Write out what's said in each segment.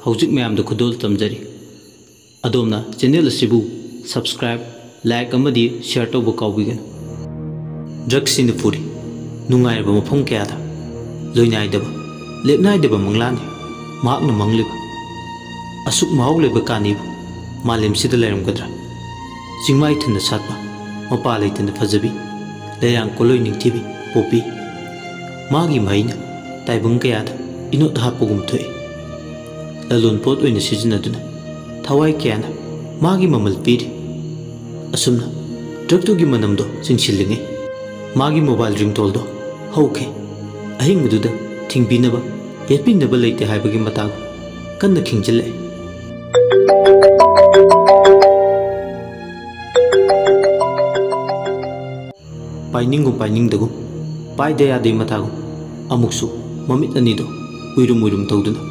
हौजिक मैम दो खुदोल तमजरी अदोमना चैनल असिबु सब्सक्राइब लाइक अमदी शेयर तौब काउबिगन ड्रग्स इन पुरी नुंगाइब मफम कयादा लोइनाइदब लेपनाइदब मंगलानि माकन मंगलिब असुक माहौ लेब कानिब मालेम सिद लेरमगद्रा चिंगमाइ थन सातबा मपा लेतन फजबी लेयांग कोलोइ निंगथिबी पोपी मागी माइना ताइबंग कयादा इनोत हापगुम थोइ ललोन पोत ओइना सिजनदुना थवाई क्याना मागी ममल पीरी असुमना ड्रगतुगी मनमदो चिंगसिलिंगे मागी मोबाइल रिंगटोल दो हौखे अहिंगदुदा थिंगबिनबा येतबिनबा लेते हाइबगी मतागु कन्न खिंगजिले पाइनिंगदगु पाइदे यादे मतागु अमुकसु ममित अनिदो उइरुम तौदुना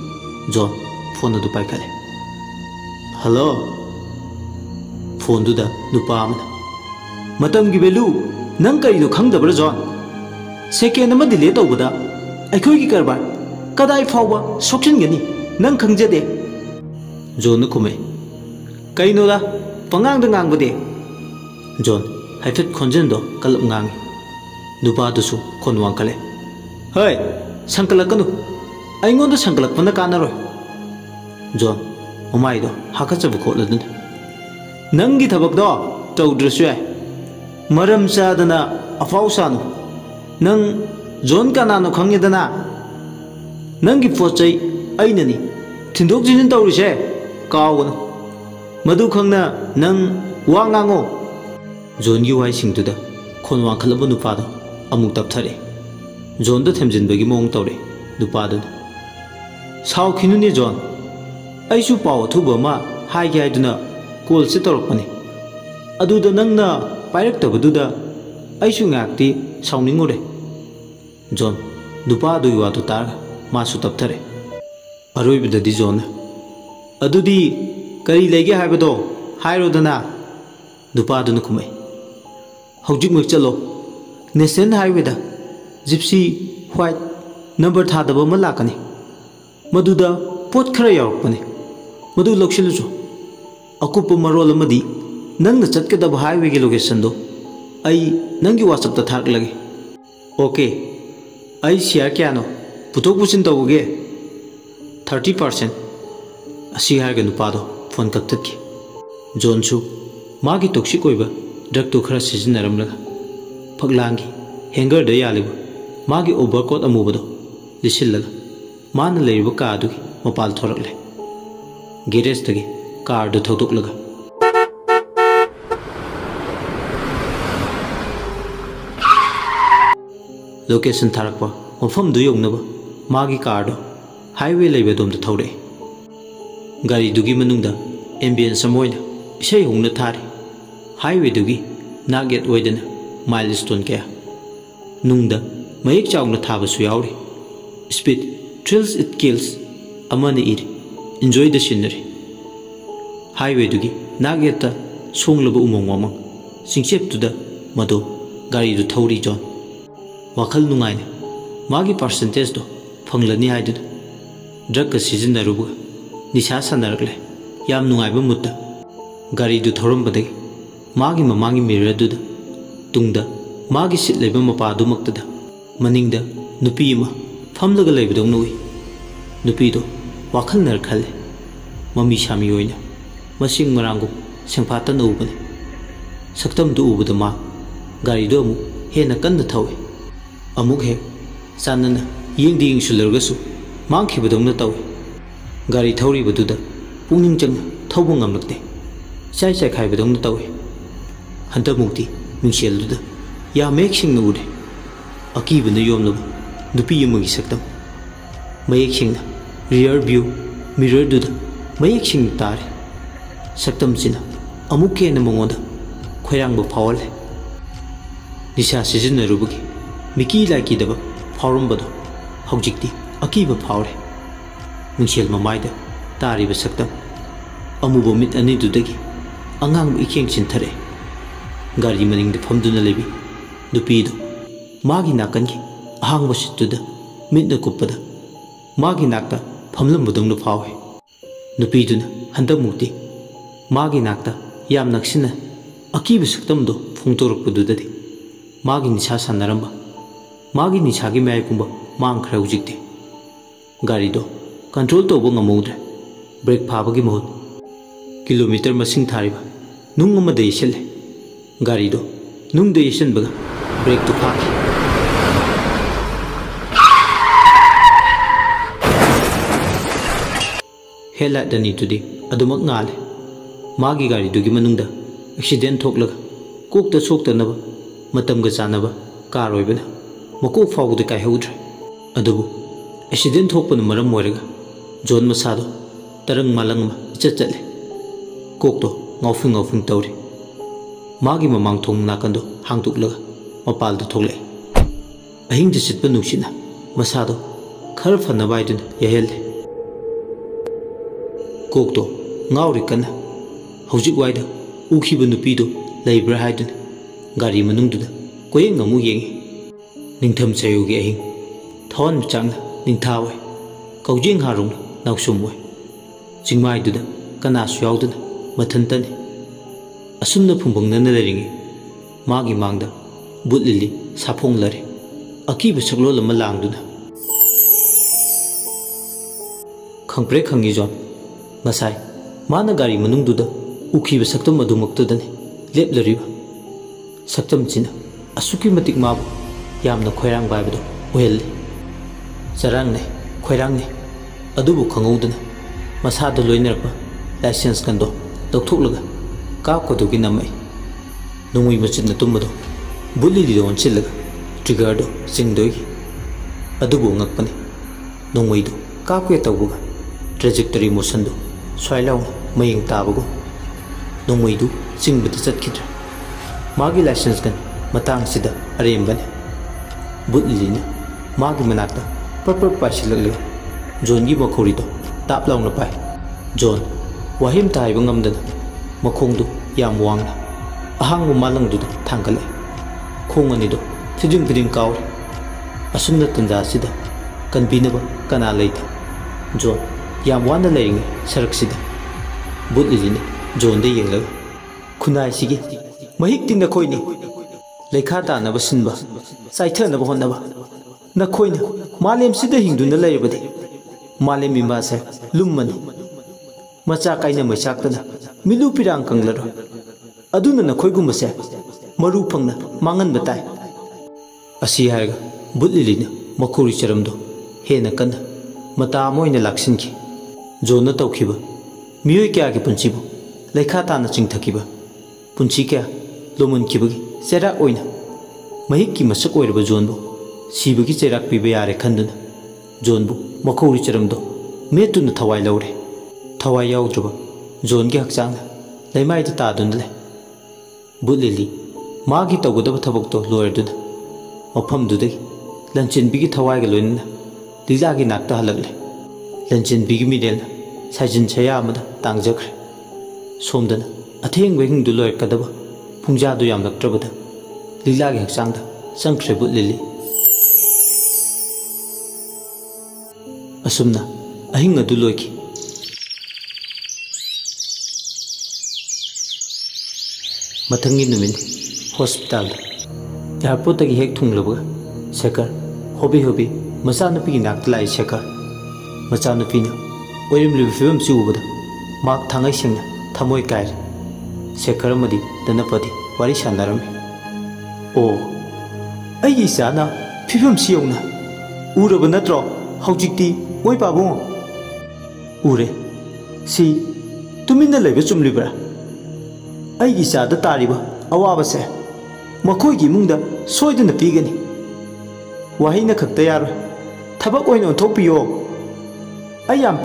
जॉन फोन अदु पाइखले हेलो फोन दुदा नुपा अमना मतम गी वेल्यू नंग करिदो खंगदबर जॉन सेकेंड अमा डिले तौबदा अखोइगी करबार कदाई फावबा सोखिनगनी नंग खंगजदे जॉन खुमे कइनोदा पंगांग गांगबदे जॉन हाइफेट खोंजनदो कलप गांगी नुपा दुसु खोन वांखले हय संकलकनु अइंगोंदा संकलकपना कानरोय जॉन ममाइदो हाकचब खोलदुन नंगी थबकदो तौद्रसु याय मरम चादना अफाउ सानु नंग जॉन कानानो खंगेदना नंगी पोचै अइननी थिंदोक जिन तौरिसे कावगनु मधु खंगना नंग वांगांगो जॉन गी वाइ सिंगदुदा खोन वांखलब नुपादो अमुक तपथरे जॉन द थेमजिनबगी मोंग तौरे नुपादो साउ खिनुनी जॉन ऐसु पाव थुबा मा हाइगे हाइदुना कॉल से तौरपने अदुदा नंगना पाइरक्तबदुदा ऐसु ngakti साउनिंगोरे जॉन दुपा दुई वादु तार मासु तपथरे अरोइबददी जॉन अदुदी करी लेगे हाइबदो हाइरोदना दुपादुन खुमै हौजिक मक चलो नेशनल हाईवे दा जिप्सी व्हाइट नंबर थादबा म लाकनी मदुदा पोत खरा यावरपने मदु लौसिलुचो अकुप मरोल अमदी नंगना चटकदब हाईवे के लोकेशन दो आई नंगी व्हाट्सएप ता थाकलगे ओके आई शेयर क्यानो पुथोक पुसिन तौगे 30% असी हारगे नुपादो फोन कक्तकी जॉनसु मागी टॉक्सिक ओइबा ड्रग तो खरा सिजनरमलगा फगलांगी हैंगर द यालिब मागी ओवरकोट अमुबदो लिसिलगा मान लेरिब कादुगी मपाल थोरकले गैरेज तगे कार दो थौदोकलगा लोकेशन थारकपा मफम दु योंगनबा मागी कार दो हाईवे लेबे दोम द थौरे गाड़ी दुगी मनुंगदा एम्बियंस अमोइना इसे होंगना थारे हाईवे दुगी नागेट ओइदना माइलस्टोन क्या नुंगदा मयेक चाउना थाबसु यावरे स्पीड थ्रिल्स इट किल्स अमने इरे एंजॉय द सीनरी हाईवे दुगी नागेट सोंगलब उमोंग वामंग सिंगसेपतुदा मदो गाड़ी दु थौरी जॉन वखल नुंगाइना मागी परसेंटेज दो फंगलनी हाइदुना ड्रग का सिजनरुबा निशा सनरकले याम नुंगाइबा मुद्दा गाड़ी दु थौरमबदगी मागी ममांगी मिरर दुदा तुंगदा मागी सिट लेबा मपादु मक्तदा मनिंगदा नुपी अमा फमलगा लेबदोंग नुई नुपीदो वाखल नर खले ममी शामी ओइना मसिंग मरांगु सेंफातन उबने सक्तम दु उबदा मा गाड़ी दो अमु हेना कन्न थौवे अमुक हे चानना येंगदि इंसुलरगसु मांखिबदोंना तौवे गाड़ी थौरिबदुदा पुनिंग चंगना थौबो ngamlakte चाय चाय खाइबदोंना तौवे हंता मुक्ति मिंगसेलदुदा या मेक्सिंग उदे अकीबन योमलब नुपी यमगी सक्तम मयेक सिंगना रियर व्यू मिरर दुदा मयेक सिंग तारे सक्तम चिना अमुक के मंगोद खोरांग फावल निशा सिजनरुबगी मिकी लाइकीदब फावरंबदो हौजिक्ति अकीब फावरे नुंसेल ममाइद तारिब सक्तम अमुबो मिट अनिदुदगी अंगांग इखेंग चिंथरे गाड़ी मनिंग फमदुना लेबी नुपीदो मागी नाकनगी अहांग सिटुद मिटना कुप्पद मागी नाकता फमलंबदोंनो फावे नुपीदुना हंदक मुक्ति मागी नाकता याम नक्सिना अकीब सक्तमदो फोंतोरकपुदुददी मागी निशा सानरंबा मागी निशागी मैपुंबा मांखरे हुजिक्ति गाड़ीदो कंट्रोल तौब ngमौद्रे ब्रेक फाबगी महूत किलोमीटर मसिंग थारिबा नुंग अमदा येसले गाड़ीदो नुंग दे येसनबगा ब्रेक तो फाखि हेडलाइट अनीतुदी अदुमक नाले मागी गाड़ीदुगी मनुंगदा एक्सीडेंट थोकलगा कोकता सोक्तनबा मतमगा चानबा कार ओइबना मकोक फाउदे कायहौद्रे अदुबु एक्सीडेंट थोकपन मरम ओइरगा जोन मसादो तरंग मालंग इचत चले कोकतो ngौफिंग ngौफिंग तौरी मागी ममांग थोंग नाकंदो हांगतुकलगा मपालदो थोकले अहिंग जिसितप नुसिना मसादो खर फनबाइदुन यहेले कोकतो ngौरी कन्ना हौजिक वाइदा उखिब नुपीदो लेब्रा हाइदुन गाड़ी मनुंगदुदा कोयेंग अमु येंगी निंगथम चयोगी अहिंग थौन चांगना निंथावे कौजिंग हारुंग नाउसुमवे चिंगमाइदुदा कनासु याउदुना मथंतने असुमना फुंबंगनना लेरिंगे मागी मांगदा बुटलिली साफोंग लरे अकीब सकलोल अमा लांगदुना खंगप्रे खंगी जोन ngасai माना गाड़ी मनुंगदुदा उखिब सक्तम अदुमक्तुदने लेपलरिबा सक्तम चिना असुकी मतिक माबु यामना खोइरांग बायबदो ओहेले चरांगने खोइरांगने अदुबु खंगौदना मसादो लोइनरपा लाइसेंस कंदो लौथोकलगा कापकदुगी नमै नोंगुइ मचिना तुमबदो बुलिलिदो ओनचिलगा ट्रिगरदो चिंगदोगी अदुबु ngakpani नोंगुइदो कापके तौबगा ट्रेजेक्टरी मोशनदो स्वाइलाउन मयेंग ताबगो नोंगुइदो चिंगबदा चटखिद्रे मागी लाइसेंस गन मतंग सिदा अरेमबने बुटलिना मागी मनाक्ता परपर पाइसिलगले जोन की मखोरीदो ताप लाउना पाइ जोन वाहिम ताइब ngमदना मखोंदु याम वांगना अहांग मालंगदुदा थांगले खोंग अनिदो फिदिंग फिदिंग काउरे असुमना तंजा सिदा कनबीनबा कना लेते जोन याम वाना लेरिंगे सरक सिदा बुटलिने जोन दे येंगलगा खुनाइ सिगे महिक तिंग नखोइनी लेखा तानबा सिनबा साइथनबा होनबा नखोइना मालेम सिदा हिंदुना लेरबदे मालेम मिमासे लुम्मनी मचा काइना मैसाक्तना मिलु पिरांग कंगलरो अदुना नखोइगुमसे मरु फंगना मांगन बताय असी हारगा बुटलिलिना मखोरी चरमदो हेना कन्ना मता मोइना लाक्सिनखि जोना तौखिबा मियोय क्या के पुंचिबो लेखा ताना चिंगथकिबा पुंची क्या लोमनखिबगी चेराक ओइना महिकि मसक ओइरबा जोनबो सिबगी चेराक पिबा यारे खंदुना जोनबो मखौरी चरमदो मेतुना थवाई लौरे थवाई याउद्रबा जोनगी हक्चांग लेमाइदा तादुना ले बुटलिली मागी तौगदबा थबकतो लोयरदुना मफमदुदगी लंचिनबिगी थवाईगा लोइनना लीलागी नाकता हलगले लंचिनबिगी मिरेलना साइजिन छया अमदा तांगजख्रे सोमदना अथेंग हिंदु लोयरकदबा पुंजादु यामलक्त्रबदा लीलागी हक्चांगदा चंख्रे बुटलिली असुमना अहिंग अदु लोयखि मथंगी नुमिन हॉस्पिटल एयरपोर्ट तक हेक थुंगलबगा शेखर होबी होबी मचानुपी नाक्ता लाई शेखर मचानुपीना ओइरिमलिबि फिबम चुबदा माक थांगाई सिंगना थमोय कायरे शेखर मदी दनपति वारी सानरमे ओ आई इसाना फिबम सियौना उरब नत्रो हौजिक्ति मोय पाबो उरे सी तुमिना लेबे चुमलिब्रा आई इसादा तारिबा अवाबसे मखोइगी मुंगदा सोइदना पीगनी वाहिना खक्ता यारो थबक ओइन ओंथोपियो आई याम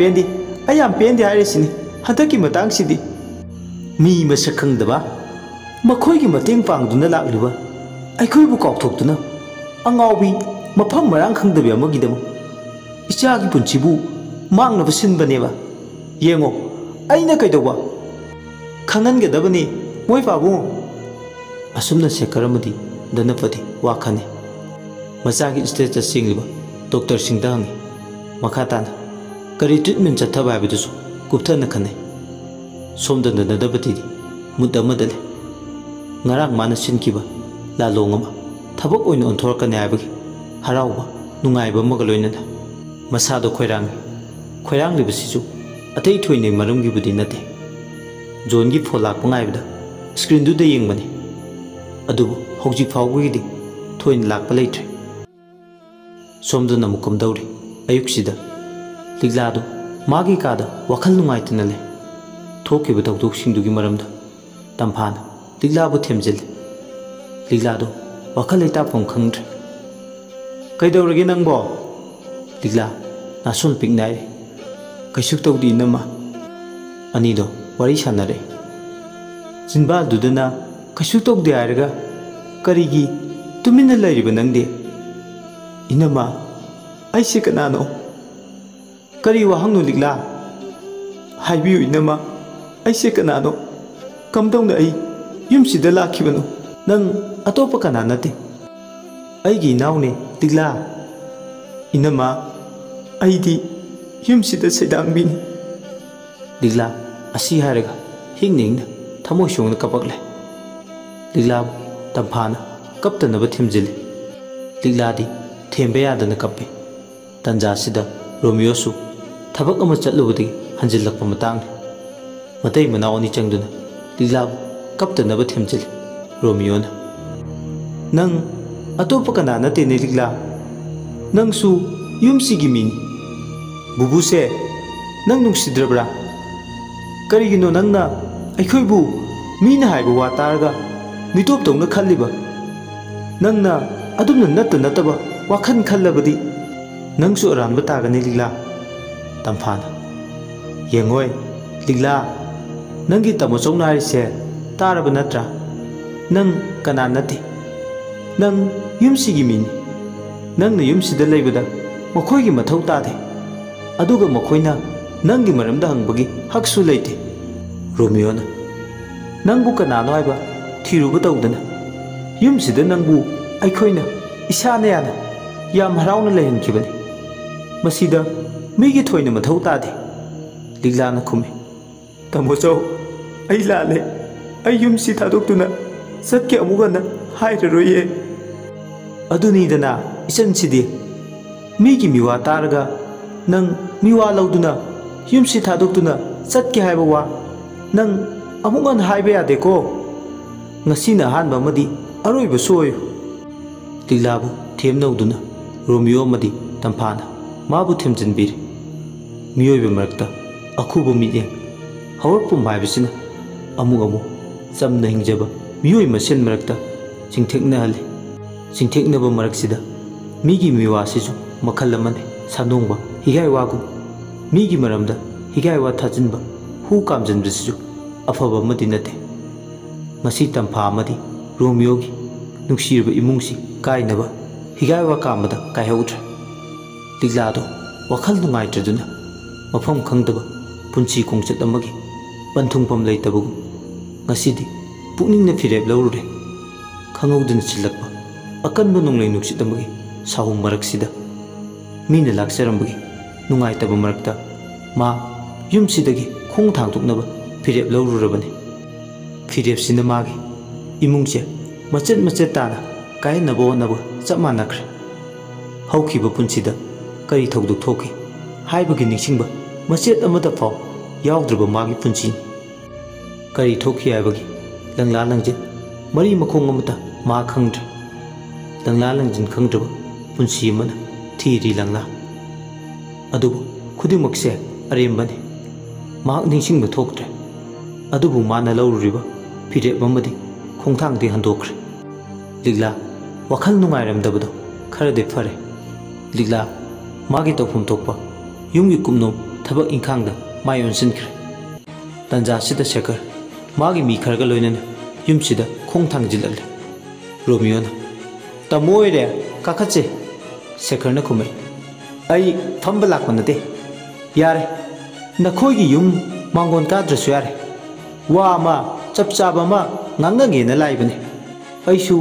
पेंदी हाइरेसिनी हदकी मतंग सिदी मी मसक खंगदबा मखोयगी मतंग पांगदुना लाक्लिबा अखोयबु काउथोक्तुना अंगावबी मफम मरांग खंगदबी अमगिदम इचागी पुंचिबु मांगनब सिनबनेबा येंगो अइना कैदोबा खंगनगदबनी मोय पाबु असुमना सेकरमदी दनपति वाखने मचागी स्टेटस सिंगलिबा डॉक्टर सिंगदा हंगी मखाताना करी ट्रीटमेंट चथबा हाबिदुसु कुप्थना खने सोमदन दनदबति मुदमदले ngarang mana sinkiba la longama thabok oina onthorkane habagi harauba nungaiba magaloinana masado khoirang libasisu atei thoine marumgi budi nate John gi pholak pangaibda screen du de yengbani adubu hauji phawgi di thoin lakpa leitre somduna mukum dauri ayuksida ligladu magi kada wakhal nungaitna le thokiba tawduk singdugi maramda tamphana Liglabu themjil Liglado wakal ita pong khangdre Kaidawragi nangbo Ligla nasul piknai Kaisuk tawdi nama Anido wari sanare Jinbal dudana kaisuk tawdi airaga Karigi tumina lairiba nangde Inama aise kanano Kari wahangno Ligla Haibiyu inama aise kanano Kamdawna ai Yumsida lakibano nang atopa kana nate aigi naune Ligla inama aidi yumsida sedangbini Ligla asi haraga hingningna thamoi songna kapakle Ligla tamphana kaptanaba thimjile Ligla di thembe yadana kappe tanja sida Romeo su thabak ama chatlubadi hanjilakpa matang matai manawni changduna Ligla kaptanaba themjil Romeo na nang atopa kana nate ne Ligla nang su yumsigi mini bubu se nang nungsidrabra karigino nangna aikhoibu mina haiba wa targa mitop tongna khalliba nangna adumna natta nataba wakhan khallabadi nangsu aranba tagani Ligla tamphana yengoi Ligla nangi tamo chongnari se Taraba natra nang kana nate nang yumsigi mini nangna yumsida leibada makhoygi mathau tade aduga makhoina nangi maramda hangbagi haksu leite Romeo na nangbu kanano haiba thiruba tawdana yumsida nangbu aikhoina isana yana yam harauna lehenkibani masida migi thoina mathau tade Ligla na khumi tamocho ai lale ai yumsi thadoktuna satke amugana hairaroye aduni dana isan sidi migi miwa targa nang miwa lauduna yumsi thadoktuna satke haiba wa nang amugan haiba yade ko ngasina hanba madi aroiba soy Liglabu themnauduna Romeo madi tamphana mabu themjinbir miyoiba marakta akhuba miye hawrpum haibisina amu samna hingjaba miyoi masen marakta singthekna hali singtheknaba maraksida migi miwa sisu makhal amane sanongba higai wagu migi maramda higai wa thajinba hu kamjanbisisu afaba madi nate ngasi tampha amadi Romeo gi nuksirba imungsi kainaba higai wa kamada kaihautra Ligla do wakhal nungaitraduna mafam khangdaba punchi kongchat amagi panthungpam leitabagu ngasidi pukningna fireb laurure khangawduna chilakpa akanba nonglai nuksidamagi sahum maraksida mina lakserambagi nungaitaba marakta ma yumsidagi khong thangtuknaba fireb laururabani fireb sina magi imungche machet tana kainaba onaba chap manakre haukiba punsida kari thogduk thoki haibagi ningchingba machet amada phaw yaudraba magi punchi kari thoki haibagi langla langjin mari makhong amata ma khangdre langla langjin khangdraba punchi mana thiri langla adubu khudimokse arembani mak ningsingba thoktre adubu mana laururiba fireb amadi khongthangdi handokre Ligla wakhal nungairamdabado kharade fare Ligla magi tawphum thokpa yumgi kumnom thabak ingkhangda mayon sinkre ꯇꯟꯖꯥꯁꯤꯗ Sekhar ꯃꯥꯒꯤ ꯃꯤ ꯈꯔꯒ ꯂꯣꯏꯅꯅ ꯌꯨꯝꯁꯤꯗ ꯈꯣꯡ ꯊꯥꯡꯖꯤꯜꯂꯛꯂꯦ꯫ ꯔꯣꯃꯤꯌꯣꯅ ꯇꯥꯃꯣ ꯑꯣꯏꯔꯦ ꯀꯥꯈꯠꯁꯦ꯫ ꯁꯦꯈꯔꯅ ꯈꯨꯝꯃꯩ ꯑꯩ ꯐꯝꯕ ꯂꯥꯛꯄ ꯅꯠꯇꯦ꯫ ꯌꯥꯔꯦ ꯅꯈꯣꯏꯒꯤ ꯌꯨꯝ ꯃꯥꯡꯒꯣꯟ ꯀꯥꯗ꯭ꯔꯁꯨ ꯌꯥꯔꯦ꯫ ꯋꯥ ꯑꯃ ꯆꯞ ꯆꯥꯕ ꯑꯃ ꯉꯥꯡꯅꯒꯦꯅ ꯂꯥꯛꯏꯕꯅꯤ꯫ ꯑꯩꯁꯨ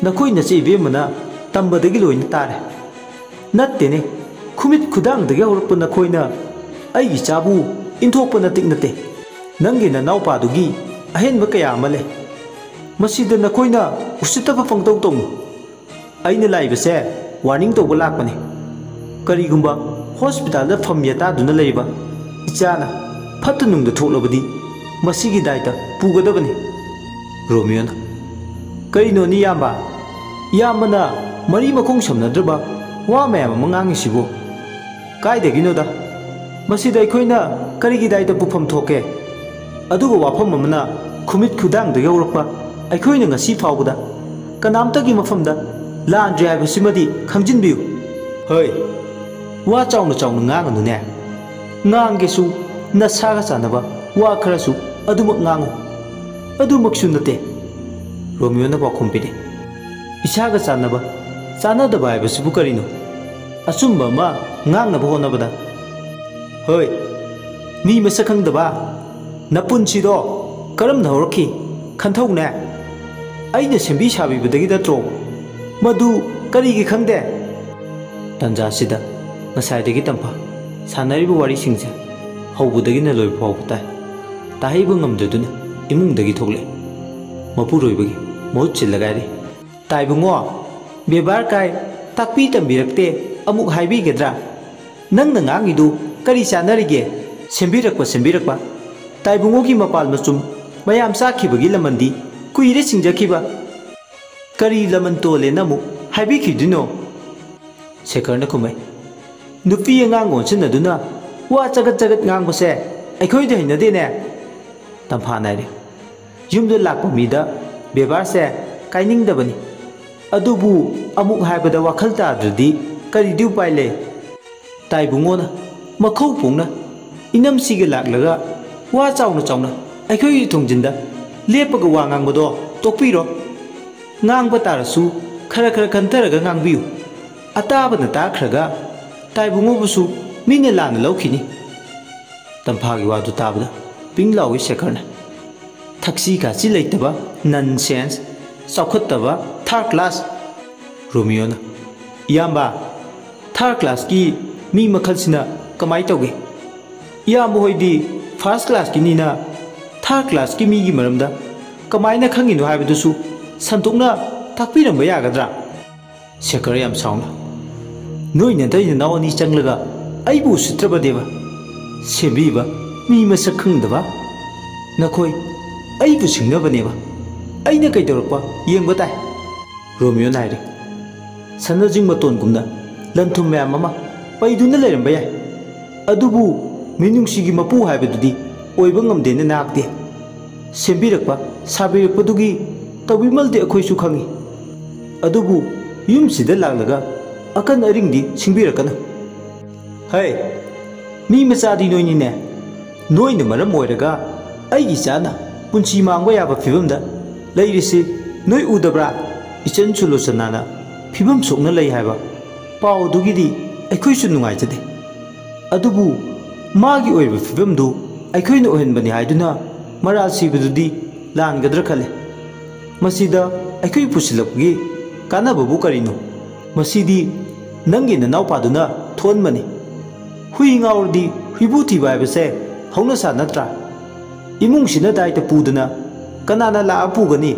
ꯅꯈꯣꯏ ꯅꯆꯦ ꯏꯕꯦꯝꯃꯅ ꯇꯝꯕꯗꯒꯤ ꯂꯣꯏꯅ ꯇꯥꯔꯦ꯫ ꯅꯠꯇꯦꯅꯦ ꯈꯨꯃꯤꯠ ꯈꯨꯗꯥꯡꯗꯒꯤ ꯍꯧꯔꯛꯄ ꯅꯈꯣꯏꯅ ꯑꯩꯒꯤ ꯏꯆꯥꯕꯨ ꯏꯟꯊꯣꯛꯄ ꯅꯇꯤꯛ ꯅꯠꯇꯦ꯫ ꯅꯪꯒꯤ ꯅꯅꯥꯎꯄꯥꯗꯨꯒꯤ ꯑꯍꯦꯟꯕ ꯀꯌꯥ ꯑꯃ ꯂꯩ꯫ ꯃꯁꯤꯗ ꯅꯈꯣꯏꯅ ꯎꯁꯤꯠꯇꯕ ꯄꯪꯇꯧ ꯇꯧꯅꯨ꯫ ꯑꯩꯅ ꯂꯥꯛꯏꯕꯁꯦ ꯋꯥꯔꯅꯤꯡ ꯇꯧꯕ ꯂꯥꯛꯄꯅꯤ꯫ ꯀꯔꯤꯒꯨꯝꯕ ꯍꯣꯁꯄꯤꯇꯥꯜꯗ ꯐꯝ ꯌꯥꯇꯥꯗꯨꯅ ꯂꯩꯕ ꯏꯆꯥꯅ ꯐꯠꯇ ꯅꯨꯡꯗ ꯊꯣꯛꯂꯕꯗꯤ ꯃꯁꯤꯒꯤ ꯗꯥꯏꯇ ꯄꯨꯒꯗꯕꯅꯤ꯫ ꯔꯣꯃꯤꯌꯣꯅ ꯀꯔꯤꯅꯣꯅꯤ ꯏꯌꯥꯝꯕ? ꯏꯌꯥꯝꯕꯅ ꯃꯔꯤ ꯃꯈꯣꯡ ꯁꯝꯅꯗ꯭ꯔꯕ ꯋꯥ ꯃꯌꯥꯝ ꯑꯃ ꯉꯥꯡꯉꯤꯁꯤꯕꯨ ꯀꯥꯏꯗꯒꯤꯅꯣꯗ? ꯃꯁꯤꯗ ꯑꯩꯈꯣꯏꯅ ꯀꯔꯤꯒꯤ ꯗꯥꯏꯇ ꯄꯨꯐꯝ ꯊꯣꯛꯀꯦ? ꯑꯗꯨꯒ ꯋꯥꯐꯝ ꯑꯃꯅ ꯈꯨꯃꯤꯠ ꯈꯨꯗꯥꯡꯗꯒꯤ ꯍꯧꯔꯛꯄ ꯑꯩꯈꯣꯏꯅ ꯉꯁꯤ ꯐꯥꯎꯕꯗ ꯀꯅꯥꯝꯇꯒꯤ ꯃꯐꯝꯗ ꯂꯥꯟꯗ꯭ꯔꯦ ꯍꯥꯏꯕꯁꯤꯃꯗꯤ ꯈꯪꯖꯤꯟꯕꯤꯌꯨ꯫ ꯍꯣꯏ ꯋꯥ ꯆꯥꯎꯅ ꯆꯥꯎꯅ ꯉꯥꯡꯒꯅꯨꯅꯦ꯫ ꯉꯥꯡꯒꯦꯁꯨ ꯅꯁꯥꯒ ꯆꯥꯟꯅꯕ ꯋꯥ ꯈꯔꯁꯨ ꯑꯗꯨꯃꯛ ꯉꯥꯡꯉꯨ꯫ ꯑꯗꯨꯃꯛꯁꯨ ꯅꯠꯇꯦ꯫ ꯔꯣꯃꯤꯌꯣꯅ ꯄꯥꯎꯈꯨꯝ ꯄꯤꯔꯦ ꯏꯁꯥꯒ ꯆꯥꯟꯅꯕ ꯆꯥꯟꯅꯗꯕ ꯍꯥꯏꯕꯁꯤꯕꯨ ꯀꯔꯤꯅꯣ? ꯑꯆꯨꯝꯕ ꯑꯃ ꯉꯥꯡꯅꯕ ꯍꯣꯠꯅꯕꯗ ꯍꯣꯏ ꯃꯤ ꯃꯁꯛ ꯈꯪꯗꯕ ꯅꯄꯨꯟꯁꯤꯗꯣ ꯀꯔꯝꯅ ꯍꯧꯔꯛꯈꯤ ꯈꯟꯊꯧꯅꯦ꯫ ꯑꯩꯅ ꯁꯦꯝꯕꯤ ꯁꯥꯕꯤꯕꯗꯒꯤ ꯅꯠꯇ꯭ꯔꯣ? ꯃꯗꯨ ꯀꯔꯤꯒꯤ ꯈꯪꯗꯦ? ꯇꯟꯖꯥꯁꯤꯗ ꯉꯁꯥꯏꯗꯒꯤ ꯇꯝꯐꯥ ꯁꯥꯟꯅꯔꯤꯕ ꯋꯥꯔꯤꯁꯤꯡꯁꯦ ꯍꯧꯕꯗꯒꯤꯅ ꯂꯣꯏꯕ ꯐꯥꯎꯕ ꯇꯥꯏ꯫ ꯇꯥꯍꯩꯕ ꯉꯝꯗ꯭ꯔꯗꯨꯅ ꯏꯃꯨꯡꯗꯒꯤ ꯊꯣꯛꯂꯛꯑꯦ꯫ ꯃꯄꯨꯔꯣꯏꯕꯒꯤ ꯃꯍꯨꯠ ꯁꯤꯜꯂꯒ ꯍꯥꯏꯔꯤ ꯇꯥꯏꯕꯨꯡꯉꯣ ꯕꯦꯕꯥꯔ ꯀꯥꯏ ꯇꯥꯛꯄꯤ ꯇꯝꯕꯤꯔꯛꯇꯦ ꯑꯃꯨꯛ ꯍꯥꯏꯕꯤꯒꯗ꯭ꯔꯥ? ꯅꯪꯅ ꯉꯥꯡꯉꯤꯗꯨ ꯀꯔꯤ ꯆꯥꯟꯅꯔꯤꯒꯦ? ꯁꯦꯝꯕꯤꯔꯛꯄ ꯇꯥꯏꯕꯨꯡꯉꯣꯒꯤ ꯃꯄꯥꯜ ꯃꯆꯨꯝ ꯃꯌꯥꯝ ꯆꯥꯈꯤꯕꯒꯤ ꯂꯃꯟꯗꯤ ꯀꯨꯏꯔꯦ ꯁꯤꯡꯖꯈꯤꯕ꯫ ꯀꯔꯤ ꯂꯃꯟ ꯇꯣꯜꯂꯦꯅ ꯑꯃꯨꯛ ꯍꯥꯏꯕꯤꯈꯤꯗꯣꯏꯅꯣ? ꯁꯦꯈꯔꯅ ꯈꯨꯝꯃꯩ ꯅꯨꯄꯤ ꯑꯉꯥꯡ ꯑꯣꯟꯁꯤꯟꯅꯗꯨꯅ ꯋꯥ ꯆꯒꯠ ꯆꯒꯠ ꯉꯥꯡꯕꯁꯦ ꯑꯩꯈꯣꯏꯗꯤ ꯍꯩꯅꯗꯦꯅꯦ꯫ ꯇꯝꯐꯥꯅ ꯍꯥꯏꯔꯤ ꯌꯨꯝꯗ ꯂꯥꯛꯄ ꯃꯤꯗ ꯕꯦꯕꯥꯔꯁꯦ ꯀꯥꯏꯅꯤꯡꯗꯕꯅꯤ꯫ ꯑꯗꯨꯕꯨ ꯑꯃꯨꯛ ꯍꯥꯏꯕꯗ ꯋꯥꯈꯜ ꯇꯥꯗ꯭ꯔꯗꯤ ꯀꯔꯤꯗꯤ ꯎꯄꯥꯏ ꯂꯩ? ꯇꯥꯏꯕꯨꯡꯉꯣꯅ ꯃꯈꯧ ꯄꯣꯡꯅ ꯏꯅꯝꯁꯤꯒ ꯂꯥꯛꯂꯒ ꯋꯥ ꯆꯥꯎꯅ ꯆꯥꯎꯅ ꯑꯩꯈꯣꯏꯒꯤ ꯊꯣꯡꯖꯤꯟꯗ ꯂꯦꯞꯄꯒ ꯋꯥ ꯉꯥꯡꯕꯗꯣ ꯇꯣꯛꯄꯤꯔꯣ꯫ ꯉꯥꯡꯕ ꯇꯥꯔꯁꯨ ꯈꯔ ꯈꯔ ꯈꯟꯊꯔꯒ ꯉꯥꯡꯕꯤꯌꯨ꯫ ꯑꯇꯥꯕꯅ ꯇꯥꯈ꯭ꯔꯒ ꯇꯥꯏꯕꯨꯡꯉꯣꯕꯨꯁꯨ ꯃꯤꯅ ꯂꯥꯟꯅ ꯂꯧꯈꯤꯅꯤ꯫ ꯇꯝꯐꯥꯒꯤ ꯋꯥꯗꯨ ꯇꯥꯕꯗ ꯄꯤꯡ ꯂꯥꯎꯏ ꯁꯦꯈꯔꯅ ꯊꯛꯁꯤ ꯈꯥꯁꯤ ꯂꯩꯇꯕ ꯅꯟꯁꯦꯟꯁ ꯆꯥꯎꯈꯠꯇꯕ ꯊꯥꯔꯠ ꯀ꯭ꯂꯥꯁ꯫ ꯔꯣꯃꯤꯌꯣꯅ ꯏꯌꯥꯝꯕ ꯊꯥꯔꯠ ꯀ꯭ꯂꯥꯁꯀꯤ ꯃꯤ ꯃꯈꯜꯁꯤꯅ ꯀꯃꯥꯏꯅ ꯇꯧꯒꯦ? ꯏꯌꯥꯝꯕ ꯍꯣꯏꯗꯤ ꯐꯥꯔꯁ ꯀ꯭ꯂꯥꯁꯀꯤꯅꯤꯅ ꯊꯥꯔꯠ ꯀ꯭ꯂꯥꯁꯀꯤ ꯃꯤꯒꯤ ꯃꯔꯝꯗ ꯀꯃꯥꯏꯅ ꯈꯪꯉꯤꯅꯣ ꯍꯥꯏꯕꯗꯨꯁꯨ ꯁꯟꯇꯣꯛꯅ ꯇꯥꯛꯄꯤꯔꯝꯕ ꯌꯥꯒꯗ꯭ꯔꯥ? ꯁꯦꯈꯔ ꯌꯥꯝ ꯁꯥꯎꯅ ꯅꯣꯏ ꯅꯇꯩ ꯅꯅꯥꯎ ꯑꯅꯤ ꯆꯪꯂꯒ ꯑꯩꯕꯨ ꯎꯁꯤꯠꯇ꯭ꯔꯕꯅꯦꯕ? ꯁꯦꯝꯕꯤꯕ ꯃꯤ ꯃꯁꯛ ꯈꯪꯗꯕ ꯅꯈꯣꯏ ꯑꯩꯕꯨ ꯁꯤꯡꯅꯕꯅꯦꯕ? ꯑꯩꯅ ꯀꯩꯗꯧꯔꯛꯄ ꯌꯦꯡꯕ ꯇꯥꯏ꯫ ꯔꯣꯃꯤꯌꯣꯅ ꯍꯥꯏꯔꯤ ꯁꯅꯖꯤꯡ ꯃꯇꯣꯟꯒꯨꯝꯅ ꯂꯟꯊꯨꯝ ꯃꯌꯥꯝ ꯑꯃ ꯄꯩꯗꯨꯅ ꯂꯩꯔꯝꯕ ꯌꯥꯏ ꯑꯗꯨꯕꯨ ꯃꯤꯅꯨꯡꯁꯤꯒꯤ ꯃꯄꯨ ꯍꯥꯏꯕꯗꯨꯗꯤ ꯑꯣꯏꯕ ꯉꯝꯗꯦꯅ ꯅꯥꯛꯇꯦ꯫ ꯁꯦꯝꯕꯤꯔꯛꯄ ꯁꯥꯕꯤꯔꯛꯄꯗꯨꯒꯤ ꯇꯧꯕꯤꯃꯜꯗꯤ ꯑꯩꯈꯣꯏꯁꯨ ꯈꯪꯉꯤ꯫ ꯑꯗꯨꯕꯨ ꯌꯨꯝꯁꯤꯗ ꯂꯥꯛꯂꯒ ꯑꯀꯟ ꯑꯔꯤꯡꯗꯤ ꯁꯤꯡꯕꯤꯔꯛꯀꯅꯨ꯫ ꯍꯩ ꯃꯤ ꯃꯆꯥꯗꯤ ꯅꯣꯏꯅꯤꯅꯦ꯫ ꯅꯣꯏꯅ ꯃꯔꯝ ꯑꯣꯏꯔꯒ ꯑꯩꯒꯤ ꯏꯆꯥꯅ ꯄꯨꯟꯁꯤ ꯃꯥꯡꯕ ꯌꯥꯕ ꯐꯤꯕꯝꯗ ꯂꯩꯔꯤꯁꯤ ꯅꯣꯏ ꯎꯗꯕ꯭ꯔꯥ? ꯏꯆꯟ ꯁꯨꯂꯣꯆꯅꯥꯅ ꯐꯤꯕꯝ ꯁꯣꯛꯅ ꯂꯩ ꯍꯥꯏꯕ ꯄꯥꯎ ꯑꯗꯨꯒꯤꯗꯤ ꯑꯩꯈꯣꯏꯁꯨ ꯅꯨꯡꯉꯥꯏꯖꯗꯦ꯫ ꯑꯗꯨꯕꯨ ꯃꯥꯒꯤ ꯑꯣꯏꯕ ꯐꯤꯕꯝꯗꯨ ꯑꯩꯈꯣꯏꯅ ꯑꯣꯏꯍꯟꯕꯅꯤ ꯍꯥꯏꯗꯨꯅ ꯃꯔꯥꯜ ꯁꯤꯕꯗꯨꯗꯤ ꯂꯥꯟꯒꯗ꯭ꯔꯥ ꯈꯜꯂꯦ꯫ ꯃꯁꯤꯗ ꯑꯩꯈꯣꯏ ꯄꯨꯁꯤꯜꯂꯛꯄꯒꯤ ꯀꯥꯟꯅꯕꯕꯨ ꯀꯔꯤꯅꯣ? ꯃꯁꯤꯗꯤ ꯅꯪꯒꯤ ꯅꯅꯥꯎꯄꯥꯗꯨꯅ ꯊꯣꯛꯍꯟꯕꯅꯤ꯫ ꯍꯨꯏ ꯉꯥꯎꯔꯗꯤ ꯍꯨꯏꯕꯨ ꯊꯤꯕ ꯍꯥꯏꯕꯁꯦ ꯍꯧꯅꯁꯥ ꯅꯠꯇ꯭ꯔꯥ? ꯏꯃꯨꯡꯁꯤꯅ ꯗꯥꯏꯇ ꯄꯨꯗꯅ ꯀꯅꯥꯅ ꯂꯥꯛꯑ ꯄꯨꯒꯅꯤ?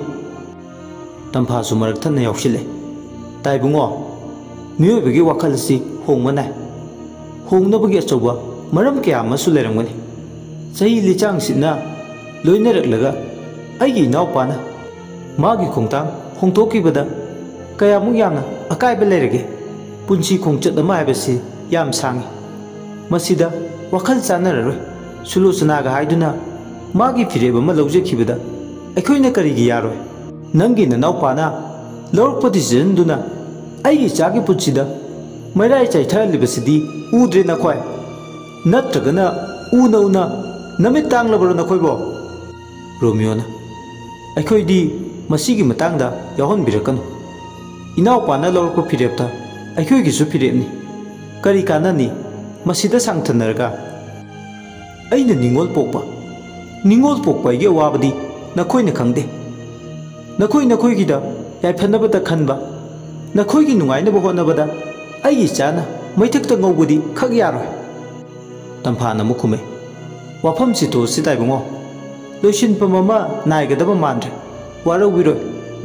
ꯇꯝꯐꯥꯁꯨ ꯃꯔꯛ ꯊꯠꯅ ꯌꯥꯎꯁꯤꯜꯂꯦ ꯇꯥꯏꯕꯨꯡꯉꯣ ꯃꯤꯑꯣꯏꯕꯒꯤ ꯋꯥꯈꯜ ꯑꯁꯤ ꯍꯣꯡꯕ ꯅꯥꯏ꯫ ꯍꯣꯡꯅꯕꯒꯤ ꯑꯆꯧꯕ ꯃꯔꯝ ꯀꯌꯥ ꯑꯃꯁꯨ ꯂꯩꯔꯝꯒꯅꯤ꯫ ꯆꯍꯤ ꯂꯤꯆꯥꯡꯁꯤꯠꯅ ꯂꯣꯏꯅꯔꯛꯂꯒ ꯑꯩꯒꯤ ꯏꯅꯥꯎꯄꯥꯅ ꯃꯥꯒꯤ ꯈꯣꯡꯊꯥꯡ ꯍꯣꯡꯗꯣꯛꯈꯤꯕꯗ ꯀꯌꯥꯃꯨꯛ ꯌꯥꯝꯅ ꯑꯀꯥꯏꯕ ꯂꯩꯔꯒꯦ? ꯄꯨꯟꯁꯤ ꯈꯣꯡꯆꯠ ꯑꯃ ꯍꯥꯏꯕꯁꯤ ꯌꯥꯝ ꯁꯥꯡꯉꯤ꯫ ꯃꯁꯤꯗ ꯋꯥꯈꯜ ꯆꯥꯟꯅꯔꯔꯣꯏ ꯁꯨꯂꯣꯆꯅꯥꯒ ꯍꯥꯏꯗꯨꯅ ꯃꯥꯒꯤ ꯐꯤꯔꯦꯞ ꯑꯃ ꯂꯧꯖꯈꯤꯕꯗ ꯑꯩꯈꯣꯏꯅ ꯀꯔꯤꯒꯤ ꯌꯥꯔꯣꯏ? ꯅꯪꯒꯤ ꯅꯅꯥꯎꯄꯥꯅ ꯂꯧꯔꯛꯄ ꯗꯤꯁꯤꯖꯟꯗꯨꯅ ꯑꯩꯒꯤ ꯏꯆꯥꯒꯤ ꯄꯨꯟꯁꯤꯗ ꯃꯩꯔꯥꯏ ꯆꯥꯏꯊꯍꯜꯂꯤꯕꯁꯤꯗꯤ ꯎꯗ꯭ꯔꯦ ꯅꯈꯣꯏ? ꯅꯠꯇ꯭ꯔꯒꯅ ꯎꯅ Namit tanglabro nakoibo. Romeo na. Aikoidi masigi matangda yahon birakanu. Inaw pana lorko pirepta aikoigi su pirepni. Kari kanani masida sangthanarga. Aina ningol pokpa. Ningol pokpa ige wabadi nakoina khangde. Nakoi gida yaifannabada khanba. Nakhoigi nungainaba honnabada aigi chana maithakta ngobudi khag yaroi. Tamphana mukhume. Wafam sito sitaibungo. Loishin pamama naigadaba mandre. Waro wiro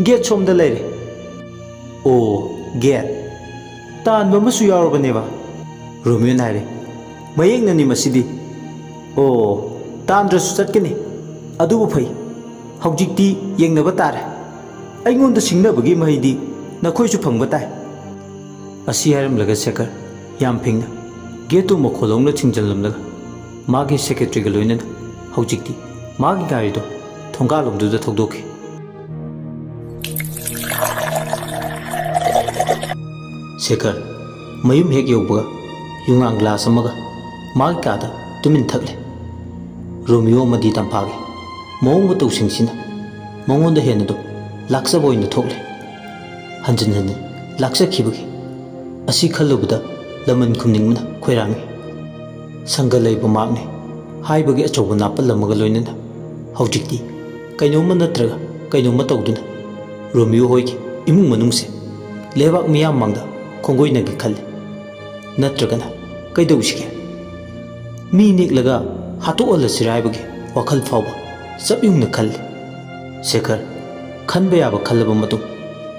get somda leire. Oh, get. Tan mama su yarobaneba. Romeo naire. Mayeng nani masidi. Oh, tandra su chatkani. Adubu phai. Haujikti yengnaba tare. Aingonda singnabagi mahidi nakhoisu phangba tai. Asi haramlaga Shekhar yam phingna. Getu mokholongna chingjallamlaga. Magi secretary ga loinana. Haujikti magi garido thongalomduda thogdoki. Shekhar mayum hek yobaga yungang glass amaga magi kada tumin thakle. Romeo madi tamphagi mawng to singsina mangonda henado laksa boina thokle. Hanjin hanjin laksa khibagi asi khallubada laman khumningmana khoirangi. Sangalai bumakne haibagi achoba napal lamaga loinana. Haujikti kainoma natraga kainoma tawduna Romeo hoigi imung manungse lebak miyam mangda khongoinagi khalle. Natragana kaidawsige mi niklaga hatoalasira haibagi wakhal fawba sabyungna khalle. Shekhar khanba yaba khallaba matung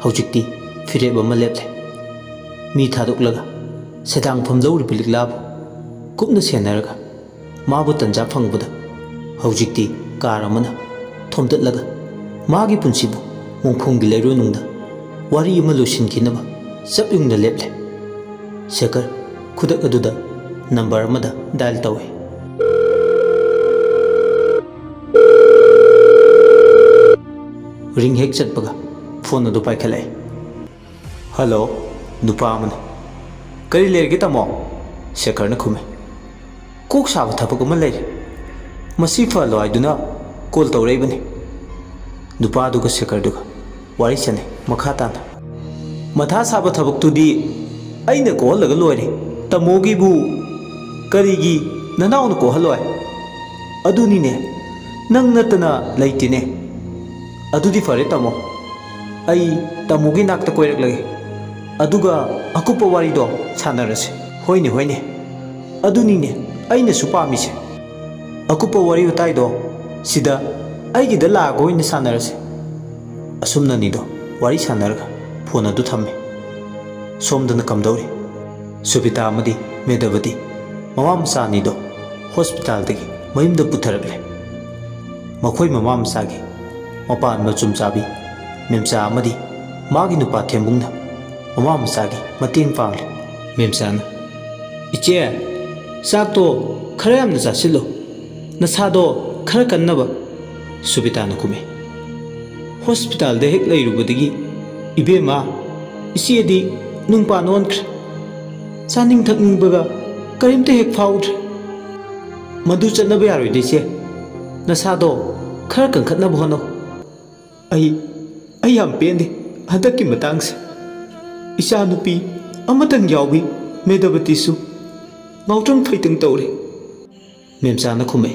haujikti fireba ma leple. Mi thadoklaga sedang phamlawri biliklabu kupna senaraga mabu tanja phangbuda haujikti karamana thomdatlaga magi punsibu mongphonggi leironungda wari ama losinkinaba sabyungna leple. Shekhar khudak aduda number amada dial tawe. Ring hek chatpaga phone adu paikhalai. Hello nupa amana kari lerge tamo. Shekhar na khume kok saba thabak ama leire masi phalo aiduna call tawreibani. Nupa aduga Shekhar duga wari chane makha tana matha saba thabak tudi aina ko laga loire tamogi bu karigi nanaw na ko haloi aduni ne nang natana leitine adudi fare tamo ai tamogi nakta koirak lage aduga akupa wari do sanarase. Hoine hoine aduni ne aina supami se akupa wari utai do sida aigi da lago ina sanarase. Asumna ni do wari sanarga phone adu thamme. Somdana kamdawri Subita amadi Medavati mama masa ni do hospital dagi mayumda putharakle. Makhoi mama masagi mapan machum chabi memsa amadi magi nupa thembungna mama masagi mateng pangle. Memsana iche sakto khara yamna chasilo nasado khara kannaba. Subita na kume hospital de hek leirubadagi ibema isiedi nungpa nonkre saning thakningbaga karimta hek faudre madu chatnaba yaroi deche nasado khara kankhatnaba hono. ai yam pende hadakki matangse isa nupi amatang yawbi Medavati su ngautrang phaitang tawre. Memsana khume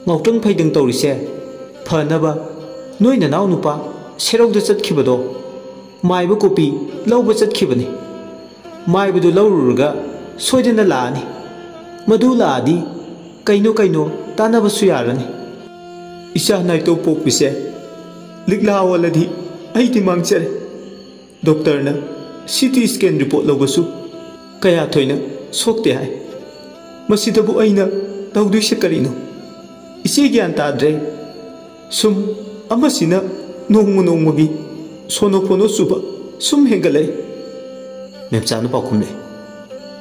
ngautrang phaitang tawri se phanaba noi na naw nupa serauda chatkibado maiba kopi lauba chatkibani. Maibudu laururga soidana laani madu laadi kaino tanaba su yarani. Isa naito pokpise likla waladi aidi mangchare. Doctor na CT scan report laubasu kaya thoina sokte hai. Masidabu aina tawduise karino ise gyan tadre sum amasina nongmagi sonopono suba sum hengalai. Memsana pakumle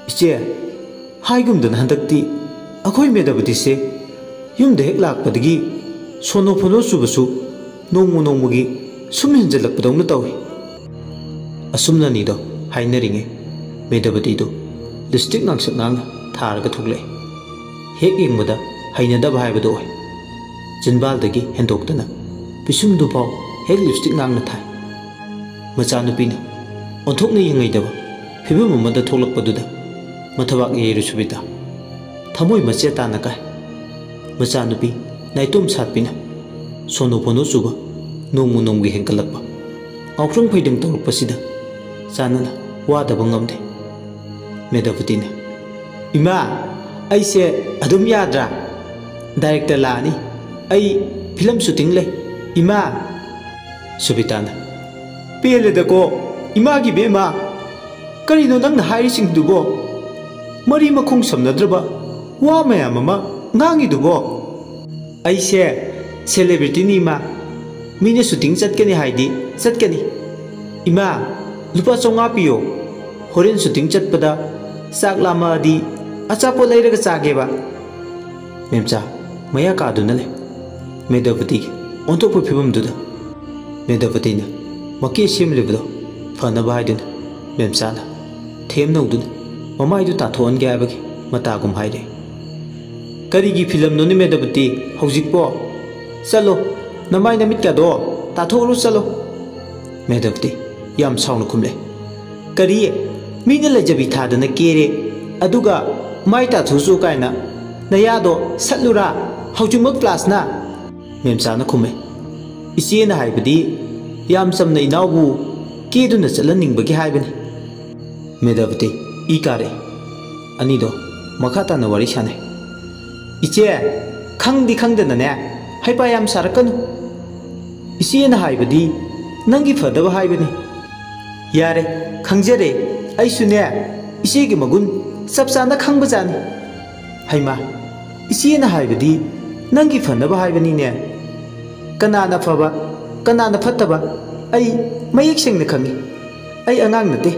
iche haigumdan handakti akhoi Medavati se yumda hek lakpadagi sonopono subasu nongmagi sum henjalakpadawna tawi. Asumna ni do hainaringe Medavati do lipstick nangsak nang tharga thugle. Hek yengmada hainadaba haibado oy jinbaldagi hendoktana pisumdu paw hek lipstick ngangna thai machanupina onthokna yengaidaba phibam amada tholakpaduda mathabak yeru subita thamoi mache tana kai machanupi naitum satpina sono pono chuba nongmu nonggi henkalakpa aukrang phaidang torpasida chanana wadaba ngamde Medapatina Ima aise adum yadra director lani ai film shooting le Ima Subitana Pele da ko Ima gi bema karino nang na hairi sing dubo mari makhung samnadraba wa mayam ama ngangi dubo aise celebrity ni ma mine shooting chatkani haidi chatkani Ima lupa chonga piyo horen shooting chatpada sak lama di achapo leiraga chageba memcha maya kaduna le Medapati ontokpa phibam duda Medapati na maki simlibdo fana baidun memchana them nodun mamai du ta thon ga bagi mata gum haide karigi film no ni Medapati hojikpo chalo namai namit ka do ta thoru chalo Medapati yam sauna kumle kari Mina lajabi thadana kere aduga maita thusu kaina nayado satlura haujumak plasna memchana khume isiena haibadi yam samna inawu keduna chalaningbagi haibani Medapati ikare anido makhata na wari sane iche khangdi khangdana ne haipa yam sarakanu isiena haibadi nangi fadaba haibani yare khangjare aisune isegi magun sabsana khangba jani haima isiena haibadi nangi fanaba haibani ne kanana faba kanana fattaba ai mayek sengna khangi ai angang nate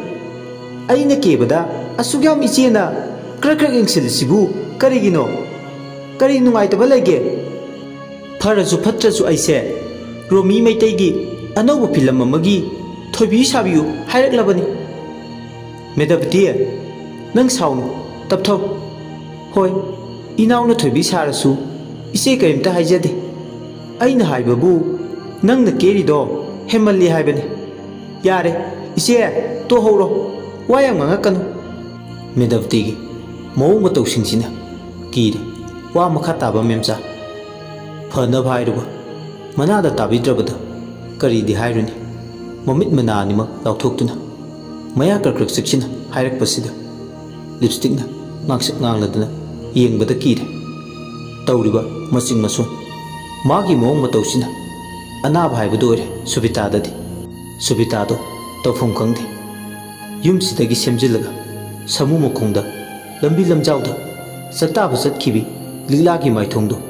ai na kebada asugyam isiena krakrak engsil sibu karigino kari nungai taba lege pharasu phatrasu aise romi maitegi anobu film amagi thobi sabiu hairak Medapati nang saunu tapthau hoi inauna thobi sarasu ise kaimta haijade aina haibabu nang na kerido hemalli haibani yare ise to horo wayang ngakanu Medapati gi mau matau singsina kire wa makha taba memcha phana bhairuba manada tabidrabada kari di hairuni mamit manani mak lauthokuna maya karkrak seksina hairak pasida lipstick na ngaksak ngangladana yengbada kire tawriba masing mason magi mong matawsina anab haibadu ore Subita dadi Subita do tawfum khangde yum sidagi semjilaga samu makhongda lambi lamjawda sataba satkhibi lilagi maithongdo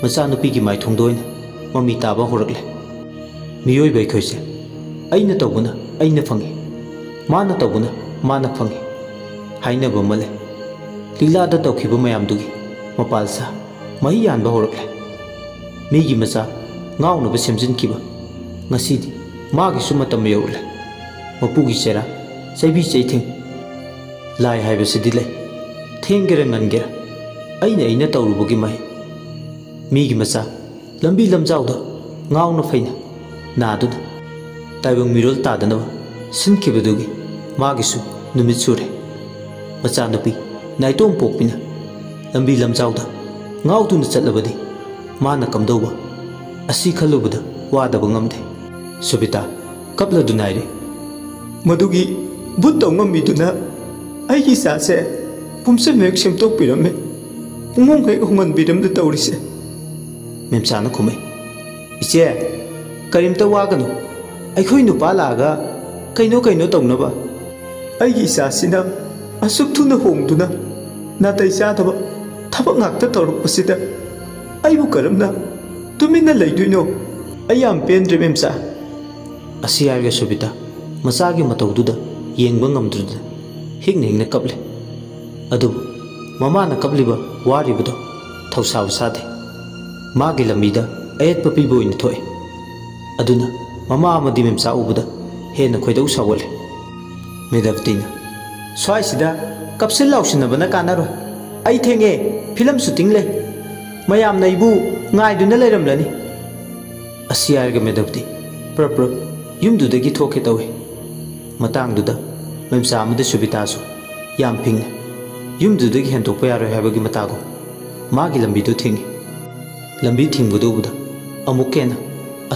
machanupi gi maithongdoina mami taba horakle miyoi bai khoise aina tawbuna aina phangi Mana tawbuna mana phangi hainaba male lila da tawkhiba mayamdugi mapalsa mahi yanba horakle migi macha ngauna ba semjinkiba ngasidi magi sumatam yorle mapugi chera chaibi chaithing lai haiba sidile thengera ngangera aina tawrubugi mai migi macha lambi lamjawda ngauna faina nadu taibang mirol tadanaba sinkibadugi magisu numit sure machanupi naitom pokpina lambi lamjawda ngautuna chatlabadi mana kamdauba asi khalubada wadaba ngamde Subita kapla dunaire madugi butto ngamiduna aigi sase pumse mek semtok pirame ungong he hungan biramda tawrise memchana khume iche karimta waganu aikhoi nupa laga kaino tawnaba aigi sasina asuk thuna hongduna natai chadaba thabak ngakta tawrukpasida aibu karamna tumina leiduino ayam pendre memcha asiarga Subita masagi matawduda yengba ngamdruda hingna kaple adu mama na kabliba waribado thausaw sade magi lamida ayat papibo in thoy aduna mama amadi memcha ubada hena khoidau sawale Medaptina swai sida kapsil lausina bana kanaro ai thenge film shooting le mayam na ibu ngai duna leiramlani asiyarga medapti prap yum du dagi thoke tawe matang du da memsa amade subita su yam ping yum du dagi hen tokpa yaro habagi matago magi lambi du thing lambi thing bu du da amukena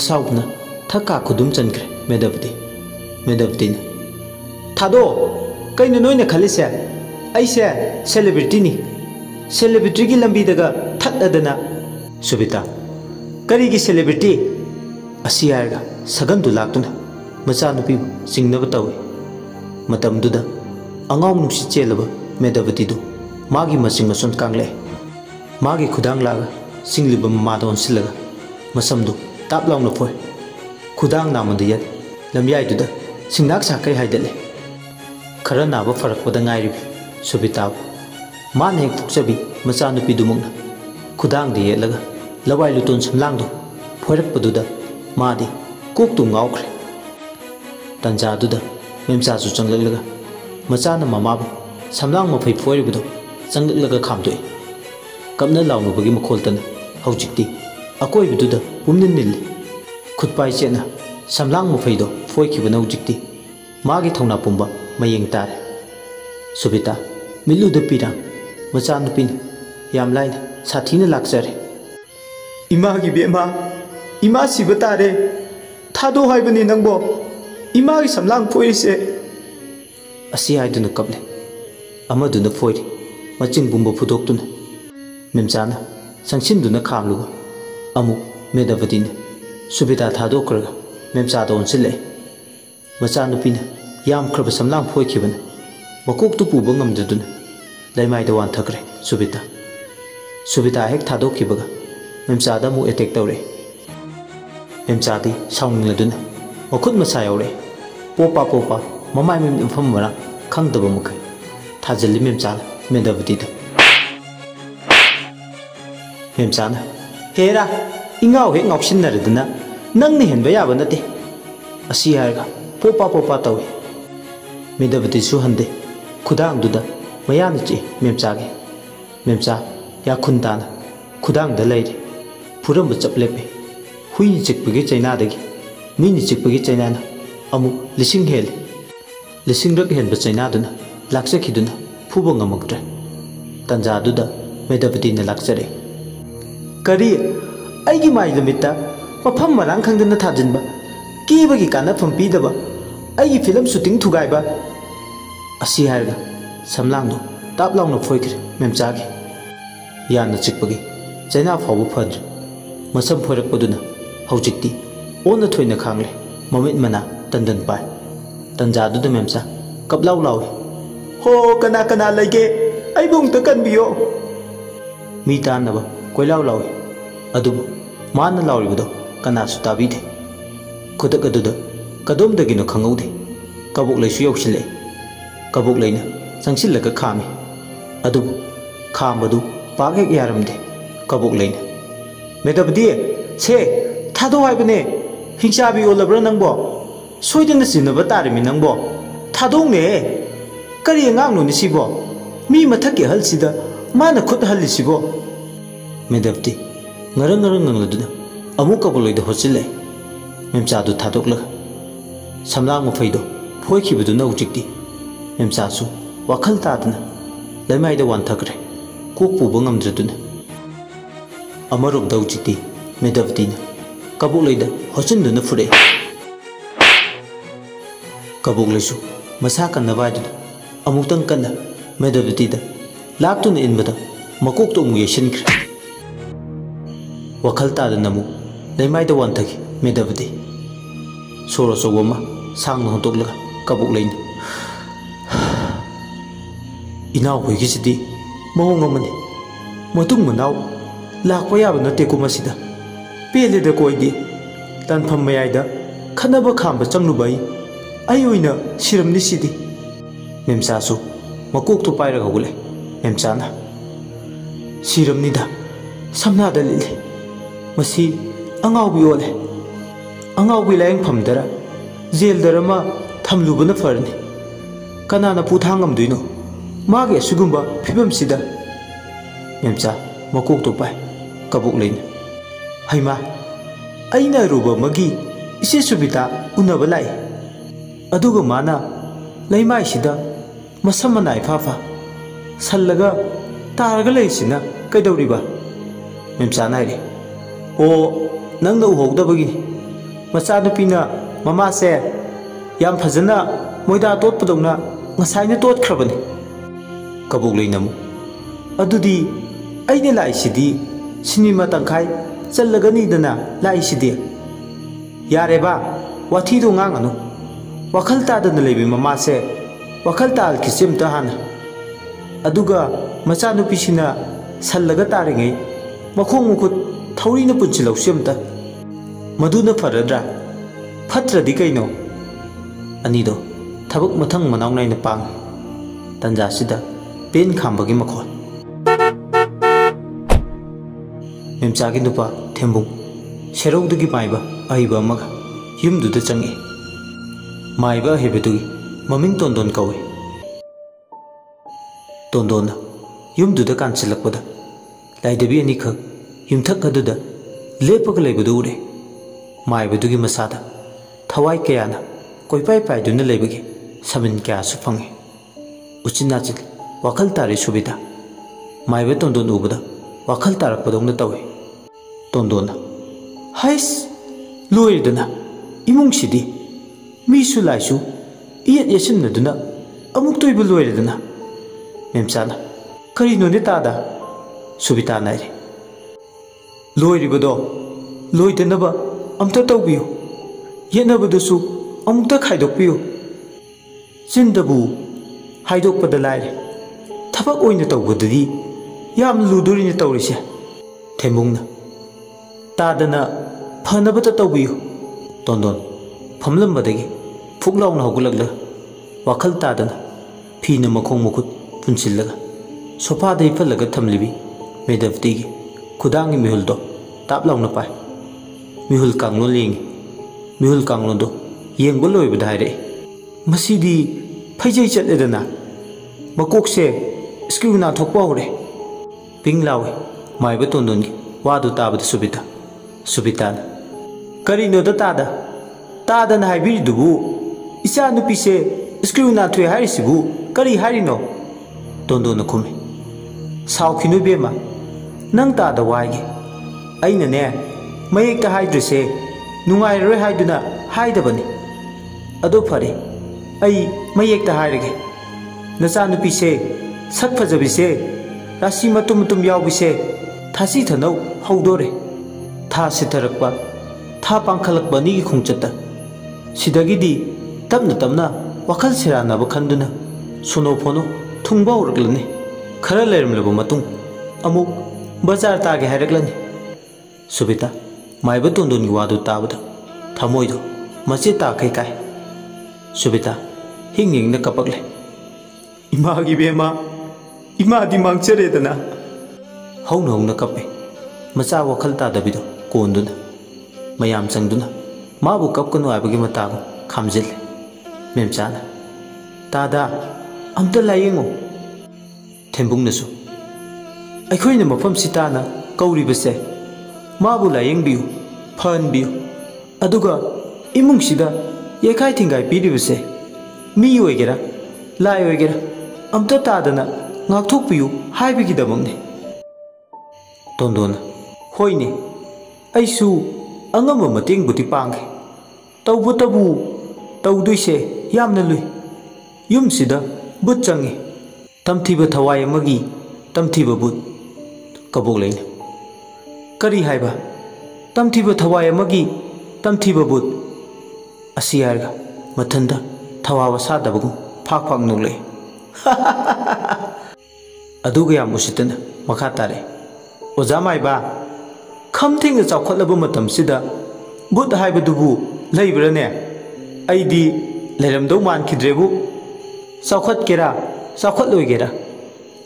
asawna thaka khudum chankre medapti thado kaino noina khalise aise celebrity ni celebrity gi lambi daga thatadana subita kari gi celebrity asiyarga sagan du laktuna macha nupi singnaba tawi matam duda angaw nusi chelaba medavati du magi masing mason kangle magi khudang laga singliba mama don silaga masam du tap laung na foi khudang namande yat lamyai duda singnak sa kai haidale khara naba farak pada ngai ri subita man hek phukchabi macha nupi du mungna khudang de yelaga lawai luton samlang du phorak paduda madi kok tu ngaukhre tanja duda memsa su changlaga macha na mama bu samlang ma phai phoi budo changlaga khamdoi kamna launu bagi makhol tan haujikti akoi bududa pumnin nil khutpai chena samlang ma phai do phoi khibana haujikti magi thongna pumba mayeng tar subita milu de pirang macha nu pin yam lain sathina lakchare ima gi bema ima sibatare thado haibani nangbo ima gi samlang phoirise asi haiduna kaple amaduna phoiri maching bumba phudoktuna memchana sangsin khamluga amu medavatina subita thado kraga memcha don sile macha nupina yam khraba samlang phoi khibana makok tu puba ngamduduna laimai da wan thakre subita hek thado khibaga memcha da mu attack tawre memcha di saungladuna makhut masa yaure popa mamai mem infam mara khangdaba mukai thajali memcha medavati da memcha na hera ingau hek ngausin naraduna nangni henba yaba nate asi harga popa tawi medavati su hande khudang duda mayam chi memcha ya khundana khudang da leire puram chaplepe hui chikpagi chaina dagi mini chikpagi chaina na amu lising rak hen ba chaina duna lakse khiduna phubo ngamaktre tanja duda medavati na laksare kari aigi mai limita mafam marang khangdana thajinba kibagi kana phampi daba aigi film shooting thugaiba asi harga samlangdo tap laungna phoikre memchagi yana chikpagi chaina phawu phadr masam phorak paduna haujikti ona thoina khangle mamit mana tandan pai tanja du memcha kaplau lawi ho kana lege ai bung ta kan biyo mi tanaba koilau lawi adu man lawi budo kana su tabi de khudak adu kadom dagino khangaude kabuk laisu yausile kabuk laina sangsil laga khami adu khambadu pagek yaramde kabuk laina medabdi se thado haibane hingsa bi olabra nangbo soidana sinaba tarimi nangbo thadong ne kari ngang no ni sibo mi mathaki halsida mana khut halisibo medabdi ngarang ngangladuna amu kabuloi da hosile memcha du thadokla samlang ma phaido phoikhibadu na ujikti memcha su wakhal tadna laimai da wan thakre kok pu bangamdraduna amarum da ujikti medabdi kabuloi da hosinduna fure kabuglesu masa kanna wajud amutang kanna medabdi da laktuna inbada makok to mu yeshinkre wakhal tadna mu laimai da wan thaki medabdi soro sogoma sang no tokla kabuk lein inaw hoigi sidi mahong amani matung manaw lakpa yaba nate ko masida pele da koidi tan pham mayai da khanaba khamba changlu bai ayoina siramni sidi memsa su makok to paira gule memsa na siramni da samna da lile masi angaw bi ole angaw bi laing phamdara zel darama thamlubana farni kanana puthangam duino mage sugumba phibam sida memcha makok to pai Kabuk Lain Haima Aina Ruba Magi Isi Subita Unaba Lai Aduga Mana Laimai Sida Masamana Fafa Salaga Taraga Laisina Kaidoriba Memsanai O Nanga Uhodabagi Masanupina Mama se Yam Fazana Moida Tot Padona Masina Tot Krabani Kabuk Lainamu Adudi Aina Lai Sidi Cinema Tankai Salagani Dana Lai Sidi Yareba Watido Ngangano Wakalta the Levi Mama se Wakalta Al Kisim Tahana Aduga Masanu Pishina Salaga Taringi Makongukut Taurina Punchilo Simta Maduna Faradra Patra Dikaino Anido Tabuk Matang Manang Nine Pang Tanjasida Pen Kambagi Makon Memsagi Dupa Tembung Sherok Dugi Maiba Aiba Maga Yum do the Changi Maiba Hebedui Maming Tondon Kawi Tondona Yum do the Kansilakoda Lai the Bienika Yum Takaduda Lepakalebudu Maiba Dugi Masada Tawai Kayana Koipai Pai Duna Lebagi Samin Kya Sufangi Uchinachil Wakal Tari Subita Maiba Tondon Ubada Wakal Tarapadong Tawi Tondona Hais Luidana Imung Sidi Misu Laisu Iat Yasin Duna Amuktoy Buluidana Memsana Karino Nitada Subita Nairi Loiribado Loidanaba Amta Tobio Yenabadusu Amta Kaidopio Zindabu Haidok Padalai Tabak Oina Tobudi Yam Ludurin Taurisha Temungna Tadana Panabata Tobio Tondon Pamlam Badagi Fuglaun Hogulagla Wakal Tadana Pina Makong Mukut Punchillaga Sopa de Palaga Tamlibi Made of Digi Kudangi Mihuldo Taplauna Pai Mihul Kanglo Ling Mihul Kanglondo Yengbolo Bidare Masidi Pajay Chatedana Makokse Skuna Tokpore Ping Lawe Maiba Tondoni Wadu Tabad Subita Subitan Karino the Tada Tadan Haibiri Dubu Isa Nupise Skuna to Harisibu Kari Harino Tondona Kumi Sao Kinubema Nang Tada Wagi Aina Ne Mayek the Hydrese Nungai Rehiduna Hidabani Adopari Ai Mayek the Hirege Nasanupise Sakfazabise Rasi Matum Yawise Tasita no Hodore Ta Sitarakba Ta Pankalakba Nigi Kunchata Sidagidi Tamna Tamna Wakal Sirana Bakanduna Suno Pono Tumba Urglani Karalerm Labumatum Amuk Bazar Tage Heraglani Subita Maibatundun Wadu Tabada Tamoido Masita Kai Subita Hinging the Kapagle Imagi Bema Ima di Mangcheredana Hong Hong the Kape Masa Wakalta Davido Konduna Mayam Sangduna Mabu Kapkano Abagimatago Kamzil Memchana Tada Amta Layingo Tembung Nasu I coin the Mapam Sitana Kauri Bese Mabu Laying Biu Pan Biu Aduga Imung Sida Yakai Tingai Bidibese Mi Wegera Lai Wegera Amta Tadana Ngaktopiu Haibigidamone Tondona Hoine Aisu Angama Mating Butipang Taubutabu Tauduise Yamna Lui Yum Sida Butchangi Tamtiba Tawai Magi Tamtiba But Kabulain Kari Haiba Tamtiba Tawai Magi Tamtiba But Asiarga Matanda Tawawa Sadabu Pakpang Nule Aduga Yamusitana Makatare Ozamaiba Comething is a Kolabumatum Sida But Haibadubu Labrane Aidi Leramdoman Kidrebu Sakot Kera Sakot Lugera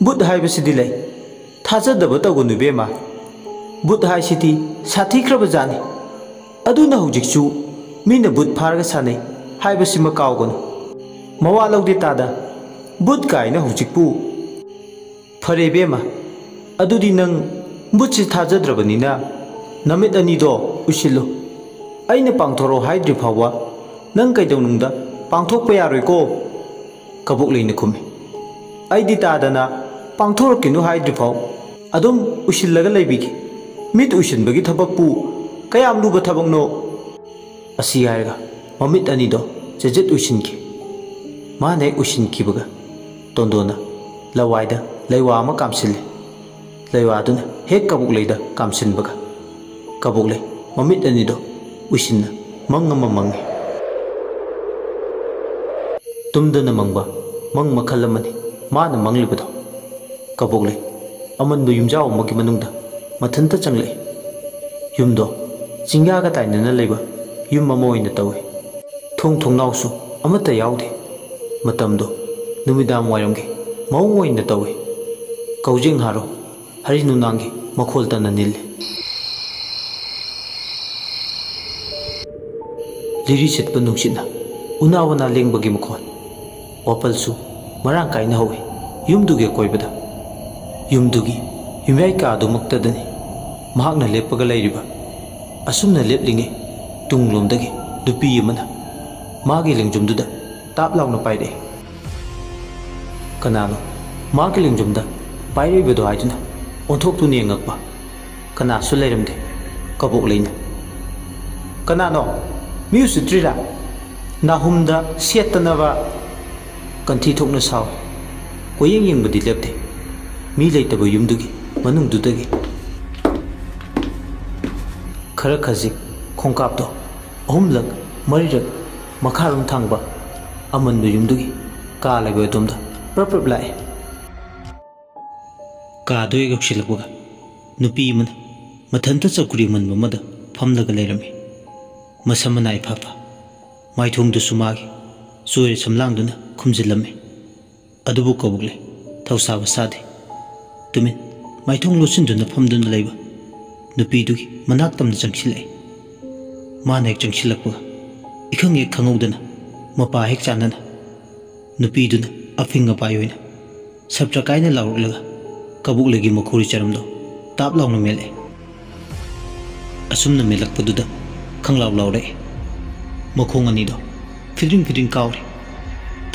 But Haibasidile Taza the Batagunubema But Hai City Sati Krabazani Aduna Hujiksu Mina But Paragasane Haibasima Kaugun Mawalo de Tada But Kaina Hujikpu Farebema Adudi Nang ꯕꯨꯠꯁꯤ ꯊꯥꯖꯗ꯭ꯔꯕꯅꯤꯅ ꯅꯃꯤꯠ ꯑꯅꯤꯗꯣ ꯎꯏꯁꯤꯜꯂꯨ ꯑꯩꯅ ꯄꯥꯡꯊꯣꯔꯛꯑꯣ ꯍꯥꯏꯗ꯭ꯔꯤ ꯐꯥꯎꯕ ꯅꯪ ꯀꯩꯗꯧꯅꯨꯡꯗ ꯄꯥꯡꯊꯣꯛꯄ ꯌꯥꯔꯣꯏꯀꯣ ꯀꯕꯣꯛꯂꯩꯅ ꯈꯨꯝꯃꯤ ꯑꯩꯗꯤ ꯇꯥꯗꯅ ꯄꯥꯡꯊꯣꯔꯛꯈꯤꯅꯨ ꯍꯥꯏꯗ꯭ꯔꯤ ꯐꯥꯎ ꯑꯗꯨꯝ ꯎꯏꯁꯤꯜꯂꯒ ꯂꯩꯕꯤꯒꯦ ꯃꯤꯠ ꯎꯏꯁꯤꯟꯕꯒꯤ ꯊꯕꯛꯄꯨ ꯀꯌꯥꯝ ꯂꯨꯕ ꯊꯕꯛꯅꯣ ꯑꯁꯤ ꯍꯥꯏꯔꯒ ꯃꯃꯤꯠ ꯑꯅꯤꯗꯣ ꯆꯦꯖꯦꯠ ꯎꯏꯁꯤꯟꯈꯤ ꯃꯥꯅ ꯍꯦꯛ ꯎꯏꯁꯤꯟꯈꯤꯕꯒ ꯇꯣꯟꯗꯣꯟꯅ ꯂꯋꯥꯏꯗ ꯂꯩꯋꯥ ꯑꯃ ꯀꯥꯝꯁꯤꯜꯂꯤ ꯂꯩꯋꯥꯗꯨꯅ ꯍꯦꯛ ꯀꯕꯣꯛꯂꯩꯗ ꯀꯥꯝꯁꯤꯟꯕꯒ ꯀꯕꯣꯛꯂꯩ ꯃꯃꯤꯠ ꯑꯅꯤꯗꯣ ꯎꯏꯁꯤꯟꯅ ꯃꯪ ꯑꯃ ꯃꯪꯉꯤ ꯇꯨꯝꯗꯅ ꯃꯪꯕ ꯃꯪ ꯃꯈꯜ ꯑꯃꯅꯤ ꯃꯥꯅ ꯃꯪꯂꯤꯕꯗꯣ ꯀꯕꯣꯛꯂꯩ ꯑꯃꯟꯕ ꯌꯨꯝꯖꯥꯎ ꯑꯃꯒꯤ ꯃꯅꯨꯡꯗ ꯃꯊꯟꯇ ꯆꯪꯂꯛꯏ ꯌꯨꯝꯗꯣ ꯆꯤꯡꯌꯥꯒ ꯇꯥꯏꯅꯅ ꯂꯩꯕ ꯌꯨꯝ ꯑꯃ ꯑꯣꯏꯅ ꯇꯧꯏ ꯊꯣꯡ ꯊꯣꯡꯅꯥꯎꯁꯨ ꯑꯃꯠꯇ ꯌꯥꯎꯗꯦ ꯃꯇꯝꯗꯣ ꯅꯨꯃꯤꯗꯥꯡ ꯋꯥꯏꯔꯝꯒꯤ ꯃꯑꯣꯡ ꯑꯣꯏꯅ ꯇꯧꯏ ꯀꯧꯖꯦꯡ ꯍꯥꯔꯣ ꯍꯔꯤ ꯅꯨꯡꯅꯥꯡꯒꯤ ꯃꯈꯣꯜ ꯇꯟꯅ ꯅꯤꯜꯂꯤ ꯂꯤꯔꯤ ꯁꯤꯠꯄ ꯅꯨꯡꯁꯤꯠꯅ ꯎꯅꯥ ꯋꯥꯅꯥ ꯂꯦꯡꯕꯒꯤ ꯃꯈꯣꯜ ꯋꯥꯄꯜꯁꯨ ꯃꯔꯥꯡ ꯀꯥꯏꯅ ꯍꯧꯏ ꯌꯨꯝꯗꯨꯒꯤ ꯑꯀꯣꯏꯕꯗ ꯌꯨꯝꯗꯨꯒꯤ ꯌꯨꯝꯌꯥꯏ ꯀꯥꯗꯨꯃꯛꯇꯗꯅꯤ ꯃꯍꯥꯛꯅ ꯂꯦꯞꯄꯒ ꯂꯩꯔꯤꯕ ꯑꯁꯨꯝꯅ ꯂꯦꯞꯂꯤꯉꯩ ꯇꯨꯡꯂꯣꯝꯗꯒꯤ ꯅꯨꯄꯤ ꯑꯃꯅ ꯃꯥꯒꯤ ꯂꯦꯡꯖꯨꯝꯗꯨꯗ ꯇꯥꯞ ꯂꯥꯎꯅ ꯄꯥꯏꯔꯛꯏ ꯀꯅꯥꯅꯣ ꯃꯥꯒꯤ ꯂꯦꯡꯖꯨꯝꯗ ꯄꯥꯏꯔꯛꯏꯕꯗꯣ ꯍꯥꯏꯗꯨꯅ ꯑꯣꯟꯊꯣꯛꯇꯨꯅ ꯌꯦꯡꯉꯛꯄ ꯀꯅꯥꯁꯨ ꯂꯩꯔꯝꯗꯦ ꯀꯕꯣꯛꯂꯩꯅ ꯀꯅꯥꯅꯣ ꯃꯤ ꯎꯁꯤꯠꯇ꯭ꯔꯤꯔꯥ ꯅꯥꯍꯨꯝꯗ ꯁꯦꯠꯇꯅꯕ ꯀꯟꯊꯤ ꯊꯣꯛꯅ ꯁꯥꯎꯏ ꯀꯣꯌꯦꯡ ꯌꯦꯡꯕꯗꯤ ꯂꯦꯞꯇꯦ ꯃꯤ ꯂꯩꯇꯕ ꯌꯨꯝꯗꯨꯒꯤ ꯃꯅꯨꯡꯗꯨꯗꯒꯤ ꯈꯔ ꯈꯖꯤꯛ ꯈꯣꯡꯀꯥꯞꯇꯣ ꯑꯍꯨꯝꯂꯛ ꯃꯔꯤꯔꯛ ꯃꯈꯥꯔꯣꯝ ꯊꯥꯡꯕ ꯑꯃꯟꯕ ꯌꯨꯝꯗꯨꯒꯤ ꯀꯥ ꯂꯩꯕ ꯑꯗꯣꯝꯗ ꯄ꯭ꯔꯞ ꯄ꯭ꯔꯞ ꯂꯥꯛꯑꯦ ꯀꯥꯗꯣ ꯍꯦꯛ ꯌꯧꯁꯤꯜꯂꯛꯄꯒ ꯅꯨꯄꯤ ꯑꯃꯅ ꯃꯊꯟꯇ ꯆꯧꯀ꯭ꯔꯤ ꯑꯃꯟꯕ ꯑꯃꯗ ꯐꯝꯂꯒ ꯂꯩꯔꯝꯃꯤ ꯃꯁꯝ ꯃꯅꯥ ꯏꯐꯥꯐꯥ ꯃꯥꯏꯊꯣꯡꯗꯨꯁꯨ ꯃꯥꯒꯤ ꯆꯣꯏꯔ ꯁꯝꯂꯥꯡꯗꯨꯅ ꯈꯨꯝꯖꯤꯜꯂꯝꯃꯤ ꯑꯗꯨꯕꯨ ꯀꯕꯣꯛꯂꯩ ꯊꯧꯁꯥꯕ ꯁꯥꯗꯦ ꯇꯨꯃꯤꯟ ꯃꯥꯏꯊꯣꯡ ꯂꯣꯠꯁꯤꯟꯗꯨꯅ ꯐꯝꯗꯨꯅ ꯂꯩꯕ ꯅꯨꯄꯤꯗꯨꯒꯤ ꯃꯅꯥꯛ ꯇꯝꯅ ꯆꯪꯁꯤꯜꯂꯛꯏ ꯃꯥꯅ ꯍꯦꯛ ꯆꯪꯁꯤꯜꯂꯛꯄꯒ इखंग एक खंगौदना मपा हेक चानना नुपीदुना अफिंग अपाय होइना सब्tra कायना लाउरलगा कबुकलेगी मखोरी चरमदो ताप लाउना मेले असुमना मेलकपदुदा खंगलाउ लाउरे मखोंग अनिदो फिरिंग फिरिंग काउरे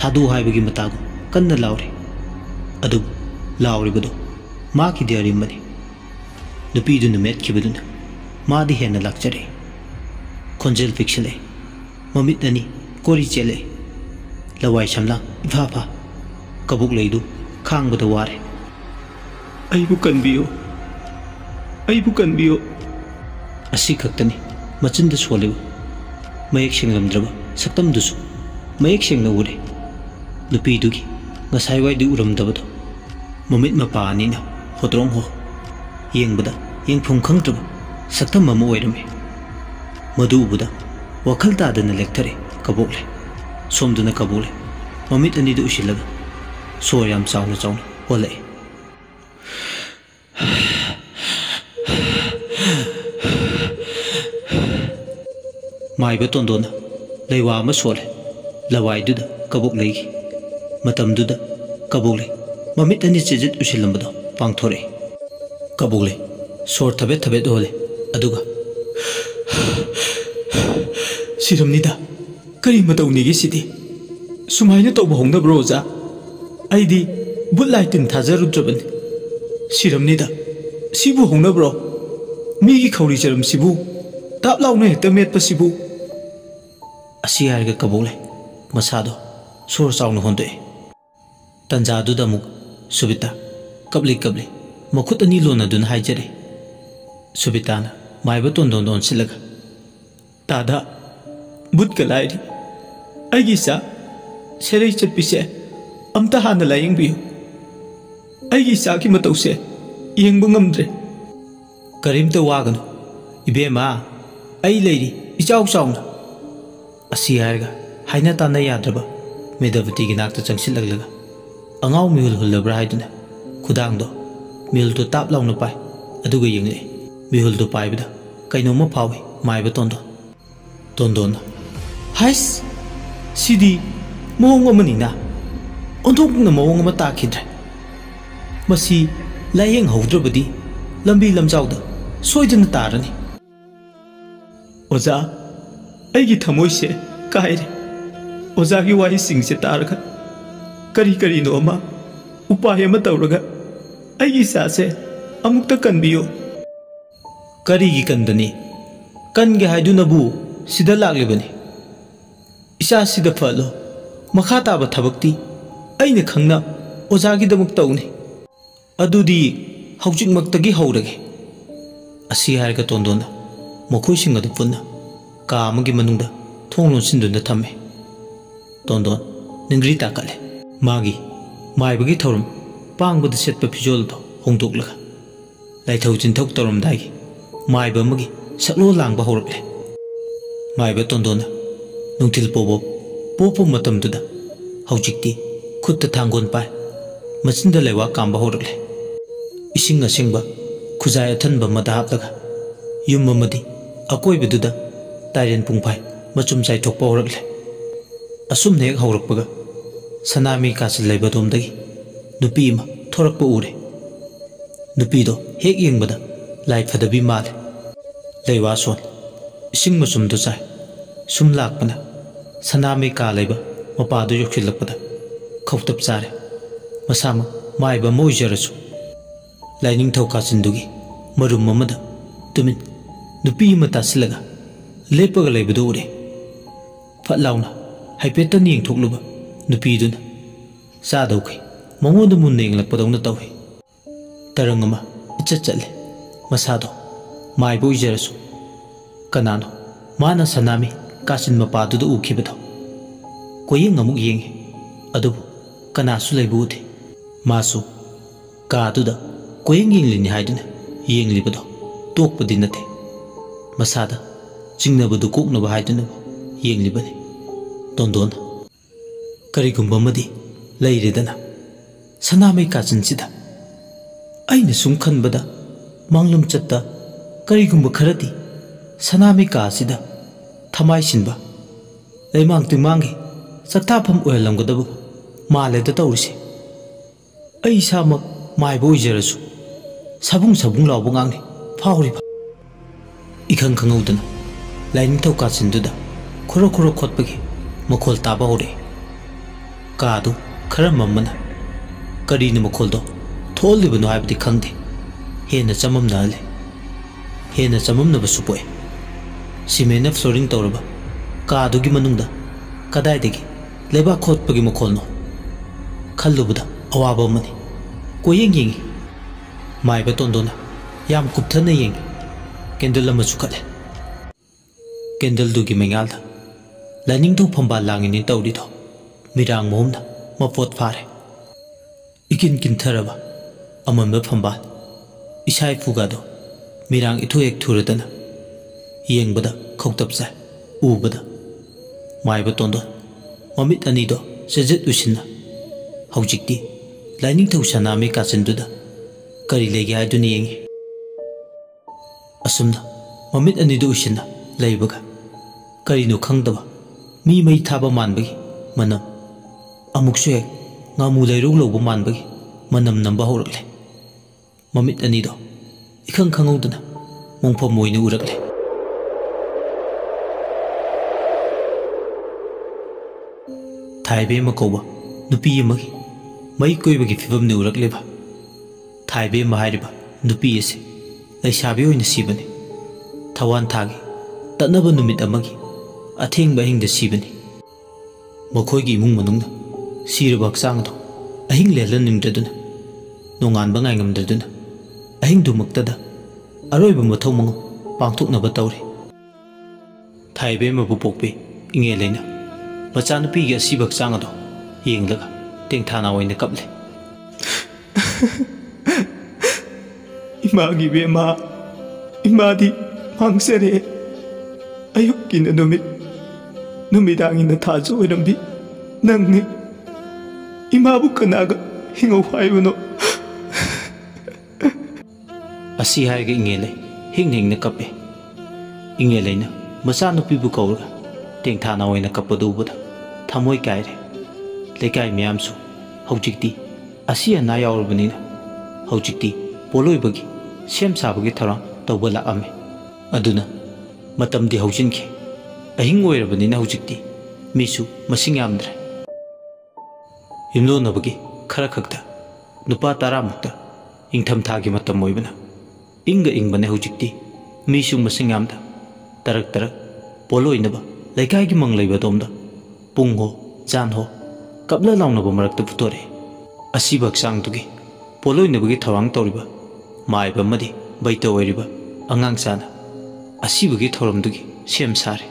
थादु हाइबगी मतागु कन्ना लाउरे अदु लाउरिबदो माकी देरिमबनी नुपीदुना मेटखिबदुना मादी हेना लाक्चरे खोंजेल पिक्सले ममित अनी कोरी चेले लवाई समला इफाफा कबुक लेदु खांगबद वारे अइबु कनबियो असी खक्तनी मचिंद सोलेबु मयेक सेंगलमद्रब सक्तमदुसु मयेक सेंगना उरे नुपीदुगी ngасai waidi uramdabado ममित मपा अनीना होद्रोंग हो येंगबदा येंगफुम खंगद्रब सक्तम अमा ओइरमे मदु उबदा वखल तादना लेक्थरे कबोकले सोमदुना कबोकले ममित अनीदु उशिलगा सोर याम चावना चावना होले माइबा तोंदोना लेवा अमा सोले लवाइदुदा कबोकलेगी मतमदुदा कबोकले ममित अनी चेजित उशिलंबदो पांगथोरे कबोकले सोर थबेत थबेत होले अदुगा सिरमनिदा करी मतौनीगी सिदी सुमाइना तौबा होंगनब्रो ओजा आइदी बुट लाइटिन थाजरुद्रबनी सिरमनिदा सिबु होंगनब्रो मीगी खौरी चरम सिबु ताप लाउना हेक्ता मेटपा सिबु असी हारगा कबोकले मसादो सोर चाउना होंदोए तंजादुदा मुक सुबिता कबली कबली मखुत अनी लोनादुना हाइजरे सुबिताना माइबा तोंदोन ओनसिलगा तादा बुट कलाइरी आइगी सा सेरै चटपिसे अमता हाना लायंबियो आइगी सा की मतौसे येंगबु ngamdre करीमता वागनो इबेमा आई लेरी इचाउ चाउना असी हारगा हाइना ताना याद्रबा मेदवती की नाकता चंगसिलगलगा अंगाउ मिहुल हुल्लब्रा हाइदुना खुदांगदो मिहुलदो ताप लाउना पाइ अदुगा येंगले मिहुलदो पाइबदा कैनोमा फावे माइबा तोंदोन हाइस सिदी मोंग अमनिना ओंथोकना मोंग अमा ताखिद्रे मसी लायेंग हौद्रबदी lambi lamjauda soidana tarani. Oza aigi thamoi se kaire oza gi wahi sing se targa kari kari no ma upaya ma tawraga aigi sa se amukta kanbiyo. Kari gi kandani kan ge haiduna bu sida laglibani isa sida phalo makha taba thabakti aina khangna oza gi damuk tawni adudi haujik maktagi haurage asi harga tondona mokhoi sing adu punna ka amagi manungda thonglon sinduna thamme. Tondon ningri takale magi maibagi thorum pangbada setpa phijol do hongdoklaga laithau chinthok torom dai maiba magi saklo langba horakle. Maiba tondona nungtil pobo popo matamduda haujikti khutta thangon pai machinda lewa kamba horakle. Ising asingba khuzai athanba mada haplaga yum amadi akoibeduda tairen pungpai machum chai thokpa horakle. Asum nek haurakpaga sanami kasil leibadomdagi nupi ma thorakpa ure. Nupi do hek yengbada lai phadabi male leiwa son ising masum do chai sum lakpana sanami ka leiba mapadu yokhilakpada khawtap chare masama maiba moijarasu laining thau kasindugi marum mamada tumin nupi mata silaga lepaga leibadu ure. Fatlauna haipeta niyeng thokluba nupi duna sadaukai mongoda munna yenglakpadawna tawhi. Tarangama ichat chatle masado maiba ujarasu kanano mana sanami kasin mapaduda ukhibado koyeng amuk yengi adubu kanasu leibude masu kaduda koyeng yenglini haiduna yenglibado tokpadi nate masada jingnabadu koknaba haiduna yenglibani. Tondona karigumba madi leiredana sanamai kachinsida aina sum khanbada manglum chatta karigumba kharati sanamai kasida thamai sinba leimang tingmangi saktapham oilamgadabu maleda tawrise. Ai samak maibo ijarasu sabung sabung lawbu ngangni phawriba ikhang khangaudana laining thau kachinduda khoro khoro khotpagi makhol taba hore. Kadu khara mamana karina makholdo tholibano haibdi khangde hena chamamna le hena chamamna basupoi simena flooring tawraba kadu gi manungda kadai degi leba khotpagi makholno khallubuda awaba mani koyeng yengi. Maiba tondona yam kupthana yengi kendal ama chukhale. Kendal dugi mengalda laning tu phamba langini tawdi tho mirang momna mapot phare ikin kin tharaba amamba phamba isai phugado mirang ithu ek thuradana yengbada khawtap sai ubada. Maiba tondon mamit ani do sejet usinna haujikti laining thau sanami kasinduda kari lege aduni yengi. Asumna mamit ani do usinna leibaga karino khangdaba mi mai thaba manbagi manam amuksu ek ngamu leirug lobu manbagi manam namba horakle. Mamit ani do ikhang khangaudana mongpham moina urakle. Thaibe makoba nupi amagi mai koibagi fibamni urakleba. Thaibe mahariba nupi ase leisabi oina sibani thawan thagi tatnaba numit amagi athengba hingda sibani. Makhoigi imung manungna siraba hakchang do ahing lelaningdraduna nonganba ngaingamdraduna ahing dumaktada aroiba mathau mangu pangthoknaba tawre. Thaibe mabu pokpe inge leina machanupigi asiba hakchang ado yenglaga tengthana oina kaple. Imagi bema imadi mangsere ayukina numidangina thajo oirambi nangni imabu kanaga hingau haibano. Asi haiga ingele hingna kape ingele na machanupibu kauraga tengthana oina kapadubada thamoi kaire lekai miyamsu haujikti asi ana yaurbanina haujikti poloibagi ꯁꯦꯝ ꯁꯥꯕꯒꯤ ꯊꯧꯔꯥꯡ ꯇꯧꯕ ꯂꯥꯛꯑꯝꯃꯤ ꯑꯗꯨꯅ ꯃꯇꯝꯗꯤ ꯍꯧꯖꯤꯟꯈꯤ ꯑꯍꯤꯡ ꯑꯣꯏꯔꯕꯅꯤꯅ ꯍꯧꯖꯤꯛꯇꯤ ꯃꯤꯁꯨ ꯃꯁꯤꯡ ꯌꯥꯝꯗ꯭ꯔꯦ ꯌꯨꯝꯂꯣꯟꯅꯕꯒꯤ ꯈꯔ ꯈꯛꯇ ꯅꯨꯄꯥ 10ꯃꯨꯛꯇ ꯏꯪꯊꯝꯊꯥꯒꯤ ꯃꯇꯝ ꯑꯣꯏꯕꯅ ꯏꯪꯒ ꯏꯪꯕꯅꯦ ꯍꯧꯖꯤꯛꯇꯤ ꯃꯤꯁꯨ ꯃꯁꯤꯡ ꯌꯥꯝꯗ ꯇꯔꯛ ꯄꯣꯂꯣꯏꯅꯕ ꯂꯩꯀꯥꯏꯒꯤ ꯃꯪ ꯂꯩꯕ ꯑꯗꯣꯝꯗ ꯄꯨꯡꯍꯣ ꯆꯥꯟꯍꯣ ꯀꯞꯂ ꯂꯥꯎꯅꯕ ꯃꯔꯛꯇ ꯄꯨꯊꯣꯔꯛꯏ ꯑꯁꯤꯕ ꯍꯛꯆꯥꯡꯗꯨꯒꯤ ꯄꯣꯂꯣꯏꯅꯕꯒꯤ ꯊꯧꯔꯥꯡ ꯇꯧꯔꯤꯕ ꯃꯥꯏꯕ ꯑꯃꯗꯤ ꯕꯩꯇ ꯑꯣꯏꯔꯤꯕ ꯑꯉꯥꯡ ꯆꯥꯅ ꯑꯁꯤꯕꯒꯤ ꯊꯧꯔꯝꯗꯨꯒꯤ ꯁꯦꯝ ꯁꯥꯔꯦ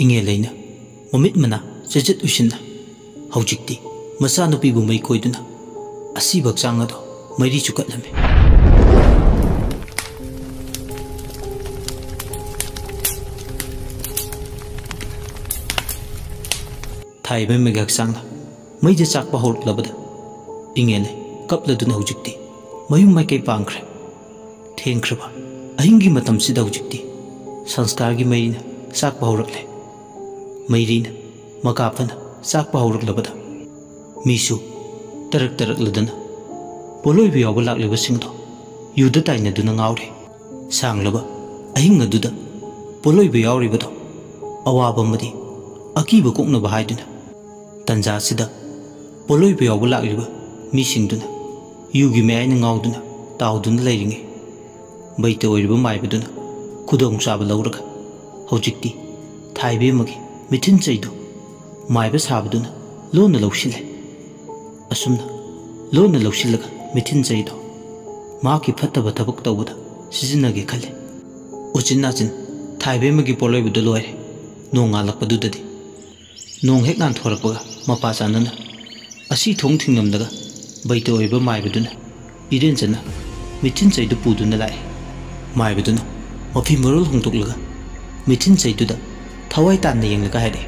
ꯏꯉꯦꯜꯂꯩꯅ ꯃꯃꯤꯠ ꯃꯅꯥ ꯆꯖꯠ ꯎꯏꯁꯤꯟꯅ ꯍꯧꯖꯤꯛꯇꯤ ꯃꯆꯥꯅꯨꯄꯤꯕꯨ ꯃꯩ ꯀꯣꯏꯗꯨꯅ ꯑꯁꯤꯕ ꯍꯛꯆꯥꯡ ꯑꯗꯣ ꯃꯩꯔꯤ ꯆꯨꯀꯠꯂꯝꯃꯤ ꯊꯥꯏꯕꯦꯝꯃꯒꯤ ꯍꯛꯆꯥꯡꯅ ꯃꯩꯗ ꯆꯥꯛꯄ ꯍꯧꯔꯛꯂꯕꯗ ꯏꯉꯦꯜꯂꯩ ꯀꯞꯂꯗꯨꯅ ꯍꯧꯖꯤꯛꯇꯤ ꯃꯌꯨꯝ ꯃꯥꯏꯀꯩ ꯄꯥꯡꯈ꯭ꯔꯦ ꯊꯦꯡꯈ꯭ꯔꯕ ꯑꯍꯤꯡꯒꯤ ꯃꯇꯝꯁꯤꯗ ꯍꯧꯖꯤꯛꯇꯤ ꯁꯪꯁꯀꯥꯔꯒꯤ ꯃꯩꯔꯤꯅ ꯆꯥꯛꯄ ꯍꯧꯔꯛꯂꯦ ꯃꯩꯔꯤꯅ ꯃꯀꯥ ꯐꯅ ꯆꯥꯛꯄ ꯍꯧꯔꯛꯂꯕꯗ ꯃꯤꯁꯨ ꯇꯔꯛꯂꯗꯅ ꯄꯣꯂꯣꯏꯕ ꯌꯥꯎꯕ ꯂꯥꯛꯂꯤꯕꯁꯤꯡꯗꯣ ꯌꯨꯗ ꯇꯥꯏꯅꯗꯨꯅ ꯉꯥꯎꯔꯦ ꯁꯥꯡꯂꯕ ꯑꯍꯤꯡ ꯑꯗꯨꯗ ꯄꯣꯂꯣꯏꯕ ꯌꯥꯎꯔꯤꯕꯗꯣ ꯑꯋꯥꯕ ꯑꯃꯗꯤ ꯑꯀꯤꯕ ꯀꯣꯛꯅꯕ ꯍꯥꯏꯗꯨꯅ ꯇꯟꯖꯥꯁꯤꯗ ꯄꯣꯂꯣꯏꯕ ꯌꯥꯎꯕ ꯂꯥꯛꯂꯤꯕ ꯃꯤꯁꯤꯡꯗꯨꯅ ꯌꯨꯒꯤ ꯃꯌꯥꯏꯅ ꯉꯥꯎꯗꯨꯅ ꯇꯥꯎꯗꯨꯅ ꯂꯩꯔꯤꯉꯩ ꯕꯩꯇ ꯑꯣꯏꯔꯤꯕ ꯃꯥꯏꯕꯗꯨꯅ ꯈꯨꯗꯣꯡꯆꯥꯕ ꯂꯧꯔꯒ ꯍꯧꯖꯤꯛꯇꯤ ꯊꯥꯏꯕꯦꯝꯃꯒꯤ ꯃꯤꯊꯤꯟ ꯆꯩꯗꯨ ꯃꯥꯏꯕ ꯁꯥꯕꯗꯨꯅ ꯂꯣꯟꯅ ꯂꯧꯁꯤꯜꯂꯦ ꯑꯁꯨꯝꯅ ꯂꯣꯟꯅ ꯂꯧꯁꯤꯜꯂꯒ ꯃꯤꯊꯤꯟ ꯆꯩꯗꯣ ꯃꯍꯥꯛꯀꯤ ꯐꯠꯇꯕ ꯊꯕꯛ ꯇꯧꯕꯗ ꯁꯤꯖꯤꯟꯅꯒꯦ ꯈꯜꯂꯦ ꯎꯆꯤꯟ ꯅꯥꯆꯤꯟ ꯊꯥꯏꯕꯦꯝꯃꯒꯤ ꯄꯣꯂꯣꯏꯕꯗꯨ ꯂꯣꯏꯔꯦ ꯅꯣꯡ ꯉꯥꯜꯂꯛꯄꯗꯨꯗꯗꯤ ꯅꯣꯡ ꯍꯦꯛ ꯉꯥꯟꯊꯣꯔꯛꯄꯒ ꯃꯄꯥ ꯆꯥꯟꯅꯅ ꯑꯁꯤ ꯊꯣꯡ ꯊꯤꯡꯂꯝꯂꯒ ꯕꯩꯇ ꯑꯣꯏꯕ ꯃꯥꯏꯕꯗꯨꯅ ꯏꯔꯦꯟꯖꯅ ꯃꯤꯊꯤꯟ ꯆꯩꯗꯨ ꯄꯨꯗꯨꯅ ꯂꯥꯛꯑꯦ ꯃꯥꯏꯕꯗꯨꯅ ꯃꯐꯤ ꯃꯔꯣꯜ ꯍꯣꯡꯗꯣꯛꯂꯒ ꯃꯤꯊꯤꯟ ꯆꯩꯗꯨꯗ ꯊꯋꯥꯏ ꯇꯥꯟꯅ ꯌꯦꯡꯂꯒ ꯍꯥꯏꯔꯛꯑꯦ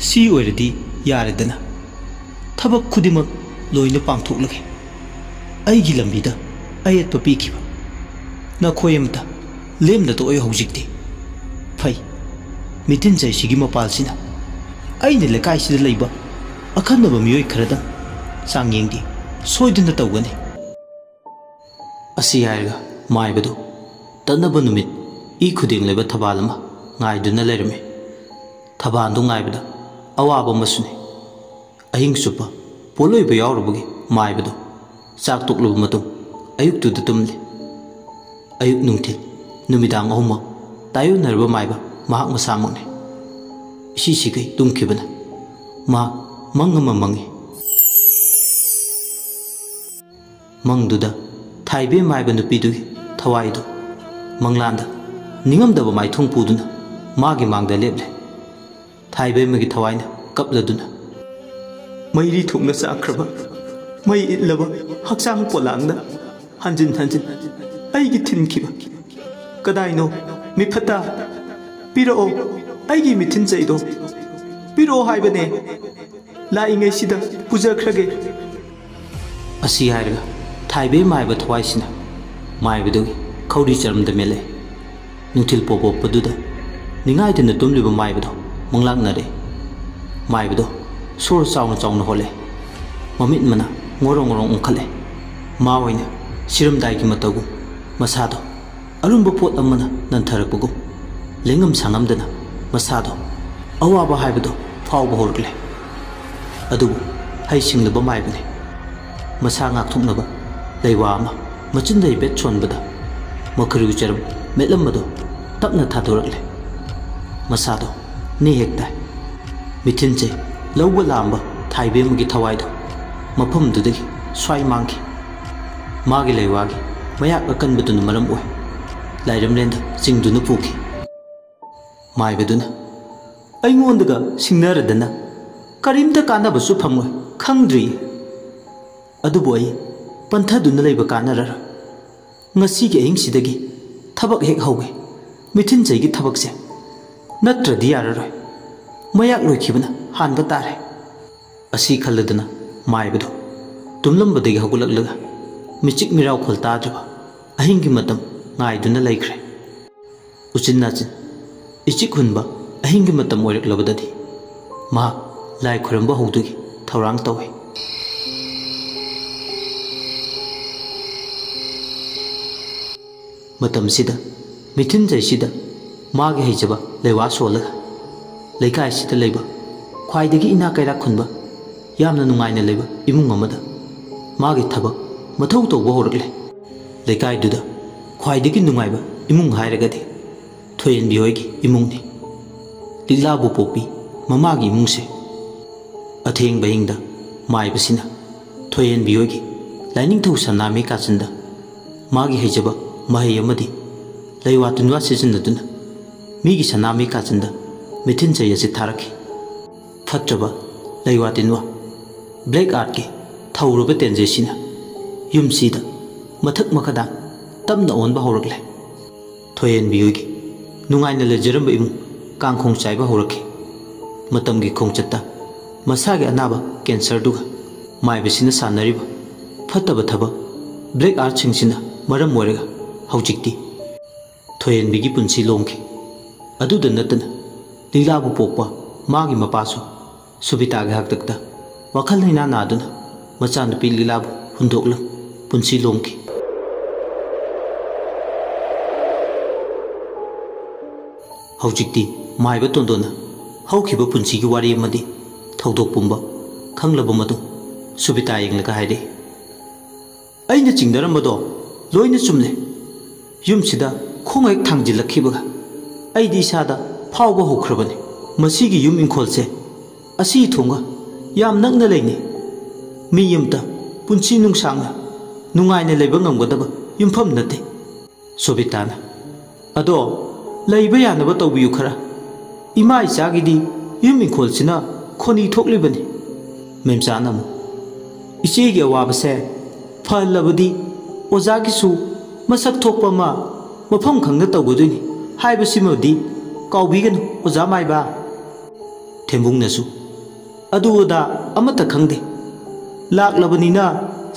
ꯁꯤ ꯑꯣꯏꯔꯗꯤ ꯌꯥꯔꯦꯗꯅ ꯊꯕꯛ ꯈꯨꯗꯤꯡꯃꯛ ꯂꯣꯏꯅ ꯄꯥꯡꯊꯣꯛꯂꯒꯦ ꯑꯩꯒꯤ ꯂꯝꯕꯤꯗ ꯑꯌꯦꯠꯄ ꯄꯤꯈꯤꯕ ꯅꯈꯣꯏ ꯑꯃꯇ ꯂꯦꯝꯅ ꯇꯣꯛꯑꯣ ꯍꯧꯖꯤꯛꯇꯤ ꯐꯩ ꯃꯤꯊꯤꯟ ꯆꯩꯁꯤꯒꯤ ꯃꯄꯥꯜꯁꯤꯅ ꯑꯩꯅ ꯂꯩꯀꯥꯏꯁꯤꯗ ꯂꯩꯕ ꯑꯈꯟꯅꯕ ꯃꯤꯑꯣꯏ ꯈꯔꯗꯪ ꯆꯥꯡꯌꯦꯡꯗꯤ ꯁꯣꯏꯗꯅ ꯇꯧꯒꯅꯤ ꯑꯁꯤ ꯍꯥꯏꯔꯒ ꯃꯥꯏꯕꯗꯨ ꯇꯠꯅꯕ ꯅꯨꯃꯤꯠ ꯏ ꯈꯨꯗꯦꯡ ꯂꯩꯕ ꯊꯕꯥꯜ ꯑꯃ ꯉꯥꯏꯗꯨꯅ ꯂꯩꯔꯝꯃꯤ ꯊꯕꯥꯜꯗꯨ ꯉꯥꯏꯕꯗ ꯑꯋꯥꯕ ꯑꯃꯁꯨꯅꯤ ꯑꯍꯤꯡ ꯆꯨꯞꯄ ꯄꯣꯂꯣꯏꯕ ꯌꯥꯎꯔꯨꯕꯒꯤ ꯃꯥꯏꯕꯗꯨ ꯆꯥꯛ ꯇꯣꯛꯂꯕ ꯃꯇꯨꯡ ꯑꯌꯨꯛꯇꯨꯗ ꯇꯨꯝꯂꯤ ꯑꯌꯨꯛ ꯅꯨꯡꯊꯤꯜ ꯅꯨꯃꯤꯗꯥꯡ ꯑꯍꯨꯝꯃꯛ ꯇꯥꯌꯣꯟꯅꯔꯕ ꯃꯥꯏꯕ ꯃꯍꯥꯛ ꯃꯁꯥꯃꯛꯅꯤ ꯏꯁꯤꯁꯤꯒꯩ ꯇꯨꯝꯈꯤꯕꯅ ꯃꯍꯥꯛ ꯃꯪ ꯑꯃ ꯃꯪꯉꯤ ꯃꯪꯗꯨꯗ ꯊꯥꯏꯕꯦꯝ ꯍꯥꯏꯕ ꯅꯨꯄꯤꯗꯨꯒꯤ ꯊꯋꯥꯏꯗꯨ ꯃꯪꯂꯥꯟꯗ ꯅꯤꯡꯉꯝꯗꯕ ꯃꯥꯏꯊꯣꯡ ꯄꯨꯗꯨꯅ ꯃꯥꯒꯤ ꯃꯥꯡꯗ ꯂꯦꯞꯂꯦ ꯊꯥꯏꯕꯦꯝꯃꯒꯤ ꯊꯋꯥꯏꯅ ꯀꯞꯂꯗꯨꯅ ꯃꯩꯔꯤ ꯊꯣꯛꯅ ꯆꯥꯛꯈ꯭ꯔꯕ ꯃꯩ ꯏꯠꯂꯕ ꯍꯛꯆꯥꯡ ꯄꯣꯂꯥꯡꯗ ꯍꯟꯖꯤꯟ ꯍꯟꯖꯤꯟ ꯑꯩꯒꯤ ꯊꯤꯟꯈꯤꯕ ꯀꯗꯥꯏꯅꯣ ꯃꯤꯐꯠꯇ ꯄꯤꯔꯛꯑꯣ ꯑꯩꯒꯤ ꯃꯤꯊꯤꯟ ꯆꯩꯗꯣ ꯄꯤꯔꯛꯑꯣ ꯍꯥꯏꯕꯅꯦ ꯂꯥꯛꯏꯉꯩꯁꯤꯗ ꯄꯨꯖꯈ꯭ꯔꯒꯦ ꯑꯁꯤ ꯍꯥꯏꯔꯒ ꯊꯥꯏꯕꯦꯝ ꯍꯥꯏꯕ ꯊꯋꯥꯏꯁꯤꯅ ꯃꯥꯏꯕꯗꯨꯒꯤ ꯈꯧꯔꯤ ꯆꯔꯝꯗ ꯃꯦꯜꯂꯦ ꯅꯨꯡꯊꯤꯜ ꯄꯣꯄꯣꯞꯄꯗꯨꯗ ꯅꯤꯡꯉꯥꯏꯗꯅ ꯇꯨꯝꯂꯤꯕ ꯃꯥꯏꯕꯗꯣ ꯃꯪꯂꯥꯛꯅꯔꯦ ꯃꯥꯏꯕꯗꯣ ꯁꯣꯔ ꯆꯥꯎꯅ ꯆꯥꯎꯅ ꯍꯣꯜꯂꯦ ꯃꯃꯤꯠ ꯃꯅꯥ ꯉꯣꯔꯣꯡ ꯉꯣꯔꯣꯡ ꯎꯪꯈꯠꯂꯦ ꯃꯥ ꯑꯣꯏꯅ ꯁꯤꯔꯝꯗꯥꯏꯒꯤ ꯃꯇꯧꯒꯨꯝ ꯃꯁꯥꯗꯣ ꯑꯔꯨꯝꯕ ꯄꯣꯠ ꯑꯃꯅ ꯅꯟꯊꯔꯛꯄꯒꯨꯝ ꯂꯦꯡꯉꯝ ꯁꯥꯡꯉꯝꯗꯅ ꯃꯁꯥꯗꯣ ꯑꯋꯥꯕ ꯍꯥꯏꯕꯗꯣ ꯐꯥꯎꯕ ꯍꯧꯔꯛꯂꯦ ꯑꯗꯨꯕꯨ ꯍꯩꯁꯤꯡꯂꯕ ꯃꯥꯏꯕꯅꯤ ꯃꯁꯥ ꯉꯥꯛꯊꯣꯛꯅꯕ ꯂꯩꯋꯥ ꯑꯃ ꯃꯆꯤꯟꯗ ꯏꯕꯦꯠ ꯁꯣꯟꯕꯗ ꯃꯈꯔꯨ ꯆꯔꯝ ꯃꯦꯠꯂꯝꯕꯗꯣ ꯇꯞꯅ ꯊꯥꯗꯣꯔꯛꯂꯦ ꯃꯁꯥꯗꯣ ꯅꯦ ꯍꯦꯛ ꯇꯥꯏ ꯃꯤꯊꯤꯟ ꯆꯩ ꯂꯧꯕ ꯂꯥꯛꯑꯝꯕ ꯊꯥꯏꯕꯦꯝꯃꯒꯤ ꯊꯋꯥꯏꯗꯣ ꯃꯐꯝꯗꯨꯗꯒꯤ ꯁ꯭ꯋꯥꯏ ꯃꯥꯡꯈꯤ ꯃꯥꯒꯤ ꯂꯩꯋꯥꯒꯤ ꯃꯌꯥꯛ ꯑꯀꯟꯕꯗꯨꯅ ꯃꯔꯝ ꯑꯣꯏ ꯂꯥꯏꯔꯝꯂꯦꯟꯗ ꯆꯤꯡꯗꯨꯅ ꯄꯨꯈꯤ ꯃꯥꯏꯕꯗꯨꯅ ꯑꯩꯉꯣꯟꯗꯒ ꯁꯤꯡꯅꯔꯗꯅ ꯀꯔꯤꯝꯇ ꯀꯥꯟꯅꯕꯁꯨ ꯐꯪꯂꯣꯏ ꯈꯪꯗ꯭ꯔꯤ ꯑꯗꯨꯕꯨ ꯑꯩ ꯄꯟꯊꯗꯨꯅ ꯂꯩꯕ ꯀꯥꯟꯅꯔꯔꯣꯏ ꯉꯁꯤꯒꯤ ꯑꯍꯤꯡꯁꯤꯗꯒꯤ ꯊꯕꯛ ꯍꯦꯛ ꯍꯧꯒꯦ ꯃꯤꯊꯤꯟ ꯆꯩꯒꯤ ꯊꯕꯛꯁꯦ ꯅꯠꯇ꯭ꯔꯗꯤ ꯌꯥꯔꯔꯣꯏ ꯃꯌꯥꯛ ꯂꯣꯏꯈꯤꯕꯅ ꯍꯥꯟꯕ ꯇꯥꯔꯦ ꯑꯁꯤ ꯈꯜꯂꯗꯅ ꯃꯥꯏꯕꯗꯣ ꯇꯨꯝꯂꯝꯕꯗꯒꯤ ꯍꯧꯒꯠꯂꯛꯂꯒ ꯃꯤꯆꯤꯛ ꯃꯤꯔꯥꯎꯈꯣꯜ ꯇꯥꯗ꯭ꯔꯕ ꯑꯍꯤꯡꯒꯤ ꯃꯇꯝ ꯉꯥꯏꯗꯨꯅ ꯂꯩꯈ꯭ꯔꯦ ꯎꯆꯤꯟ ꯅꯥꯆꯤꯟ ꯏꯆꯤꯛ ꯍꯨꯟꯕ ꯑꯍꯤꯡꯒꯤ ꯃꯇꯝ ꯑꯣꯏꯔꯛꯂꯕꯗꯗꯤ ꯃꯍꯥꯛ ꯂꯥꯏ ꯈꯨꯔꯝꯕ ꯍꯧꯗꯨꯒꯤ ꯊꯧꯔꯥꯡ ꯇꯧꯏ ꯃꯇꯝꯁꯤꯗ ꯃꯤꯊꯤꯟꯖꯩꯁꯤꯗ ꯃꯥꯒꯤ ꯍꯩꯖꯕ ꯂꯩꯋꯥ ꯁꯣꯜꯂꯒ ꯂꯩꯀꯥꯏꯁꯤꯗ ꯂꯩꯕ ꯈ꯭ꯋꯥꯏꯗꯒꯤ ꯏꯅꯥꯛ ꯀꯩꯔꯥꯛ ꯈꯨꯟꯕ ꯌꯥꯝꯅ ꯅꯨꯡꯉꯥꯏꯅ ꯂꯩꯕ ꯏꯃꯨꯡ ꯑꯃꯗ ꯃꯥꯒꯤ ꯊꯕꯛ ꯃꯊꯧ ꯇꯧꯕ ꯍꯧꯔꯛꯂꯦ ꯂꯩꯀꯥꯏꯗꯨꯗ ꯈ꯭ꯋꯥꯏꯗꯒꯤ ꯅꯨꯡꯉꯥꯏꯕ ꯏꯃꯨꯡ ꯍꯥꯏꯔꯒꯗꯤ ꯊꯣꯏꯌꯦꯟꯕꯤ ꯍꯣꯏꯒꯤ ꯏꯃꯨꯡꯅꯤ ꯂꯤꯛꯂꯥꯕꯨ ꯄꯣꯛꯄꯤ ꯃꯃꯥꯒꯤ ꯏꯃꯨꯡꯁꯦ ꯑꯊꯦꯡꯕ ꯑꯍꯤꯡꯗ ꯃꯥꯏꯕꯁꯤꯅ ꯊꯣꯏꯌꯦꯟꯕꯤ ꯍꯣꯏꯒꯤ ꯂꯥꯏꯅꯤꯡꯊꯧ ꯁꯅꯥꯃꯍꯤ ꯀꯥꯆꯤꯟꯗ ꯃꯥꯒꯤ ꯍꯩꯖꯕ ꯃꯍꯩ ꯑꯃꯗꯤ ꯂꯩꯋꯥ ꯇꯤꯟꯋꯥ ꯁꯤꯖꯤꯟꯅꯗꯨꯅ ꯃꯤꯒꯤ ꯁꯅꯥꯃꯍꯤ ꯀꯥꯆꯤꯟꯗ ꯃꯤꯊꯤꯟꯆꯩ ꯑꯁꯤ ꯊꯥꯔꯛꯈꯤ ꯐꯠꯇ꯭ꯔꯕ ꯂꯩꯋꯥ ꯇꯤꯟꯋꯥ ꯕ꯭ꯂꯦꯛ ꯑꯥꯔꯠꯀꯤ ꯊꯧꯔꯕ ꯇꯦꯟꯖꯩꯁꯤꯅ ꯌꯨꯝꯁꯤꯗ ꯃꯊꯛ ꯃꯈꯥꯗ ꯇꯞꯅ ꯑꯣꯟꯕ ꯍꯧꯔꯛꯂꯦ ꯊꯣꯏꯌꯦꯟꯕꯤ ꯍꯣꯏꯒꯤ ꯅꯨꯡꯉꯥꯏꯅ ꯂꯩꯖꯔꯝꯕ ꯏꯃꯨꯡ ꯀꯥꯡꯈꯣꯡ ꯆꯥꯏꯕ ꯍꯧꯔꯛꯈꯤ ꯃꯇꯝꯒꯤ ꯈꯣꯡꯆꯠꯇ ꯃꯁꯥꯒꯤ ꯑꯅꯥꯕ ꯀꯦꯟꯁꯔꯗꯨꯒ ꯃꯥꯏꯕꯁꯤꯅ ꯁꯥꯟꯅꯔꯤꯕ ꯐꯠꯇꯕ ꯊꯕꯛ ꯕ꯭ꯂꯦꯛ ꯑꯥꯔꯠꯁꯤꯡꯁꯤꯅ ꯃꯔꯝ ꯑꯣꯏꯔꯒ ꯍꯧꯖꯤꯛꯇꯤ ꯊꯣꯏꯌꯦꯟꯕꯤꯒꯤ ꯄꯨꯟꯁꯤ ꯂꯣꯝꯈꯤ ꯑꯗꯨꯗ ꯅꯠꯇꯅ ꯂꯤꯛꯂꯥꯕꯨ ꯄꯣꯛꯄ ꯃꯥꯒꯤ ꯃꯄꯥꯁꯨ ꯁꯨꯕꯤꯇꯥꯒꯤ ꯍꯥꯛꯇꯛꯇ ꯋꯥꯈꯜ ꯂꯩꯅꯥ ꯅꯥꯗꯨꯅ ꯃꯆꯥꯅꯨꯄꯤ ꯂꯤꯛꯂꯥꯕꯨ ꯍꯨꯟꯗꯣꯛꯂ ꯄꯨꯟꯁꯤ ꯂꯣꯝꯈꯤ ꯍꯧꯖꯤꯛꯇꯤ ꯃꯥꯏꯕ ꯇꯣꯟꯗꯣꯟꯅ ꯍꯧꯈꯤꯕ ꯄꯨꯟꯁꯤꯒꯤ ꯋꯥꯔꯤ ꯑꯃꯗꯤ ꯊꯧꯗꯣꯛ ꯄꯨꯝꯕ ꯈꯪꯂꯕ ꯃꯇꯨꯡ ꯁꯨꯕꯤꯇꯥ ꯌꯦꯡꯂꯒ ꯍꯥꯏꯔꯛꯏ ꯑꯩꯅ ꯆꯤꯡꯅꯔꯝꯕꯗꯣ ꯂꯣꯏꯅ ꯆꯨꯝꯂꯦ ꯌꯨꯝꯁꯤꯗ ꯈꯣꯡ ꯍꯦꯛ ꯊꯥꯡꯖꯤꯜꯂꯛꯈꯤꯕꯒ ꯑꯩꯗꯤ ꯏꯁꯥꯗ ꯐꯥꯎꯕ ꯍꯧꯈ꯭ꯔꯕꯅꯤ ꯃꯁꯤꯒꯤ ꯌꯨꯝ ꯏꯪꯈꯣꯜꯁꯦ ꯑꯁꯤ ꯊꯣꯡꯒ ꯌꯥꯝ ꯅꯛꯅ ꯂꯩꯅꯩ ꯃꯤ ꯑꯃꯇ ꯄꯨꯟꯁꯤ ꯅꯨꯡꯁꯥꯡꯅ ꯅꯨꯡꯉꯥꯏꯅ ꯂꯩꯕ ꯉꯝꯒꯗꯕ ꯌꯨꯝꯐꯝ ꯅꯠꯇꯦ ꯁꯨꯕꯤꯇꯥꯅ ꯑꯗꯣ ꯂꯩꯕ ꯌꯥꯅꯕ ꯇꯧꯕꯤꯌꯨ ꯈꯔ ꯏꯃꯥ ꯏꯆꯥꯒꯤꯗꯤ ꯌꯨꯝ ꯏꯪꯈꯣꯜꯁꯤꯅ ꯈꯣꯟꯅꯤ ꯊꯣꯛꯂꯤꯕꯅꯤ ꯃꯦꯝꯆꯥꯅ ꯑꯃꯨꯛ ꯏꯆꯦꯒꯤ ꯑꯋꯥꯕꯁꯦ ꯐꯍꯜꯂꯕꯗꯤ ꯑꯣꯖꯥꯒꯤꯁꯨ ꯃꯁꯛ ꯊꯣꯛꯄ ꯑꯃ ꯃꯐꯝ ꯈꯪꯅ ꯇꯧꯒꯗꯣꯏꯅꯤ ꯍꯥꯏꯕꯁꯤꯃꯗꯤ ꯀꯥꯎꯕꯤꯒꯅꯨ ꯑꯣꯖꯥ ꯃꯥꯏꯕ ꯊꯦꯝꯕꯨꯡꯅꯁꯨ ꯑꯗꯨ ꯑꯗꯥ ꯑꯃꯠꯇ ꯈꯪꯗꯦ ꯂꯥꯛꯂꯕꯅꯤꯅ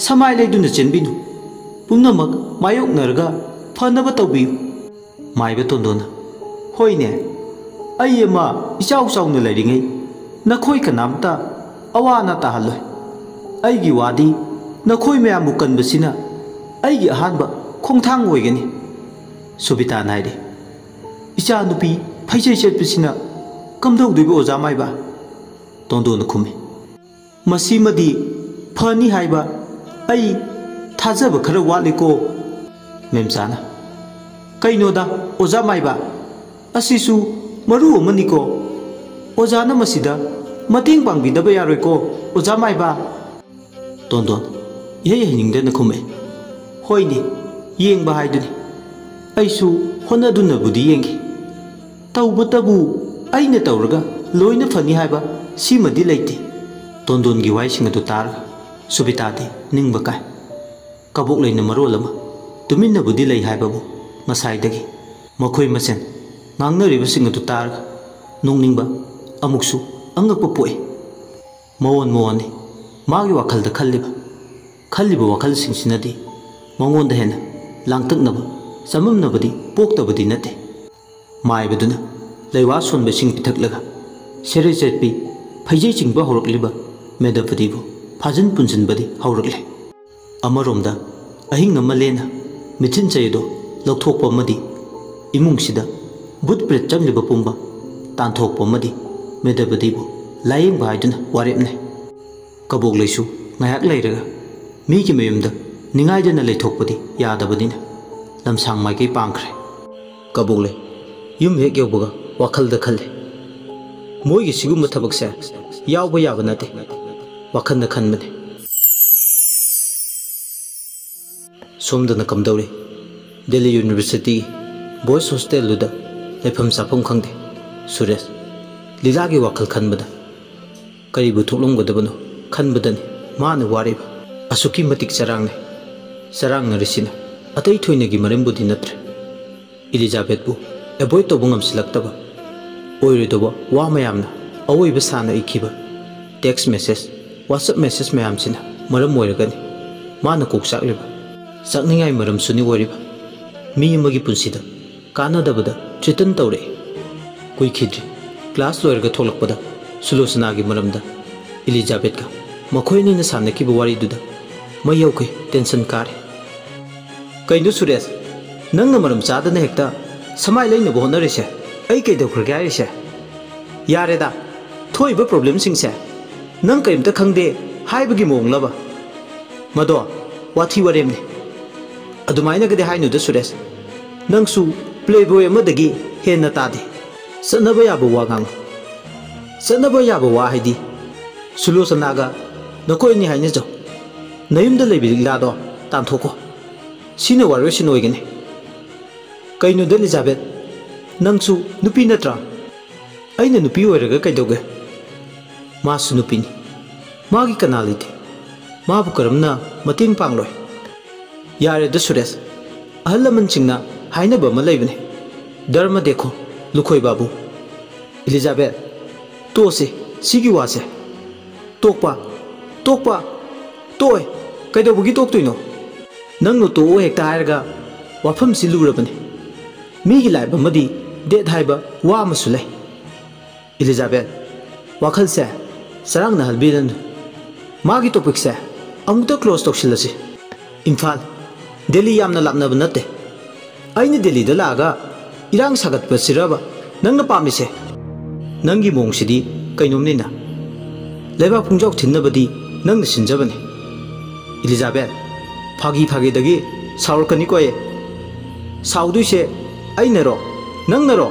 ꯁꯃꯥꯏ ꯂꯩꯗꯨꯅ ꯆꯦꯟꯕꯤꯅꯨ ꯄꯨꯝꯅꯃꯛ ꯃꯥꯌꯣꯛꯅꯔꯒ ꯐꯅꯕ ꯇꯧꯕꯤꯌꯨ ꯃꯥꯏꯕ ꯇꯣꯟꯗꯣꯟꯅ ꯍꯣꯏꯅꯦ ꯑꯩ ꯑꯃ ꯏꯆꯥꯎ ꯆꯥꯎꯅ ꯂꯩꯔꯤꯉꯩ ꯅꯈꯣꯏ ꯀꯅꯥꯝꯇ ꯑꯋꯥ ꯑꯅꯥ ꯇꯥꯍꯜꯂꯣꯏ ꯑꯩꯒꯤ ꯋꯥꯗꯤ ꯅꯈꯣꯏ ꯃꯌꯥꯝꯕꯨ ꯀꯟꯕꯁꯤꯅ ꯑꯩꯒꯤ ꯑꯍꯥꯟꯕ ꯈꯣꯡꯊꯥꯡ ꯑꯣꯏꯒꯅꯤ ꯁꯨꯕꯤꯇꯥꯅ ꯍꯥꯏꯔꯦ ꯏꯆꯥ ꯅꯨꯄꯤ ꯐꯩꯖꯩ ꯆꯠꯄꯁꯤꯅ ꯀꯝꯗꯧꯗꯣꯏꯕ ꯑꯣꯖꯥ ꯃꯥꯏꯕ ꯇꯣꯟꯗꯣꯟꯅ ꯈꯨꯝꯃꯤ ꯃꯁꯤꯃꯗꯤ ꯐꯅꯤ ꯍꯥꯏꯕ ꯑꯩ ꯊꯥꯖꯕ ꯈꯔ ꯋꯥꯠꯂꯤꯀꯣ ꯃꯦꯝꯆꯥꯅ ꯀꯩꯅꯣꯗ ꯑꯣꯖꯥ ꯃꯥꯏꯕ ꯑꯁꯤꯁꯨ ꯃꯔꯨ ꯑꯃꯅꯤꯀꯣ ꯑꯣꯖꯥꯅ ꯃꯁꯤꯗ ꯃꯇꯦꯡ ꯄꯥꯡꯕꯤꯗꯕ ꯌꯥꯔꯣꯏꯀꯣ ꯑꯣꯖꯥ ꯃꯥꯏꯕ ꯇꯣꯟꯗꯣꯟ ꯏꯍꯩ ꯍꯩꯅꯤꯡꯗꯅ ꯈꯨꯝꯃꯦ ꯍꯣꯏꯅꯦ ꯌꯦꯡꯕ ꯍꯥꯏꯗꯨꯅꯤ ꯑꯩꯁꯨ ꯍꯣꯠꯅꯗꯨꯅꯕꯨꯗꯤ ꯌꯦꯡꯈꯤ ꯇꯧꯕꯇꯕꯨ ꯑꯩꯅ ꯇꯧꯔꯒ ꯂꯣꯏꯅ ꯐꯅꯤ ꯍꯥꯏꯕ ꯁꯤꯃꯗꯤ ꯂꯩꯇꯦ ꯇꯣꯟꯗꯣꯟꯒꯤ ꯋꯥꯍꯩꯁꯤꯡ ꯑꯗꯨ ꯇꯥꯔꯒ ꯁꯨꯕꯤꯇꯥꯗꯤ ꯅꯤꯡꯕ ꯀꯥꯏ ꯀꯕꯣꯛ ꯂꯩꯅ ꯃꯔꯣꯜ ꯑꯃ ꯇꯨꯃꯤꯟꯅꯕꯨꯗꯤ ꯂꯩ ꯍꯥꯏꯕꯕꯨ ꯉꯁꯥꯏꯗꯒꯤ ꯃꯈꯣꯏ ꯃꯁꯦꯟ ꯉꯥꯡꯅꯔꯤꯕꯁꯤꯡ ꯑꯗꯨ ꯇꯥꯔꯒ ꯅꯣꯡꯅꯤꯡꯕ ꯑꯃꯨꯛꯁꯨ ꯑꯉꯛꯄ ꯄꯣꯛꯏ ꯃꯑꯣꯟ ꯃꯑꯣꯟꯅꯤ ꯃꯥꯒꯤ ꯋꯥꯈꯜꯗ ꯈꯜꯂꯤꯕ ꯋꯥꯈꯜꯁꯤꯡꯁꯤꯅꯗꯤ ꯃꯉꯣꯟꯗ ꯍꯦꯟꯅ ꯂꯥꯡꯇꯛꯅꯕ ꯆꯃꯝꯅꯕꯗꯤ ꯄꯣꯛꯇꯕꯗꯤ ꯅꯠꯇꯦ ꯃꯥꯏꯕꯗꯨꯅ ꯂꯩꯋꯥ ꯁꯣꯟꯕ ꯏꯁꯤꯡ ꯄꯤꯊꯛꯂꯒ ꯁꯦꯔꯩ ꯆꯠꯄꯤ ꯐꯩꯖꯩ ꯆꯤꯡꯕ ꯍꯧꯔꯛꯂꯤꯕ ꯃꯦꯙꯥꯄꯇꯤꯕꯨ ꯐꯥꯖꯤꯟ ꯄꯨꯟꯁꯤꯟꯕꯗꯤ ꯍꯧꯔꯛꯂꯦ ꯑꯃꯔꯣꯝꯗ ꯑꯍꯤꯡ ꯑꯃ ꯂꯦꯟꯅ ꯃꯤꯊꯤꯟꯆꯩ ꯑꯗꯣ ꯂꯧꯊꯣꯛꯄ ꯑꯃꯗꯤ ꯏꯃꯨꯡꯁꯤꯗ ꯕꯨꯠ ꯄ꯭ꯔꯦꯠ ꯆꯪꯂꯤꯕ ꯄꯨꯝꯕ ꯇꯥꯟꯊꯣꯛꯄ ꯑꯃꯗꯤ ꯃꯦꯙꯥꯄꯇꯤꯕꯨ ꯂꯥꯌꯦꯡꯕ ꯍꯥꯏꯗꯨꯅ ꯋꯥꯔꯦꯞꯅꯩ ꯀꯕꯣꯛꯂꯩꯁꯨ ꯉꯥꯏꯍꯥꯛ ꯂꯩꯔꯒ ꯃꯤꯒꯤ ꯃꯌꯨꯝꯗ ꯅꯤꯡꯉꯥꯏꯗꯅ ꯂꯩꯊꯣꯛꯄꯗꯤ ꯌꯥꯗꯕꯅꯤꯅ ꯂꯝꯁꯥꯡ ꯃꯥꯏꯀꯩ ꯄꯥꯡꯈ꯭ꯔꯦ ꯀꯕꯣꯛꯂꯩ ꯌꯨꯝ ꯍꯦꯛ ꯌꯧꯕꯒ ꯋꯥꯈꯜꯗ ꯈꯜꯂꯤ ꯃꯣꯏꯒꯤ ꯁꯤꯒꯨꯝꯕ ꯊꯕꯛꯁꯦ ꯌꯥꯎꯕ ꯌꯥꯕ ꯅꯠꯇꯦ ꯋꯥꯈꯜꯗ ꯈꯟꯕꯅꯤ ꯁꯣꯝꯗꯅ ꯀꯝꯗꯧꯔꯤ ꯗꯦꯜꯂꯤ ꯌꯨꯅꯤꯚꯔꯁꯤꯇꯤꯒꯤ ꯕꯣꯏꯁ ꯍꯣꯁꯇꯦꯜꯗꯨꯗ ꯂꯩꯐꯝ ꯆꯥꯐꯝ ꯈꯪꯗꯦ ꯁꯨꯔꯦꯁ ꯂꯤꯂꯥꯒꯤ ꯋꯥꯈꯜ ꯈꯟꯕꯗ ꯀꯔꯤꯕꯨ ꯊꯣꯛꯂꯝꯒꯗꯕꯅꯣ ꯈꯟꯕꯗꯅꯤ ꯃꯥꯅ ꯋꯥꯔꯤꯕ ꯑꯁꯨꯛꯀꯤ ꯃꯇꯤꯛ ꯆꯔꯥꯡꯅꯔꯤꯁꯤꯅ ꯑꯇꯩ ꯊꯣꯏꯅꯒꯤ ꯃꯔꯝꯕꯨꯗꯤ ꯅꯠꯇ꯭ꯔꯦ ꯏꯂꯤꯖꯥꯕꯦꯠꯄꯨ ꯑꯦꯚꯣꯏꯗ ꯇꯧꯕ ꯉꯝꯁꯤꯜꯂꯛꯇꯕ ꯑꯣꯏꯔꯣꯏꯗꯕ ꯋꯥ ꯃꯌꯥꯝꯅ ꯑꯋꯣꯏꯕ ꯁꯥꯅ ꯏꯈꯤꯕ ꯇꯦꯛꯁ ꯃꯦꯁꯦꯖ ꯋꯥꯆꯞ ꯃꯦꯁꯦꯖ ꯃꯌꯥꯝꯁꯤꯅ ꯃꯔꯝ ꯑꯣꯏꯔꯒꯅꯤ ꯃꯥꯅ ꯀꯣꯛ ꯆꯥꯛꯂꯤꯕ ꯆꯥꯛꯅꯤꯡꯉꯥꯏ ꯃꯔꯝꯁꯨꯅꯤ ꯑꯣꯏꯔꯤꯕ ꯃꯤ ꯑꯃꯒꯤ ꯄꯨꯟꯁꯤꯗ ꯀꯥꯟꯅꯗꯕꯗ ꯊ꯭ꯔꯤꯇꯟ ꯇꯧꯔꯛꯏ ꯀꯨꯏꯈꯤꯗ꯭ꯔꯤ ꯀ꯭ꯂꯥꯁ ꯂꯣꯏꯔꯒ ꯊꯣꯛꯂꯛꯄꯗ ꯁꯨꯂꯣꯆꯅꯥꯒꯤ ꯃꯔꯝꯗ ꯏꯂꯤꯖꯥꯕꯦꯠꯀ ꯃꯈꯣꯏ ꯑꯅꯤꯅ ꯁꯥꯟꯅꯈꯤꯕ ꯋꯥꯔꯤꯗꯨꯗ ꯃꯩ ꯍꯧꯈꯩ ꯇꯦꯟꯁꯟ ꯀꯥꯔꯦ ꯀꯩꯅꯣ ꯁꯨꯔꯦꯁ नंग मरम चादन हेक्ता समाय लेने होनरिसे आई कईदौख्रगे हारिसे यारेदा थोइबा प्रॉब्लम सिंगसे नंग कईमता खंगदे हाइबगी मोंगलबा मदो वाथी वरेमने अदुमाइनगदे हाइनुदा सुरेश नंगसु प्लेबॉय अमदगी हेन्ना तादे सनबा याबा वा गांग सनबा याबा वा हाइदी सुलोचनागा नकोइनि हाइने जो नयुमदा लेबि लिलादो तांथोको सिने वारोसिन ओइगने कईनुदा एलिजाबेथ नंगसु नुपी नत्रा अइना नुपी ओइरगा कइदोगे मासु नुपीनि मागी कना लेते माबु करमना मतेंग पांगलोय यारेदा सुरेश अहल लमनसिंगना हाइनबा अमा लैबने धर्म देखो लुखोय बाबू एलिजाबेथ तोसे सिगी वासे तोकपा तोकपा तोय कइदोबगी तोकतोइनो नंगनो तो हेक्ता हायरगा वाफम सि लुरबने मीगी लाइफ अमदी डेट हाइबा वा अमसु लै एलिजाबेथ वाखलसे सरंग नहलबिरन मागी टॉपिक से अमुता क्लोज तौसिलसे इम्फाल दिल्ली यामना लापनब नते अइने दिल्ली दा लागा इरांग सागतप सिरबा नंगना पामिसे नंगी मोंगसिदी कइनोमनिना लेबा पुंजाव थिन्नबदी नंगना सिनजबने एलिजाबेथ फागी फागीदगी साउरकनी कोए साउदुइसे अइनरो नंगनरो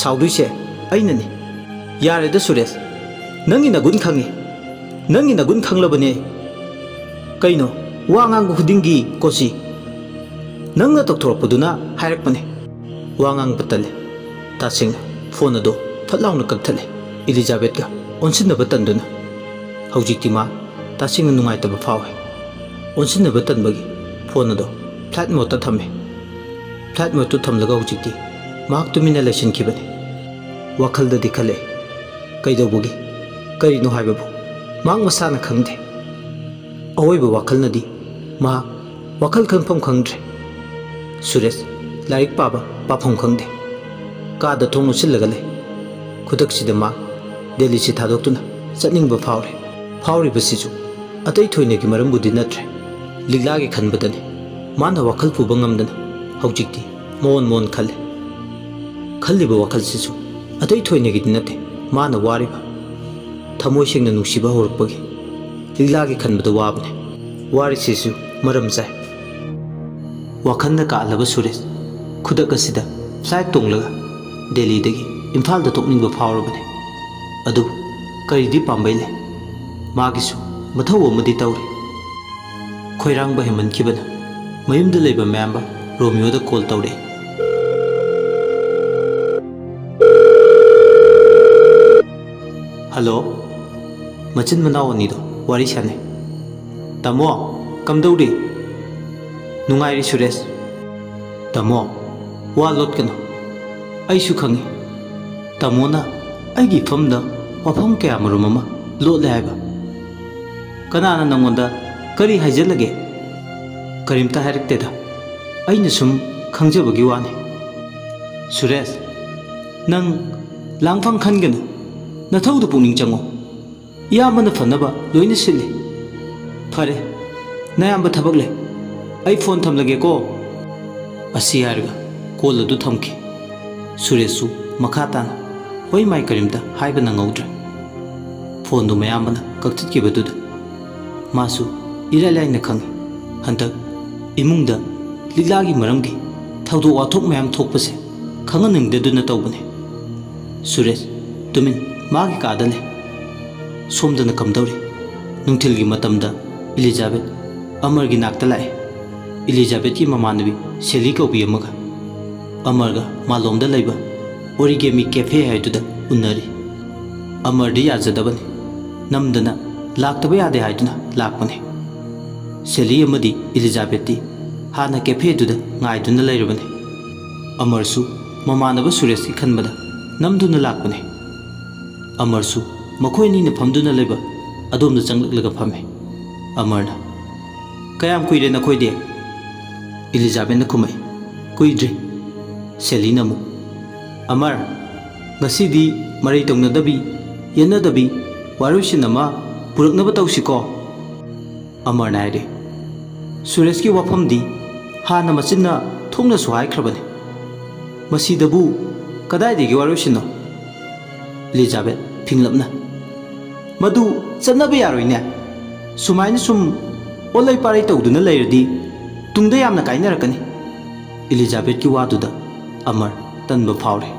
साउदुइसे अइननी यारेदा सुरेश नंगी नगुन खंगी नंगी नगुन खंगलबने कइनो वा ngang खुदिंगी कोसी नंगना तोक्थोरपदुना हायरकपने वा ngang बतले तासिंग फोन अदो फलाउना कक्थले एलिजाबेथ का ओनसिनब तंदुना हौजिक्ति मा तासिंग नुंगाइतब फावे ओनसिनब तंबगी फोन अदो फ्लाइट मोड थमे फ्लाइट मोड थमलगा हौजिक्ति माक तुमिना लेसनखिबने वाखलददि खले कइदौबगी करिनो हाइबबु मांग मसाना खंगदे अवैब वाखलनदी मा वाखल खंगफम खंगद्रे सुरेश लाइक पाबा पाफम खंगदे कादा थोंगनो सिल्लगा ले खुदकसिदा मा दिल्ली से थादोक्तुना चटनिंगबा फावरे फावरिबसिजु अतै थोइनेगी मरमबुदि नत्रे लिगलागे खनबदने माना वाखल पुबा ngamदना हौजिक्ति मोन मोन खले खल्लिबा वाखलसिजु अतै थोइनेगी नते माना वारिबा थमोय सेंगना नुसिबा होरपगी लिगलागे खनबदा वाबने वारिसिसु मरम जाय वाखन्ना कालबा सुरेश खुदक असिदा फ्लाइट तोंगलगा दिल्ली दगी इम्फाल दा तोकनिंगबा फावरबने अदु करिदि पाम्बैले मागिसु मथौ अमदि तौरे खोइरांबा हेमनखिबना मयुमदा लेबा मैamba रोमियोदा कॉल तौरे हेलो मचिन मनाव अनिदो वारी साने तमो कमदौरी नुंगाइरी सुरेश तमो वा लोटकनो अइसु खंगी तमोना अइगी फमदा वाफम कया मरुम अमा लोटले हाइबा कनाना नंगोंदा करी हाइजलगे करीमता हाइरक्तेदा अइना सुम खंगजबगी वाने सुरेश नंग लांगफंग खनगनु नथौदु पुनिंग चंगो यामना फनबा लोइना सिले फरे नयाम थबकले आई फोन थमलगे को असी हारगा कॉल अदु थमखि सुरेशु मखातान होई माई करीमता हाइबा नंगौद्रे फोन दु मयामना कक्थितकिबदुद मासु इरालाइना खंगी हंतक इमुंगदा लिगलागी मरमगी थौदो वाथोक मयाम थोकपसे खंगनंगदुना तौबने सुरेश तुमिन मागी कादले सोमदना कमदौरी नुंथिलगी मतमदा एलिजाबेथ अमरगी नाक्ता लाए एलिजाबेथ की ममानबी सेली कौबी अमगा अमरगा मालोमदा लैबा ओरिगेमी कैफे हाइदुदा उन्नरी अमरदी याजदबने नमदना लाक्तबा यादे हाइदुना लाकपने सेली अमदी एलिजाबेथती हाना कैफेदुदा ngaiduna leirabane अमरसु ममानबा सुरेशकी खनबदा नमदुना लाकपने अमरसु मखोइनी फमदुना लेबा अदोमदा चंगलगलगा फमे अमरना कयाम कुइरे नखोइदे एलिजाबेथना खुमै कुइद्रे सेलीना मु अमर ngasiदी मरै तौनदबी येनदबी वारुसिनमा पुरकनबा तौसिको अमरना हाइरे सुरेशकी वाफमदी ꯍꯥꯟꯅ ꯃꯆꯤꯟꯅ ꯊꯣꯡꯅꯁꯨ ꯍꯥꯏꯈ꯭ꯔꯕꯅꯤ ꯃꯁꯤꯗꯕꯨ ꯀꯗꯥꯏꯗꯒꯤ ꯋꯥꯔꯣꯏꯁꯤꯅꯣ ꯏꯂꯤꯖꯥꯕꯦꯠ ꯐꯤꯡꯂꯞꯅ ꯃꯗꯨ ꯆꯠꯅꯕ ꯌꯥꯔꯣꯏꯅꯦ ꯁꯨꯃꯥꯏꯅ ꯁꯨꯝ ꯑꯣꯜꯂꯩ ꯄꯥꯔꯩ ꯇꯧꯗꯨꯅ ꯂꯩꯔꯗꯤ ꯇꯨꯡꯗ ꯌꯥꯝꯅ ꯀꯥꯏꯅꯔꯛꯀꯅꯤ इलिजाबेथ की वादुदा अमर तनब फावरे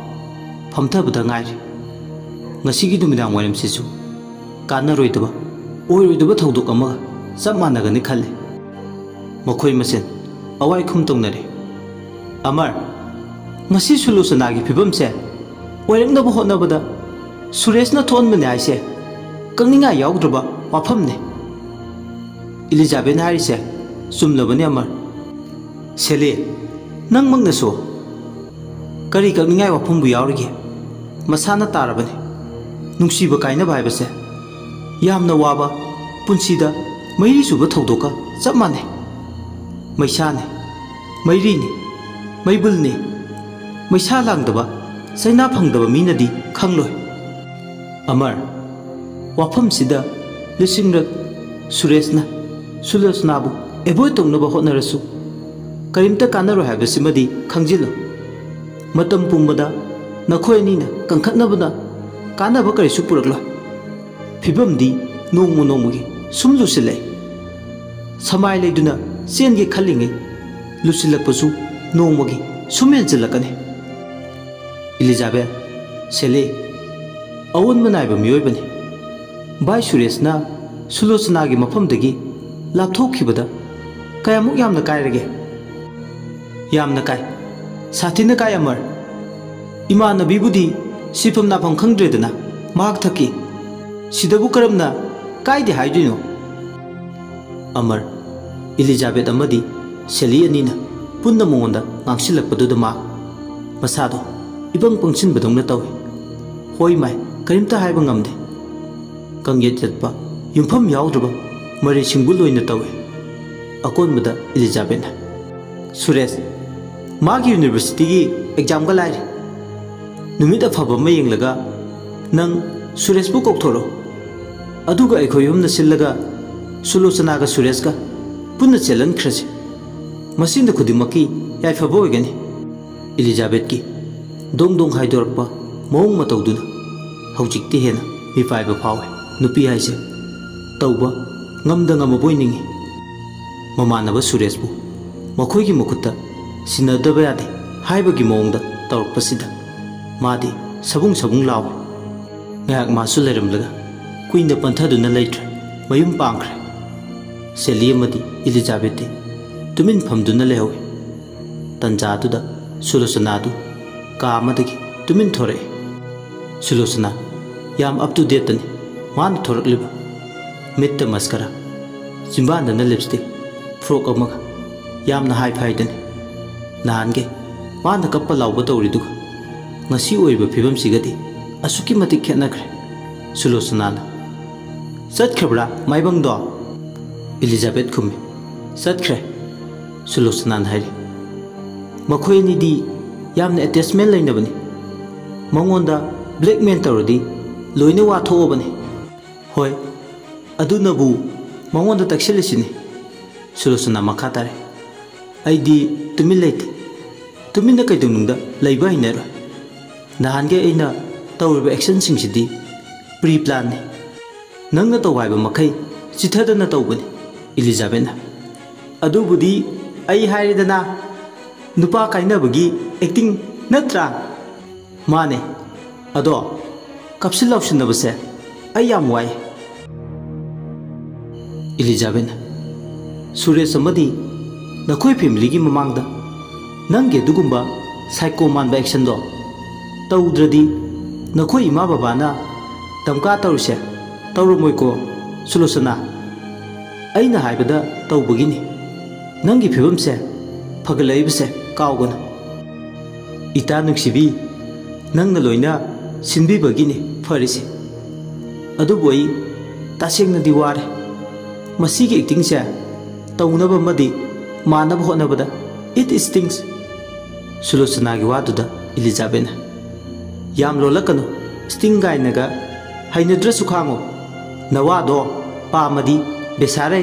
फमथबदा ngairi ngasi gi dumidang waram sisu kana roidaba oiroidaba thodok amaga sab managani khalle mokhoi masen awai khum tongnare अमर ngasi solution agi phibam se oirangna bo hotnabada Suresh न थोन मने आइसे कंगनिंगा याउद्रबा वाफम ने इलिजाबेथ हारिसे सुमलबने अमर सेले नंग मंगनसो करी कंगनिंगा वाफम बु याउरगे मसाना तारबने नुंसीब कायना बायबसे यामना वाबा पुंसीदा मैरी सुब थौदोका सब माने मैसाने मैरीने मैबुलने मैसा लांगदबा सैना फंगदबा मीनदी खंगलोय अमर वाफम सिदा लिसिंगरक सुरेशना सुलोचनाबु एभोय तौनबा होटनरसु करिमता कानरो हाबसिमदी खंजिलो मतम पुंबदा नखोयनीना कंखतनबदा कानबा करिसु पुरकलो फिबमदी नोंमु नोंमुगी सुमलुसिले समाय लेदुना चेनगे खलिंगे लुसिलकपसु नोंमुगी सुमेंजिलकने इलिजाबेथ सेले अवन मनाइब मियोइबने बाय सुरेशना सुलोचनागी मफमदगी लापथोखिबदा कयामुक यामना कायरगे यामना काय साथिना काय अमर इमानबीबुदी सिफम नाफम खंगद्रेदना माक थकी सिदबु करमना कायदे हाइदिनो अमर इलिजाबेथ अमदी सेली अनीना पुन्ना मोंदा गांसिलकपदुदा मा मसादो इबंग पंगसिनबदौना तौवे होय माय करिमता हाइब ngamde कंगेत चतपा युमफम याउद्रबा मरे सिंगबु लोइना तौवे अकोनबदा इलिजाबेथ सुरेश मागी यूनिवर्सिटी की एग्जाम का लाइरे नुमित अफब मा येंगलगा नंग सुरेशबु कौथोरो अदुगा अखोय हुमना सिल्लगा सुलोचनागा सुरेशगा पुन्ना चेलन खरसे मसिंद खुदिमकी याइफबो ओइगनी इलिजाबेथ की दोंग दोंग हाइदोरपा मोंग मतौदुना हौजिकती हेना मिपाइबा फावे नुपी हाइसे तौबा ngamda ngamaboi ningi mamanaba सुरेशबु मखोयगी मुखुत्ता सिनदबा यादे हाइबगी मोंगदा तौरपसिदा मादी सबुंग सबुंग लाव ngayak masu leramlaga kuinda panthaduna leitre mayum pangkhre सेली अमदी इलिजाबेथ तुमिन फमदुना लेहवे तंजादुदा सुलोचनादु कामदगी तुमिन थोरे सुलोचना याम अप टू डेट तनी मान थोरकलिबा मित्त मस्करा चिंबांदना लिपस्टिक फ्रॉक अमगा यामना हाई फाइदनी नानगे मान कप्पा लाउबा तौरिदुगा ngasi oiba phibam sigadi asuki matik khenakre सुलोचनाना चतखबरा माइबंग दो इलिजाबेथ खुमी चतखरे सुलोचनान हाइरे मखोयनीदी यामना अटैचमेंट लेनबनी मंगोंदा ब्लैकमेल तौरदी लोइने वाथोबने होय अदुनबु मंगोंदा तक्सिलिसिनी सुलोचना मखा तारे आइदी तुमिन लेते तुमिन कैदुंगदा लैबा हिनेरो नहानगे अइना तौरिबा एक्शन सिंगसिदी प्री प्लान ने नंगना तौहाइबा मखै चिथदना तौबनी इलिजाबेथना अदुबुदी अइ हाइरेदना नुपा काइनबगी एक्टिंग नत्रा माने अदो कपसिल लौसिनबसे अइ याम वाय इलिजाबेथना सुरेश अमदी नखोय फैमिली की ममांगदा नंगे दुगुंबा साइको मानबा एक्शन दो तौद्रदी नखोय इमा बाबाना तमका तौरसे तौरमोयको सुलोचना अइना हाइबदा तौबगिनी नंगी फिबमसे फगलैबसे कावगना इता नुक्सिबी नंगना लोइना सिनबीबगिनी फरिसे अदुबो अइ तासेंगनदी वारे मसीगी एक्टिंग से तौनबा मदी मानब होनबदा इट स्टिंग्स सुलोचनागी वादुदा इलिजाबेथना याम लोलकनो स्टिंग गाइनगा हाइनद्रसु खांगो नवादो पामदी बेसारे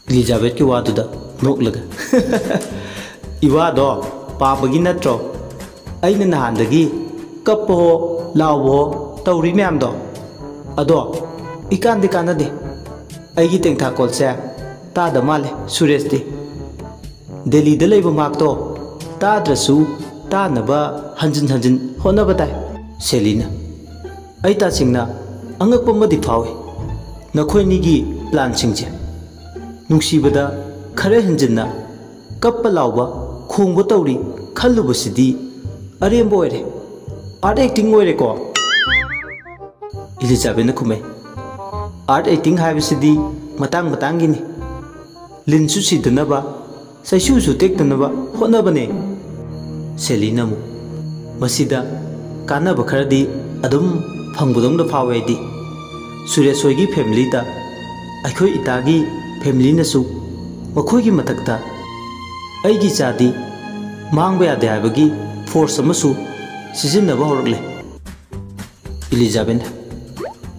इलिजाबेथ की वादुदा ꯅꯣꯛꯂꯒ ꯏꯋꯥꯗꯣ ꯄꯥꯕꯒꯤ ꯅꯠꯇ꯭ꯔꯣ ꯑꯩꯅ ꯅꯍꯥꯟꯗꯒꯤ ꯀꯞꯄꯍꯣ ꯂꯥꯎꯕꯍꯣ ꯇꯧꯔꯤ ꯃꯌꯥꯝꯗꯣ ꯑꯗꯣ ꯏꯀꯥꯟꯗꯤ ꯀꯥꯟꯅꯗꯦ ꯑꯩꯒꯤ ꯇꯦꯡꯊꯥꯀꯣꯜꯁꯦ ꯇꯥꯗ ꯃꯥꯜꯂꯦ ꯁꯨꯔꯦꯁꯇꯤ ꯗꯦꯜꯂꯤꯗ ꯂꯩꯕ ꯃꯍꯥꯛꯇꯣ ꯇꯥꯗ꯭ꯔꯁꯨ ꯇꯥꯅꯕ ꯍꯟꯖꯤꯟ ꯍꯟꯖꯤꯟ ꯍꯣꯠꯅꯕ ꯇꯥꯏ ꯁꯦꯂꯤꯅ ꯑꯩ ꯇꯁꯦꯡꯅ ꯑꯉꯛꯄ ꯑꯃꯗꯤ ꯐꯥꯎꯏ ꯅꯈꯣꯏꯅꯤꯒꯤ ꯄ꯭ꯂꯥꯟꯁꯤꯡꯁꯦ ꯅꯨꯡꯁꯤꯕꯗ ꯈꯔ ꯍꯦꯟꯖꯤꯟꯅ ꯀꯞꯄ ꯂꯥꯎꯕ ꯈꯣꯡꯕ ꯇꯧꯔꯤ ꯈꯜꯂꯨꯕꯁꯤꯗꯤ ꯑꯔꯦꯝꯕ ꯑꯣꯏꯔꯦ ꯑꯥꯔꯠ ꯑꯦꯛꯇꯤꯡ ꯑꯣꯏꯔꯦꯀꯣ ꯏꯂꯤꯖꯥꯕꯦꯠꯅ ꯈꯨꯝꯃꯩ ꯑꯥꯔꯠ ꯑꯦꯛꯇꯤꯡ ꯍꯥꯏꯕꯁꯤꯗꯤ ꯃꯇꯥꯡ ꯃꯇꯥꯡꯒꯤꯅꯤ ꯂꯤꯟꯁꯨ ꯁꯤꯗꯅꯕ ꯆꯩꯁꯨꯁꯨ ꯇꯦꯛꯇꯅꯕ ꯍꯣꯠꯅꯕꯅꯦ ꯁꯦꯂꯤꯅ ꯑꯃꯨꯛ ꯃꯁꯤꯗ ꯀꯥꯟꯅꯕ ꯈꯔꯗꯤ ꯑꯗꯨꯝ ꯐꯪꯕꯗꯧꯅ ꯐꯥꯎꯋꯦ ꯑꯩꯗꯤ ꯁꯨꯔꯦꯁ ꯍꯣꯏꯒꯤ ꯐꯦꯃꯤꯂꯤꯗ ꯑꯩꯈꯣꯏ ꯏꯇꯥꯒꯤ ꯐꯦꯃꯤꯂꯤꯅꯁꯨ ꯃꯈꯣꯏꯒꯤ ꯃꯊꯛꯇ ꯑꯩꯒꯤ ꯏꯆꯥꯗꯤ ꯃꯥꯡꯕ ꯌꯥꯗꯦ ꯍꯥꯏꯕꯒꯤ ꯐꯣꯔꯁ ꯑꯃꯁꯨ ꯁꯤꯖꯤꯟꯅꯕ ꯍꯧꯔꯛꯂꯦ ꯏꯂꯤꯖꯥꯕꯦꯠꯅ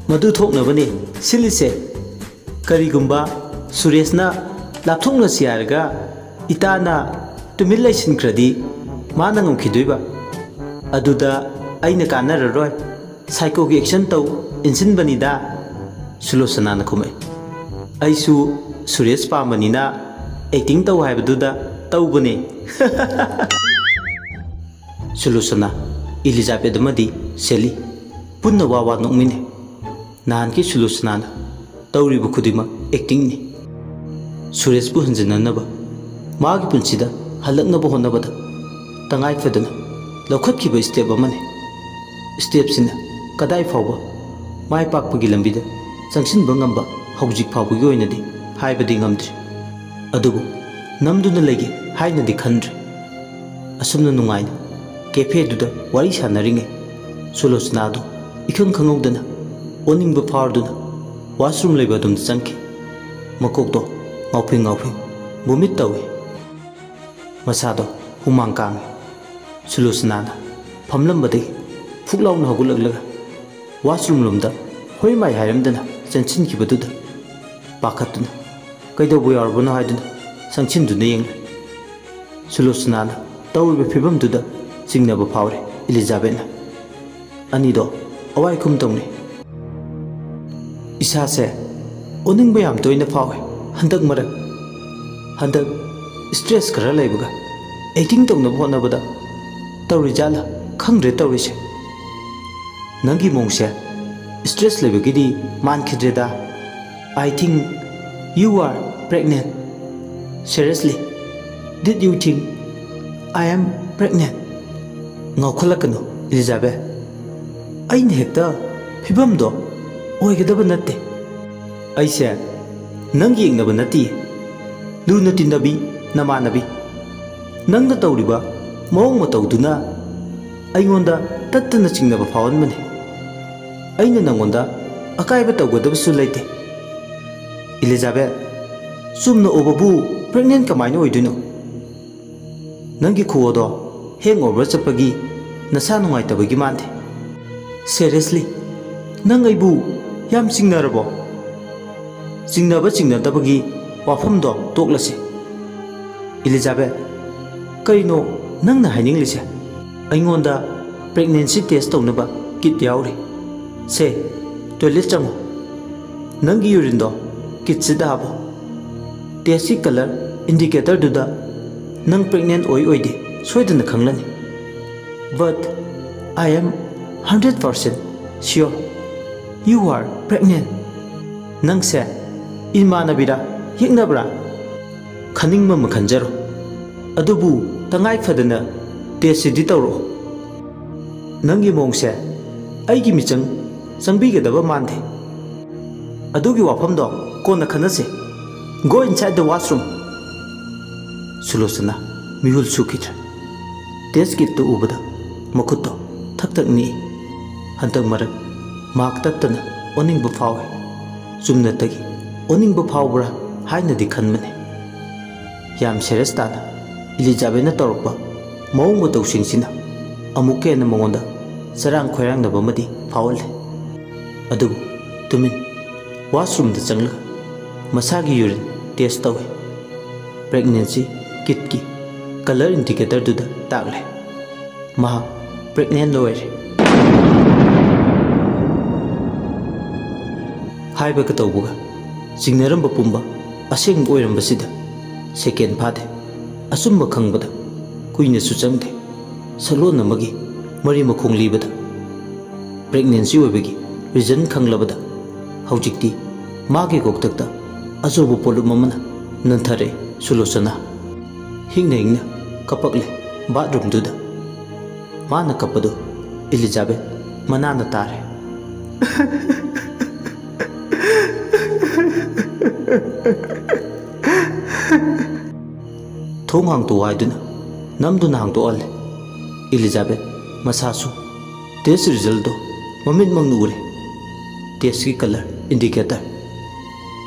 ꯃꯗꯨ ꯊꯣꯛꯅꯕꯅꯦ ꯁꯤꯜꯂꯤꯁꯦ ꯀꯔꯤꯒꯨꯝꯕ ꯁꯨꯔꯦꯁꯅ ꯂꯥꯞꯊꯣꯛꯅꯁꯤ ꯍꯥꯏꯔꯒ ꯏꯇꯥꯅ ꯇꯨꯃꯤꯟ ꯂꯩꯁꯤꯟꯈ꯭ꯔꯗꯤ ꯃꯥꯅ ꯉꯝꯈꯤꯗꯣꯏꯕ ꯑꯗꯨꯗ ꯑꯩꯅ ꯀꯥꯟꯅꯔꯔꯣꯏ ꯁꯥꯏꯀꯣꯒꯤ ꯑꯦꯛꯁꯟ ꯇꯧ ꯏꯟꯁꯤꯟꯕꯅꯤꯗ ꯁꯨꯂꯣꯆꯅꯥꯅ ꯈꯨꯝꯃꯩ ꯑꯩꯁꯨ ꯁꯨꯔꯦꯁ ꯄꯥꯝꯕꯅꯤꯅ ꯑꯦꯛꯇꯤꯡ ꯇꯧ ꯍꯥꯏꯕꯗꯨꯗ ꯇꯧꯕꯅꯦ ꯁꯨꯂꯣꯆꯅꯥ इलिजाबेथ सेली पुन्ना वा नोकमिने नहानकी सुलोचनाना तौरीब खुदिमक एक्टिंग नि सुरेश बु हंजननब मागी पुंसिदा हलकनब होनबदा तंगाई फदना लौखतखिब स्टेप अमने स्टेप सिना कदाई फावबा माय पाकपगी लंबिदा चंगसिनबा ngamba हौजिक फावबगी ओइनदि हाइबदि ngमद्रि अदुबु नमदुना लेगे हाइनदि खंद्रि असुमना नुंगाइना कैफे दुदा वारी सानरिंगे सुलोचनादो इखंग खंगौदना ओनिंगबा फावदुना वाशरूम लेबा दुम चंखे मकोकदो ngauphing ngauphing बुमित तवे मसादो हुमांग कांगे सुलोचनाना फमलंबदि फुकलाउना हगुलगलगा वाशरूम लुमदा होय माय हायरमदना चंचिनखिबदुदा पाखतुना कैदौबो यारबनो हायदुना संचिनदुना येंगले सुलोचनाना तौरिबा फिबमदुदा चिंगनबा फावरे इलिजाबेथना अनिदो अवाय खुमतौने इसासे ओनिंगबा याम तोइना फावे हंदक मरक हंदक स्ट्रेस खरा लेबगा एक्टिंग तौनबा होनबदा तौरि जाला खंग्रे तौरिसे नंगी मोंगसे स्ट्रेस लेबगिदि मानखिद्रेदा I think you are pregnant seriously did you think I am pregnant ngaukhalakkanu Elizabeth aina hekta phibamdo oigedaba natte aise nang yengnaba nati luna tinabi namanabi nangna tawriba mawong matawduna aingonda tattana chingnaba fawanmani aina nangonda akaiba tawgadabasu leite Elizabeth sumna obabu pregnant kamaina oiduno nangi khuodo hangover chapagi नसा नुंगाइतबगी मानते seriously नंग आइबु याम चिंगनरबो चिंगनबा चिंगनदबगी वाफमदो तोकलसे Elizabeth करिनो नंगना हाइनिंगलिसे अइंगोंदा pregnancy test तौनबा kit याउरी से toilet चंगो नंगी यूरिनदो kit सिदाबो tasty colour indicator दुदा नंग pregnant ओइदे सोइदना खंगलनी But I am 100% sure you are pregnant. Nang se inmanabira yeknabra khaningma makhanjaro adubu tangai fadana test tawro nangi mongse aigi michang changbigedaba mande adugi wafamdo kona khanase go inside the washroom Sulochana mihul sukitra test kit to ubada मखुतो थक थक नी हंतक मरक माक तत्तना owning फावे Chumna तगी owning फावब्रा हाइनदि खनमने याम serious ताना इलिजाबेथना तौरपा मौंग मतौसिंगसिना अमुके न मंगोंदा चरांग खोयरांगनबमदि फावले अदुबु Tumin washroom the चंगलगा मसागी urine test तवे pregnancy kit की colour indicator दुदा तागले महा pregnant लोइरे हाइबा का तौबुगा चिंगनरम पुंबा असेंग ओइरंबसिदा second फादे असुंब खंगबदा कुइने सुचंगदे salon अमगी मरी मखोंग लीबदा प्रेग्नेंसी ओइबगी रीजन खंगलबदा हौजिक्ति मागे गोक्तकता अजोब पोलुम अमना नंथरे सुलोचना हिंगना हिंगना कपकले बाथरूम दुदा माना कपदो इलिजाबेथ मनाना तारे थोंग हांगतो वाइदुना नमदुना हांगतो अल्ले इलिजाबेथ मसासु टेस्ट रिजल्ट दो ममित मंगनु उरे टेस्ट की कलर इंडिकेटर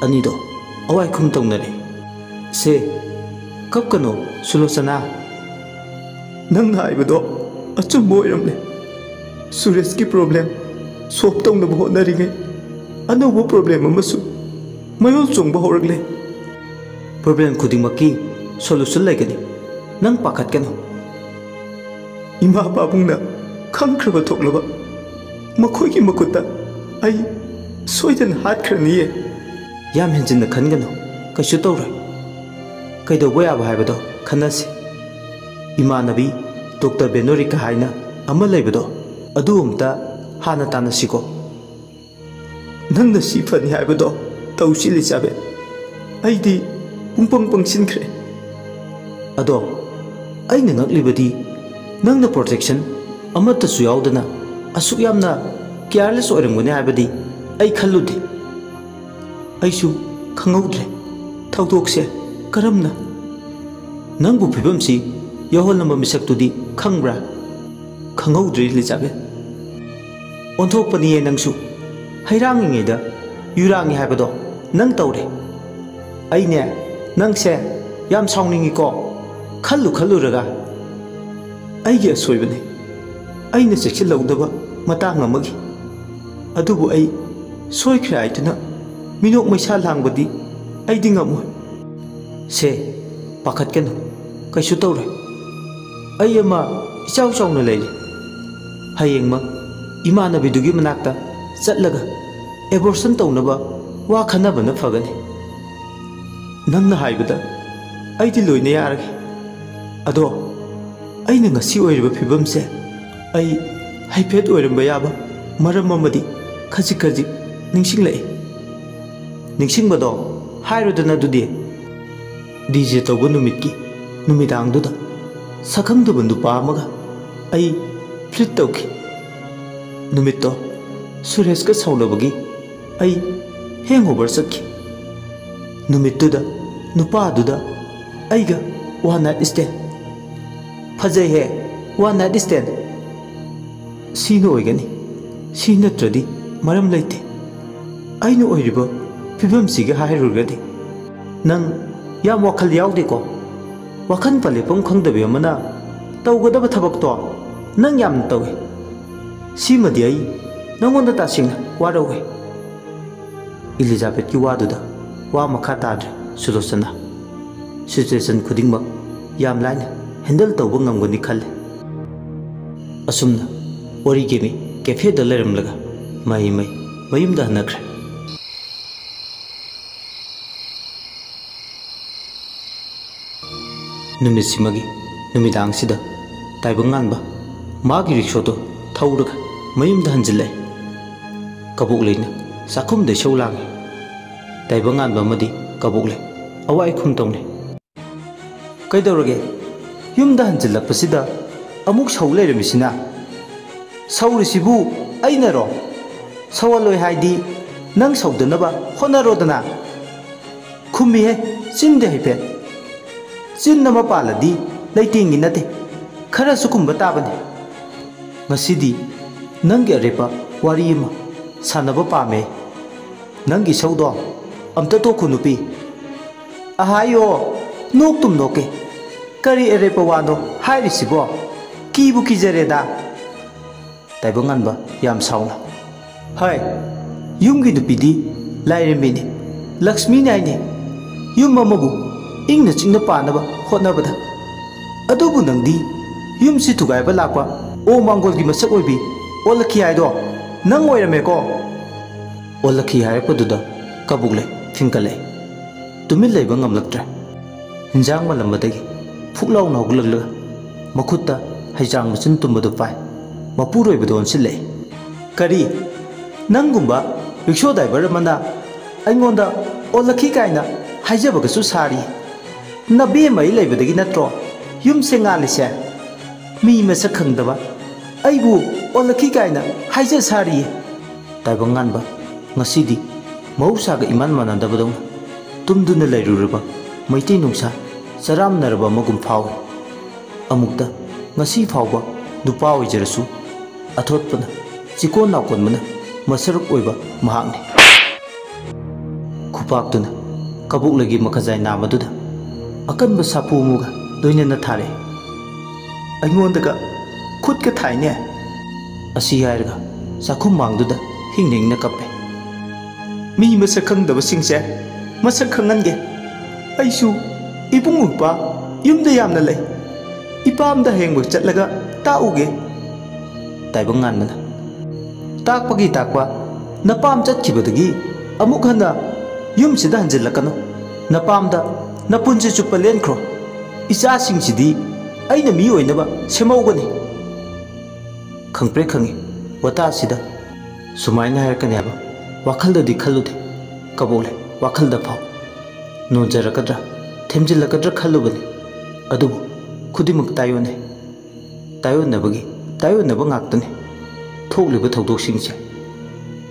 अनिदो अवाई खुम तौनरे से कब कनो सुलोचना नंग हाइबदो अचुंबो ओइरमले सुरेश की प्रॉब्लम सॉल्व तौनबो होनरिगे अनोबो प्रॉब्लम अमसु मयोल चोंबो होरगले प्रॉब्लम खुदिमकी सॉल्यूशन लेगनी नंग पाखतकनो इमा बाबुंगना खंख्रब थोकलब मखोइगी मकुता आई सोइदन हातखरनिये याम हेंजिन खनगनो कशु तौर कईदौब याब हाइबदो खनसी इमानबी डॉक्टर बेनोरिका हाइना अमा लेबदो अदु अमता हाना तानसिको नंगना सी फनी हाइबदो तौसिलि जाबे आइदी पुंपंग पंगसिनख्रे अदो अइना ngaklibadi नंगना प्रोटेक्शन अमतसु यावदना असुक यामना केयरलेस ओइरंगने हाइबदी आई खल्लुदे अइसु खंगौद्रे थौदोकसे करमना नंगबु फिबमसी यहोलनम मिसक्तुदी खंगब्रा खंगौद्रे लिजाबेथ ओंथोकपनी नंगसु हैरांगिङेदा युरांगी हाइबदो नंग तौरे अइने नंगसे याम साउनिङिको खल्लु खल्लुरगा अइगे असोइबने अइने चेक्सिलौदबा मतांग अमगी अदुबु अइ सोइख्रे आइतुना मिनोक मैसा लांगबदी अइदि ngамोइ से पाखतकनु कैसु तौरे अइ अमा इचाउ चाउना लेरि हयेंगमा इमानबिदुगी मनाक्ता चटलगा एबोर्शन तौनबा वा खनबना फगनी नंगना हाइबदा अइदि लोइना यारगे अदो अइना ngasi ओइरबा फिबमसे अइ हाइफेट ओइरंबा याबा मरम अमदी खजिक खजिक निंगसिंगलै निंगसिंगबदो हाइरोदना दुदि डीजे तौबा नुमितकी नुमिदांगदुदा सखंगदबा नुपा अमगा अइ फ्लिट तौखि नुमित्तो सुरेश का सौनबगी अइ हैंगओवर चखि नुमित्तुदा नुपादुदा अइगा वन नाइट स्टैंड फजै हे वन नाइट स्टैंड सीनो ओइगनी सी नत्रदी मरम लैते अइनो ओइरिबो फिबम सिगा हाइरुगदी नंग याम वखल यावदेको वखन पलेपम खंगदबे अमना तौगदब थबकतो नंग याम तौवे सीमदी अइ नंगोंदा तासिंगना वारौवे इलिजाबेथ की वादुदा वा मखा ताद्रे सुलोचना सिचुएशन खुदिंगमक याम लाइना हैंडल तौब ngамगनी खल्ले असुमना वरी गेमी कैफे द लेरमलगा मई मई मयुमदा हनख्रे नुमिसिमगी नुमिदांगसिदा ताइबंगानबा मागी रिक्शोदो थौरगा मयुमदा हंजिल्ले कबुकलेना साखुमदे सौलांगे ताइबंगानबा मदी कबुकले अवाई खुमतौने कैदौरगे युमदा हंजिल्लकपसिदा अमुक सौ लेरमिसिना सौरिसिबु अइनरो सवलोय हाइदी नंग सौदनबा होनरोदना खुमी हे चिंदे हेफे चिन्नमा पालदी लैतिंगी नते खरा सुकुंबा ताबने ngасidi नंगे अरेपा वारी अमा सानबा पामे नंगी सौदो अमता तोखु नुपी अहायो नोक तुम नोके करी अरेपा वानो हाइरिसिबो कीबु कीजरेदा ताइबंगानबा याम साउना हाय युमगी नुपीदी लाइरेमिनी लक्ष्मी नाइने युम अमबु ꯏꯪꯅ ꯆꯤꯡꯅ ꯄꯥꯅꯕ ꯍꯣꯠꯅꯕꯗ ꯑꯗꯨꯕꯨ ꯅꯪꯗꯤ ꯌꯨꯝꯁꯤ ꯊꯨꯒꯥꯏꯕ ꯂꯥꯛꯄ ꯑꯣ ꯃꯥꯡꯒꯣꯜꯒꯤ ꯃꯁꯛ ꯑꯣꯏꯕꯤ ꯑꯣꯜꯂꯛꯈꯤ ꯍꯥꯏꯗꯣ ꯅꯪ ꯑꯣꯏꯔꯝꯃꯦꯀꯣ ꯑꯣꯜꯂꯛꯈꯤ ꯍꯥꯏꯔꯛꯄꯗꯨꯗ ꯀꯕꯨꯛꯂꯩ ꯊꯤꯡꯀꯠꯂꯛꯏ ꯇꯨꯃꯤꯟ ꯂꯩꯕ ꯉꯝꯂꯛꯇ꯭ꯔꯦ ꯍꯤꯟꯖꯥꯡ ꯃꯜꯂꯝꯕꯗꯒꯤ ꯐꯨꯛ ꯂꯥꯎꯅ ꯍꯧꯒꯠꯂꯛꯂꯒ ꯃꯈꯨꯠꯇ ꯍꯩꯖꯥꯡ ꯃꯆꯤꯟ ꯇꯨꯝꯕꯗꯨ ꯄꯥꯏ ꯃꯄꯨꯔꯣꯏꯕꯗ ꯑꯣꯟꯁꯤꯜꯂꯛꯏ ꯀꯔꯤ ꯅꯪꯒꯨꯝꯕ ꯔꯤꯛꯁꯣ ꯗ꯭राꯏꯚꯔ ꯑꯃꯅ ꯑꯩꯉꯣꯟꯗ ꯑꯣꯜꯂꯛꯈꯤ ꯀꯥꯏꯅ ꯍꯥꯏꯖꯕꯒꯁꯨ ꯁꯥꯔꯤ ꯅꯕꯦꯝꯃ ꯑꯩ ꯂꯩꯕꯗꯒꯤ ꯅꯠꯇ꯭ꯔꯣ ꯌꯨꯝꯁꯦ ꯉꯥꯜꯂꯤꯁꯦ ꯃꯤ ꯃꯁꯛ ꯈꯪꯗꯕ ꯑꯩꯕꯨ ꯑꯣꯜꯂꯛꯈꯤ ꯀꯥꯏꯅ ꯍꯥꯏꯖ ꯁꯥꯔꯤꯌꯦ ꯇꯥꯏꯕꯪ ꯉꯥꯟꯕ ꯉꯁꯤꯗꯤ ꯃꯍꯧꯁꯥꯒ ꯏꯃꯥꯟ ꯃꯥꯟꯅꯗꯕꯗꯧꯅ ꯇꯨꯝꯗꯨꯅ ꯂꯩꯔꯨꯔꯕ ꯃꯩꯇꯩ ꯅꯨꯡꯁꯥ ꯆꯔꯥꯝꯅꯔꯕ ꯑꯃꯒꯨꯝ ꯐꯥꯎꯏ ꯑꯃꯨꯛꯇ ꯉꯁꯤ ꯐꯥꯎꯕ ꯅꯨꯄꯥ ꯑꯣꯏꯖꯔꯁꯨ ꯑꯊꯣꯠꯄꯅ ꯆꯤꯀꯣꯟ ꯅꯥꯎꯀꯣꯟꯕꯅ ꯃꯁꯔꯨꯛ ꯑꯣꯏꯕ ꯃꯍꯥꯛꯅꯤ ꯈꯨꯄꯥꯛꯇꯨꯅ ꯀꯕꯨꯛꯂꯩꯒꯤ ꯃꯈꯖꯥꯏ ꯅꯥꯝꯃꯗꯨꯗ ꯑꯀꯟꯕ ꯁꯥꯐꯨ ꯑꯃꯒ ꯂꯣꯏꯅꯅ ꯊꯥꯔꯛꯏ ꯑꯩꯉꯣꯟꯗꯒ ꯈꯨꯠꯀ ꯊꯥꯏꯅꯦ ꯑꯁꯤ ꯍꯥꯏꯔꯒ ꯆꯥꯛꯈꯨꯝ ꯃꯥꯡꯗꯨꯗ ꯍꯤꯡꯅ ꯍꯤꯡꯅ ꯀꯞꯄꯦ ꯃꯤ ꯃꯁꯛ ꯈꯪꯗꯕꯁꯤꯡꯁꯦ ꯃꯁꯛ ꯈꯪꯍꯟꯒꯦ ꯑꯩꯁꯨ ꯏꯕꯨꯡ ꯏꯄ꯭ꯋꯥ ꯌꯨꯝꯗ ꯌꯥꯝꯅ ꯂꯩ ꯏꯄꯥꯝꯗ ꯍꯌꯦꯡꯃꯛ ꯆꯠꯂꯒ ꯇꯥꯛꯎꯒꯦ ꯇꯥꯏꯕꯪ ꯉꯥꯟꯕꯅ ꯇꯥꯛꯄꯒꯤ ꯇꯥꯛꯄ ꯅꯄꯥꯝ ꯆꯠꯈꯤꯕꯗꯒꯤ ꯑꯃꯨꯛ ꯍꯟꯅ ꯌꯨꯝꯁꯤꯗ ꯍꯟꯖꯤꯜꯂꯛꯀꯅꯨ ꯅꯄꯥꯝꯗ ꯅꯄꯨꯟꯁꯤ ꯆꯨꯞꯄ ꯂꯦꯟꯈ꯭ꯔꯣ ꯏꯆꯥꯁꯤꯡꯁꯤꯗꯤ ꯑꯩꯅ ꯃꯤ ꯑꯣꯏꯅꯕ ꯁꯦꯝꯍꯧꯒꯅꯤ ꯈꯪꯄ꯭ꯔꯦꯛ ꯈꯪꯏ ꯋꯥꯇꯥꯁꯤꯗ ꯁꯨꯃꯥꯏꯅ ꯍꯥꯏꯔꯛꯀꯅꯤ ꯍꯥꯏꯕ ꯋꯥꯈꯜꯗꯗꯤ ꯈꯜꯂꯨꯗꯦ ꯀꯕꯣꯛꯂꯩ ꯋꯥꯈꯜꯗ ꯐꯥꯎ ꯅꯣꯟꯖꯔꯛꯀꯗ꯭ꯔꯥ ꯊꯦꯝꯖꯤꯜꯂꯛꯀꯗ꯭ꯔꯥ ꯈꯜꯂꯨꯕꯅꯤ ꯑꯗꯨꯕꯨ ꯈꯨꯗꯤꯡꯃꯛ ꯇꯥꯏꯌꯣꯟꯅꯩ ꯇꯥꯏꯌꯣꯟꯅꯕ ꯉꯥꯛꯇꯅꯤ ꯊꯣꯛꯂꯤꯕ ꯊꯧꯗꯣꯛꯁꯤꯡꯁꯦ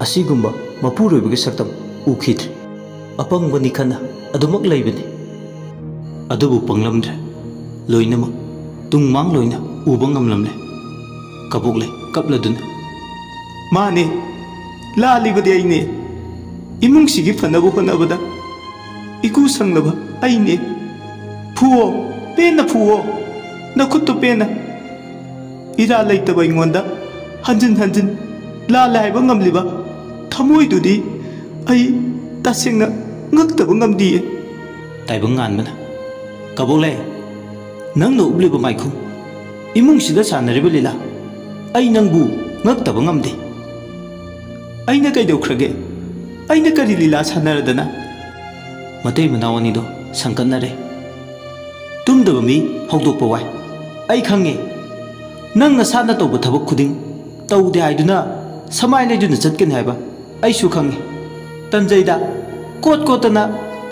ꯑꯁꯤꯒꯨꯝꯕ ꯃꯄꯨꯔꯣꯏꯕꯒꯤ ꯁꯛꯇꯝ ꯎꯈꯤꯗ꯭ꯔꯤ ꯑꯄꯪꯕꯅꯤ ꯈꯟꯅ ꯑꯗꯨꯃꯛ ꯂꯩꯕꯅꯤ ꯑꯗꯨꯕꯨ ꯄꯪꯂꯝꯗ꯭ꯔꯦ ꯂꯣꯏꯅꯃꯛ ꯇꯨꯡ ꯃꯥꯡ ꯂꯣꯏꯅ ꯎꯕ ꯉꯝꯂꯝꯂꯦ ꯀꯕꯣꯛꯂꯩ ꯀꯞꯂꯗꯨꯅ ꯃꯥꯅꯦ ꯂꯥꯜꯂꯤꯕꯗꯤ ꯑꯩꯅꯦ ꯏꯃꯨꯡꯁꯤꯒꯤ ꯐꯅꯕ ꯍꯣꯠꯅꯕꯗ ꯏꯀꯨ ꯁꯪꯂꯕ ꯑꯩꯅꯦ ꯐꯨꯋꯣ ꯄꯦꯟꯅ ꯐꯨꯋꯣ ꯅꯈꯨꯠꯇꯨ ꯄꯦꯟꯅ ꯏꯔꯥꯜ ꯂꯩꯇꯕ ꯑꯩꯉꯣꯟꯗ ꯍꯟꯖꯤꯟ ꯍꯟꯖꯤꯟ ꯂꯥꯜꯂꯦ ꯍꯥꯏꯕ ꯉꯝꯂꯤꯕ ꯊꯃꯣꯏꯗꯨꯗꯤ ꯑꯩ ꯇꯁꯦꯡꯅ ꯉꯛꯇꯕ ꯉꯝꯗꯤꯌꯦ ꯇꯥꯏꯕꯪ ꯉꯥꯟꯕꯅ ꯀꯕꯣꯛꯂꯩ ꯅꯪꯅ ꯎꯠꯂꯤꯕ ꯃꯥꯏꯈꯨꯝ ꯏꯃꯨꯡꯁꯤꯗ ꯁꯥꯟꯅꯔꯤꯕ ꯂꯤꯂꯥ ꯑꯩ ꯅꯪꯕꯨ ꯉꯛꯇꯕ ꯉꯝꯗꯦ ꯑꯩꯅ ꯀꯩꯗꯧꯈ꯭ꯔꯒꯦ ꯑꯩꯅ ꯀꯔꯤ ꯂꯤꯂꯥ ꯁꯥꯟꯅꯔꯗꯅ ꯃꯇꯩ ꯃꯅꯥꯎ ꯑꯅꯤꯗꯣ ꯁꯪꯀꯠꯅꯔꯦ ꯇꯨꯝꯗꯕ ꯃꯤ ꯍꯧꯗꯣꯛꯄ ꯋꯥꯏ ꯑꯩ ꯈꯪꯉꯦ ꯅꯪ ꯅꯁꯥꯅ ꯇꯧꯕ ꯊꯕꯛ ꯈꯨꯗꯤꯡ ꯇꯧꯗꯦ ꯍꯥꯏꯗꯨꯅ ꯁꯃꯥꯏ ꯂꯩꯗꯨꯅ ꯆꯠꯀꯅꯤ ꯍꯥꯏꯕ ꯑꯩꯁꯨ ꯈꯪꯉꯤ ꯇꯟꯖꯩꯗ ꯀꯣꯠꯇꯅ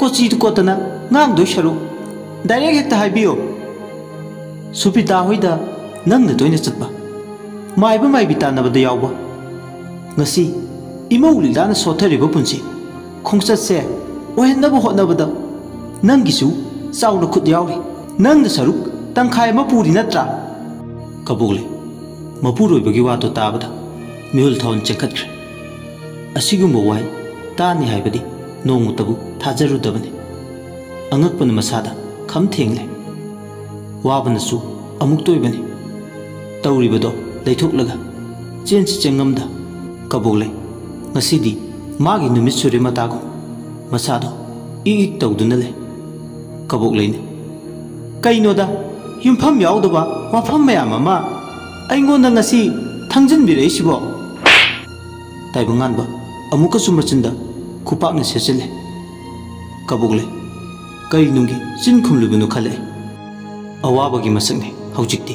ꯀꯣꯆꯤꯗꯨ ꯀꯣꯠꯇꯅ ꯉꯥꯡꯗꯣꯏ ꯁꯔꯨꯛ ꯗꯥꯏꯔꯦꯛ ꯍꯦꯛꯇ ꯍꯥꯏꯕꯤꯌꯣ ꯁꯨꯄꯤꯇꯥ ꯍꯣꯏꯗ ꯅꯪꯅ ꯇꯣꯏꯅ ꯆꯠꯄ ꯃꯥꯏꯕ ꯃꯥꯏꯕꯤ ꯇꯥꯟꯅꯕꯗ ꯌꯥꯎꯕ ꯉꯁꯤ ꯏꯃꯧ ꯂꯤꯂꯥꯅ ꯁꯣꯠꯊꯔꯤꯕ ꯄꯨꯟꯁꯤ ꯈꯣꯡꯆꯠꯁꯦ ꯑꯣꯏꯍꯟꯅꯕ ꯍꯣꯠꯅꯕꯗ ꯅꯪꯒꯤꯁꯨ ꯆꯥꯎꯅ ꯈꯨꯠ ꯌꯥꯎꯔꯤ ꯅꯪꯅ ꯁꯔꯨꯛ ꯇꯪꯈꯥꯏ ꯑꯃ ꯄꯨꯔꯤ ꯅꯠꯇ꯭ꯔꯥ ꯀꯕꯣꯛꯂꯩ ꯃꯄꯨꯔꯣꯏꯕꯒꯤ ꯋꯥꯗꯣ ꯇꯥꯕꯗ ꯃꯤꯍꯨꯜ ꯊꯥꯎꯟ ꯆꯦꯟꯈꯠꯈ꯭ꯔꯦ ꯑꯁꯤꯒꯨꯝꯕ ꯋꯥꯍꯩ ꯇꯥꯅꯤ ꯍꯥꯏꯕꯗꯤ ꯅꯣꯡꯃꯇꯕꯨ ꯊꯥꯖꯔꯨꯗꯕꯅꯤ ꯑꯉꯛꯄꯅ ꯃꯁꯥꯗ ꯈꯝ ꯊꯦꯡꯂꯦ ꯋꯥꯕꯅꯁꯨ ꯑꯃꯨꯛ ꯇꯣꯏꯕꯅꯤ ꯇꯧꯔꯤꯕꯗꯣ ꯂꯩꯊꯣꯛꯂꯒ ꯆꯦꯟꯁꯤ ꯆꯦꯡꯉꯝꯗ ꯀꯕꯣꯛꯂꯩ ꯉꯁꯤꯗꯤ ꯃꯥꯒꯤ ꯅꯨꯃꯤꯠ ꯁꯨꯔꯦ ꯃꯇꯥꯒꯨꯝ ꯃꯁꯥꯗꯣ ꯏꯛ ꯏꯛ ꯇꯧꯗꯨꯅ ꯂꯩ ꯀꯕꯣꯛꯂꯩꯅ ꯀꯩꯅꯣꯗ ꯌꯨꯝꯐꯝ ꯌꯥꯎꯗꯕ ꯋꯥꯐꯝ ꯃꯌꯥꯝ ꯑꯃ ꯑꯩꯉꯣꯟꯗ ꯉꯁꯤ ꯊꯪꯖꯤꯟꯕꯤꯔꯛꯏꯁꯤꯕꯣ ꯇꯥꯏꯕꯪ ꯉꯥꯟꯕ ꯑꯃꯨꯛꯀꯁꯨ ꯃꯆꯤꯟꯗ ꯈꯨꯄꯥꯛꯅ ꯁꯦꯠꯆꯤꯜꯂꯦ ꯀꯕꯣꯛꯂꯩ ꯀꯔꯤꯅꯨꯡꯒꯤ ꯆꯤꯟ ꯈꯨꯝꯂꯤꯕꯅꯣ ꯈꯜꯂꯛꯏ ꯑꯋꯥꯕꯒꯤ ꯃꯁꯛꯅꯤ ꯍꯧꯖꯤꯛꯇꯤ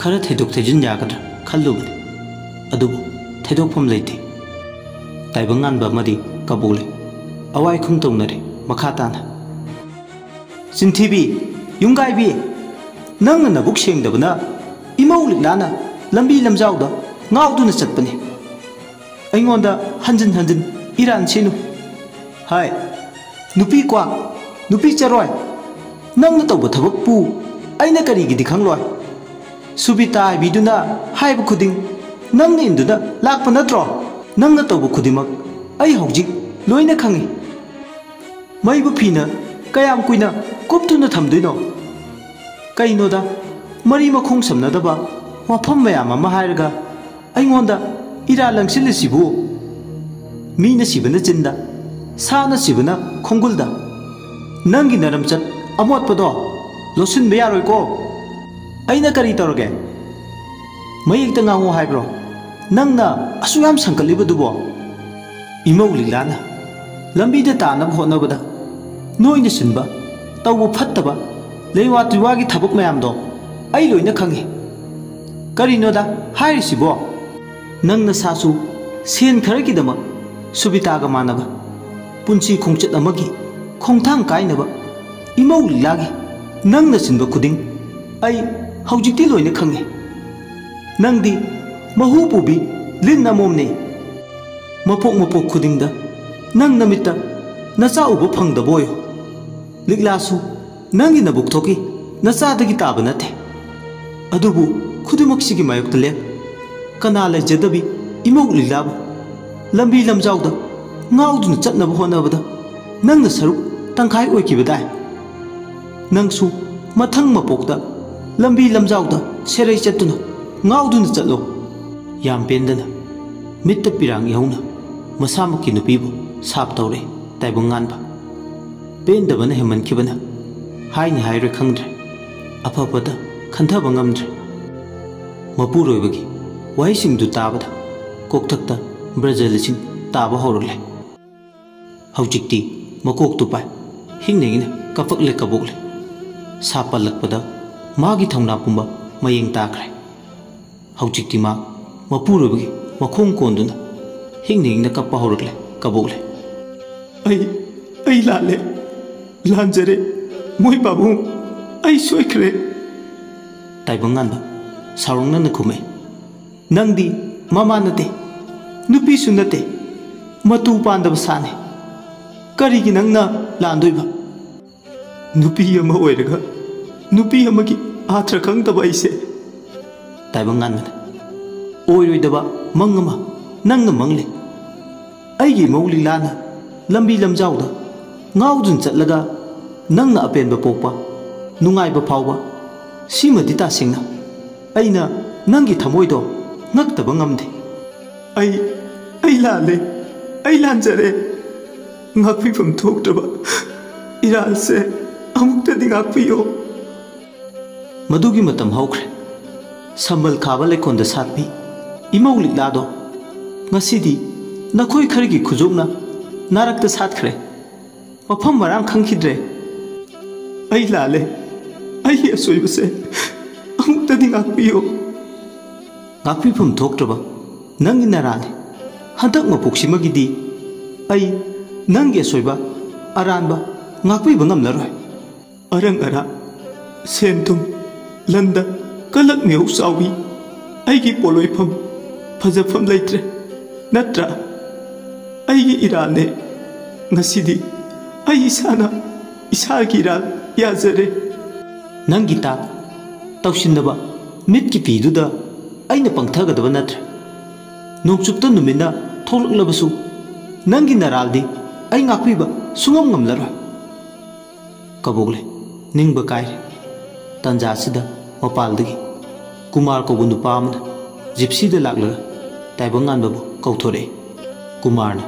ꯈꯔ ꯊꯩꯗꯣꯛ ꯊꯩꯖꯤꯟ ꯌꯥꯒꯗ꯭ꯔꯥ ꯈꯜꯂꯨꯕꯅꯤ ꯑꯗꯨꯕꯨ ꯊꯩꯗꯣꯛꯐꯝ ꯂꯩꯇꯦ ꯇꯥꯏꯕꯪ ꯉꯥꯟꯕ ꯑꯃꯗꯤ ꯀꯕꯣꯛꯂꯩ ꯑꯋꯥꯏꯈꯨꯝ ꯇꯧꯅꯔꯦ ꯃꯈꯥ ꯇꯥꯅ ꯆꯤꯟꯊꯤꯕꯤ ꯌꯨꯝꯒꯥꯏꯕꯤ ꯅꯪꯅ ꯅꯕꯨꯛ ꯁꯦꯡꯗꯕꯅ ꯏꯃꯧ ꯂꯤꯛꯂꯥꯅ ꯂꯝꯕꯤ ꯂꯝꯖꯥꯎꯗ ꯉꯥꯎꯗꯨꯅ ꯆꯠꯄꯅꯤ ꯑꯩꯉꯣꯟꯗ ꯍꯟꯖꯤꯟ ꯍꯟꯖꯤꯟ ꯏꯔꯥꯟ ꯁꯤꯅꯨ ꯍꯥꯏ ꯅꯨꯄꯤ ꯀ꯭ꯋꯥꯛ ꯅꯨꯄꯤ ꯆꯔꯣꯏ ꯅꯪꯅ ꯇꯧꯕ ꯊꯕꯛꯄꯨ ꯑꯩꯅ ꯀꯔꯤꯒꯤꯗꯤ ꯈꯪꯂꯣꯏ ꯁꯨꯕꯤꯇꯥ ꯍꯥꯏꯕꯤꯗꯨꯅ ꯍꯥꯏꯕ ꯈꯨꯗꯤꯡ ꯅꯪꯅ ꯏꯟꯗꯨꯅ ꯂꯥꯛꯄ ꯅꯠꯇ꯭ꯔꯣ ꯅꯪꯅ ꯇꯧꯕ ꯈꯨꯗꯤꯡꯃꯛ ꯑꯩ ꯍꯧꯖꯤꯛ ꯂꯣꯏꯅ ꯈꯪꯏ ꯃꯩꯕꯨ ꯐꯤꯅ ꯀꯌꯥꯝ ꯀꯨꯏꯅ ꯀꯨꯞꯇꯨꯅ ꯊꯝꯗꯣꯏꯅꯣ ꯀꯩꯅꯣꯗ ꯃꯔꯤ ꯃꯈꯣꯡ ꯁꯝꯅꯗꯕ ꯋꯥꯐꯝ ꯃꯌꯥꯝ ꯑꯃ ꯍꯥꯏꯔꯒ ꯑꯩꯉꯣꯟꯗ ꯏꯔꯥꯜ ꯂꯪꯁꯤꯜꯂꯤꯁꯤꯕꯨ ꯃꯤꯅ ꯁꯤꯕꯅ ꯆꯤꯟꯗ ꯁꯥꯅ ꯁꯤꯕꯅ ꯈꯣꯡꯒꯨꯜꯗ ꯅꯪꯒꯤ ꯅꯔꯝꯆꯠ ꯑꯃꯣꯠꯄꯗꯣ ꯂꯣꯠꯁꯤꯟꯕ ꯌꯥꯔꯣꯏꯀꯣ ꯑꯩꯅ ꯀꯔꯤ ꯇꯧꯔꯒꯦ ꯃꯌꯦꯛꯇ ꯉꯥꯡꯉꯣ ꯍꯥꯏꯕ꯭ꯔꯣ ꯅꯪꯅ ꯑꯁꯨꯛ ꯌꯥꯝ ꯁꯪꯀꯠꯂꯤꯕꯗꯨꯕꯣ ꯏꯃꯧ ꯂꯤꯛꯂꯥꯅ ꯂꯝꯕꯤꯗ ꯇꯥꯅꯕ ꯍꯣꯠꯅꯕꯗ ꯅꯣꯏꯅ ꯁꯤꯟꯕ ꯇꯧꯕ ꯐꯠꯇꯕ ꯂꯩꯋꯥ ꯇꯤꯋꯥꯒꯤ ꯊꯕꯛ ꯃꯌꯥꯝꯗꯣ ꯑꯩ ꯂꯣꯏꯅ ꯈꯪꯉꯤ ꯀꯔꯤꯅꯣꯗ ꯍꯥꯏꯔꯤꯁꯤꯕꯣ ꯅꯪ ꯅꯁꯥꯁꯨ ꯁꯦꯟ ꯈꯔꯒꯤꯗꯃꯛ ꯁꯨꯕꯤꯇꯥꯒ ꯃꯥꯟꯅꯕ ꯄꯨꯟꯁꯤ ꯈꯣꯡꯆꯠ ꯑꯃꯒꯤ ꯈꯣꯡꯊꯥꯡ ꯀꯥꯏꯅꯕ ꯏꯃꯧ ꯂꯤꯛꯂꯥꯒꯤ ꯅꯪꯅ ꯁꯤꯟꯕ ꯈꯨꯗꯤꯡ ꯑꯩ ꯍꯧꯖꯤꯛꯇꯤ ꯂꯣꯏꯅ ꯈꯪꯉꯤ ꯅꯪꯗꯤ ꯃꯍꯨ ꯄꯨꯕꯤ ꯂꯤꯟ ꯑꯃꯣꯝꯅꯤ ꯃꯄꯣꯛ ꯃꯄꯣꯛ ꯈꯨꯗꯤꯡꯗ ꯅꯪ ꯅꯃꯤꯠꯇ ꯅꯆꯥ ꯎꯕ ꯐꯪꯗꯕ ꯑꯣꯏꯌꯣ ꯂꯤꯛꯂꯥꯁꯨ ꯅꯪꯒꯤ ꯅꯕꯨꯛ ꯊꯣꯛꯀꯤ ꯅꯆꯥꯗꯒꯤ ꯇꯥꯕ ꯅꯠꯇꯦ ꯑꯗꯨꯕꯨ ꯈꯨꯗꯤꯡꯃꯛꯁꯤꯒꯤ ꯃꯥꯌꯣꯛꯇ ꯂꯦꯞ ꯀꯅꯥ ꯂꯩꯖꯗꯕꯤ ꯏꯃꯧ ꯂꯤꯛꯂꯥꯕꯨ ꯂꯝꯕꯤ ꯂꯝꯖꯥꯎꯗ ꯉꯥꯎꯗꯨꯅ ꯆꯠꯅꯕ ꯍꯣꯠꯅꯕꯗ ꯅꯪꯅ ꯁꯔꯨꯛ ꯇꯪꯈꯥꯏ ꯑꯣꯏꯈꯤꯕꯗꯥꯏ ꯅꯪꯁꯨ ꯃꯊꯪ ꯃꯄꯣꯛꯇ ꯂꯝꯕꯤ ꯂꯝꯖꯥꯎꯗ ꯁꯦꯔꯩ ꯆꯠꯇꯨꯅ ꯉꯥꯎꯗꯨꯅ ꯆꯠꯂꯣ ꯌꯥꯝ ꯄꯦꯟꯗꯅ ꯃꯤꯠꯇ ꯄꯤꯔꯥꯡ ꯌꯥꯎꯅ ꯃꯁꯥꯃꯛꯀꯤ ꯅꯨꯄꯤꯕꯨ ꯁꯥꯞ ꯇꯧꯔꯦ ꯇꯥꯏꯕꯪ ꯉꯥꯟꯕ ꯄꯦꯟꯗꯕꯅ ꯍꯦꯟꯃꯟꯈꯤꯕꯅ ꯍꯥꯏꯅꯤ ꯍꯥꯏꯔꯣꯏ ꯈꯪꯗ꯭ꯔꯦ ꯑꯐꯕꯗ ꯈꯟꯊꯕ ꯉꯝꯗ꯭ꯔꯦ ꯃꯄꯨꯔꯣꯏꯕꯒꯤ ꯋꯥꯍꯩꯁꯤꯡꯗꯨ ꯇꯥꯕꯗ ꯀꯣꯛꯊꯛꯇ ꯕ꯭ꯔꯖ ꯂꯤꯁꯤꯡ ꯇꯥꯕ ꯍꯧꯔꯛꯂꯦ ꯍꯧꯖꯤꯛꯇꯤ ꯃꯀꯣꯛꯇꯨ ꯄꯥꯏ ꯍꯤꯡꯅ ꯍꯤꯡꯅ ꯀꯞꯄꯛꯂꯦ ꯀꯕꯣꯛꯂꯦ ꯁꯥꯞ ꯄꯜꯂꯛꯄꯗ ꯃꯥꯒꯤ ꯊꯧꯅꯥ ꯄꯨꯝꯕ ꯃꯌꯦꯡ ꯇꯥꯈ꯭ꯔꯦ ꯍꯧꯖꯤꯛꯇꯤ ꯃꯥ ꯃꯄꯨꯔꯣꯏꯕꯒꯤ ꯃꯈꯣꯡ ꯀꯣꯟꯗꯨꯅ ꯍꯤꯡꯅ ꯍꯤꯡꯅ ꯀꯞꯄ ꯍꯧꯔꯛꯂꯦ ꯀꯕꯣꯛꯂꯦ ꯑꯩ ꯂꯥꯜꯂꯦ ꯂꯥꯟꯖꯔꯦ ꯃꯣꯏ ꯄꯥꯕꯨꯡ ꯑꯩ ꯁꯣꯏꯈ꯭ꯔꯦ ꯇꯥꯏꯕꯪ ꯉꯥꯟꯕ ꯁꯥꯎꯔꯪꯅꯅ ꯈꯨꯝꯃꯦ ꯅꯪꯗꯤ ꯃꯃꯥ ꯅꯠꯇꯦ ꯅꯨꯄꯤꯁꯨ ꯅꯠꯇꯦ ꯃꯇꯨ ꯄꯥꯟꯗꯕ ꯁꯥꯅꯤ ꯀꯔꯤꯒꯤ ꯅꯪꯅ ꯂꯥꯟꯗꯣꯏꯕ ꯅꯨꯄꯤ ꯑꯃ ꯑꯣꯏꯔꯒ ꯅꯨꯄꯤ ꯑꯃꯒꯤ ꯑꯥꯊ꯭ꯔ ꯈꯪꯗꯕ ꯑꯩꯁꯦ ꯇꯥꯏꯕꯪ ꯉꯥꯟꯕꯅ ꯑꯣꯏꯔꯣꯏꯗꯕ ꯃꯪ ꯑꯃ ꯅꯪꯅ ꯃꯪꯂꯤ ꯑꯩꯒꯤ ꯏꯃꯧ ꯂꯤꯛꯂꯥꯅ ꯂꯝꯕꯤ ꯂꯝꯖꯥꯎꯗ ꯉꯥꯎꯗꯨꯅ ꯆꯠꯂꯒ ꯅꯪꯅ ꯑꯄꯦꯟꯕ ꯄꯣꯛꯄ ꯅꯨꯡꯉꯥꯏꯕ ꯐꯥꯎꯕ ꯁꯤꯃꯗꯤ ꯇꯁꯦꯡꯅ ꯑꯩꯅ ꯅꯪꯒꯤ ꯊꯃꯣꯏꯗꯣ ꯉꯛꯇꯕ ꯉꯝꯗꯦ ꯑꯩ ꯂꯥꯜꯂꯦ ꯑꯩ ꯂꯥꯟꯖꯔꯦ ꯉꯥꯛꯄꯤꯐꯝ ꯊꯣꯛꯇ꯭ꯔꯕ ꯏꯔꯥꯜꯁꯦ ꯑꯃꯨꯛꯇꯗꯤ ꯉꯥꯛꯄꯤꯌꯣ ꯃꯗꯨꯒꯤ ꯃꯇꯝ ꯍꯧꯈ꯭ꯔꯦ ꯁꯝꯕꯜ ꯈꯥꯕ ꯂꯩꯀꯣꯟꯗ ꯁꯥꯠꯄꯤ ꯏꯃꯧ ꯂꯤꯛꯂꯥꯗꯣ ꯉꯁꯤꯗꯤ ꯅꯈꯣꯏ ꯈꯔꯒꯤ ꯈꯨꯖꯣꯛꯅ ꯅꯥꯔꯛꯇ ꯁꯥꯠꯈ꯭ꯔꯦ ꯃꯐꯝ ꯃꯔꯥꯡ ꯈꯪꯈꯤꯗ꯭ꯔꯦ ꯑꯩ ꯂꯥꯜꯂꯦ ꯑꯩꯒꯤ ꯑꯁꯣꯏꯕꯁꯦ ꯑꯃꯨꯛꯇꯗꯤ ꯉꯥꯛꯄꯤꯌꯣ ꯉꯥꯛꯄꯤꯐꯝ ꯊꯣꯛꯇ꯭ꯔꯕ ꯅꯪꯒꯤ ꯅꯔꯥꯜꯅꯤ ꯍꯟꯗꯛ ꯃꯄꯣꯛꯁꯤꯃꯒꯤꯗꯤ ꯑꯩ ꯅꯪꯒꯤ ꯑꯁꯣꯏꯕ ꯑꯔꯥꯟꯕ ꯉꯥꯛꯄꯤꯕ ꯉꯝꯂꯔꯣꯏ ꯑꯔꯪ ꯑꯔꯥꯛ ꯁꯦꯟ ꯊꯨꯝ ꯂꯟꯗ ꯀꯂꯛ ꯃꯤꯍꯧ ꯆꯥꯎꯕꯤ ꯑꯩꯒꯤ ꯄꯣꯠꯂꯣꯏꯐꯝ ꯐꯖꯐꯝ ꯂꯩꯇ꯭ꯔꯦ ꯅꯠꯇ꯭ꯔꯥ ꯑꯩꯒꯤ ꯏꯔꯥꯜꯅꯦ ꯉꯁꯤꯗꯤ ꯑꯩ ꯏꯁꯥꯅ ꯏꯁꯥꯒꯤ ꯏꯔꯥꯜ ꯌꯥꯖꯔꯦ ꯅꯪꯒꯤ ꯇꯥ ꯇꯧꯁꯤꯟꯅꯕ ꯃꯤꯠꯀꯤ ꯄꯤꯗꯨꯗ ꯑꯩꯅ ꯄꯪꯊꯒꯗꯕ ꯅꯠꯇ꯭ꯔꯦ ꯅꯣꯡꯆꯨꯞꯇ ꯅꯨꯃꯤꯠꯅ ꯊꯣꯛꯂꯛꯂꯕꯁꯨ ꯅꯪꯒꯤ ꯅꯔꯥꯜꯗꯤ ꯑꯩ ꯉꯥꯛꯄꯤꯕ ꯁꯨꯡꯉꯝ ꯉꯝꯂꯔꯣꯏ ꯀꯕꯣꯛꯂꯦ ꯅꯤꯡꯕ ꯀꯥꯏꯔꯦ ꯇꯟꯖꯥꯁꯤꯗ ꯃꯄꯥꯜꯗꯒꯤ ꯀꯨꯃꯥꯔ ꯀꯧꯕ ꯅꯨꯄꯥ ꯑꯃꯅ ꯖꯤꯞꯁꯤꯗ ꯂꯥꯛꯂꯒ ꯇꯥꯏꯕꯪ ꯉꯥꯟꯕꯕꯨ ꯀꯧꯊꯣꯔꯛꯏ ꯀꯨꯃꯥꯔꯅ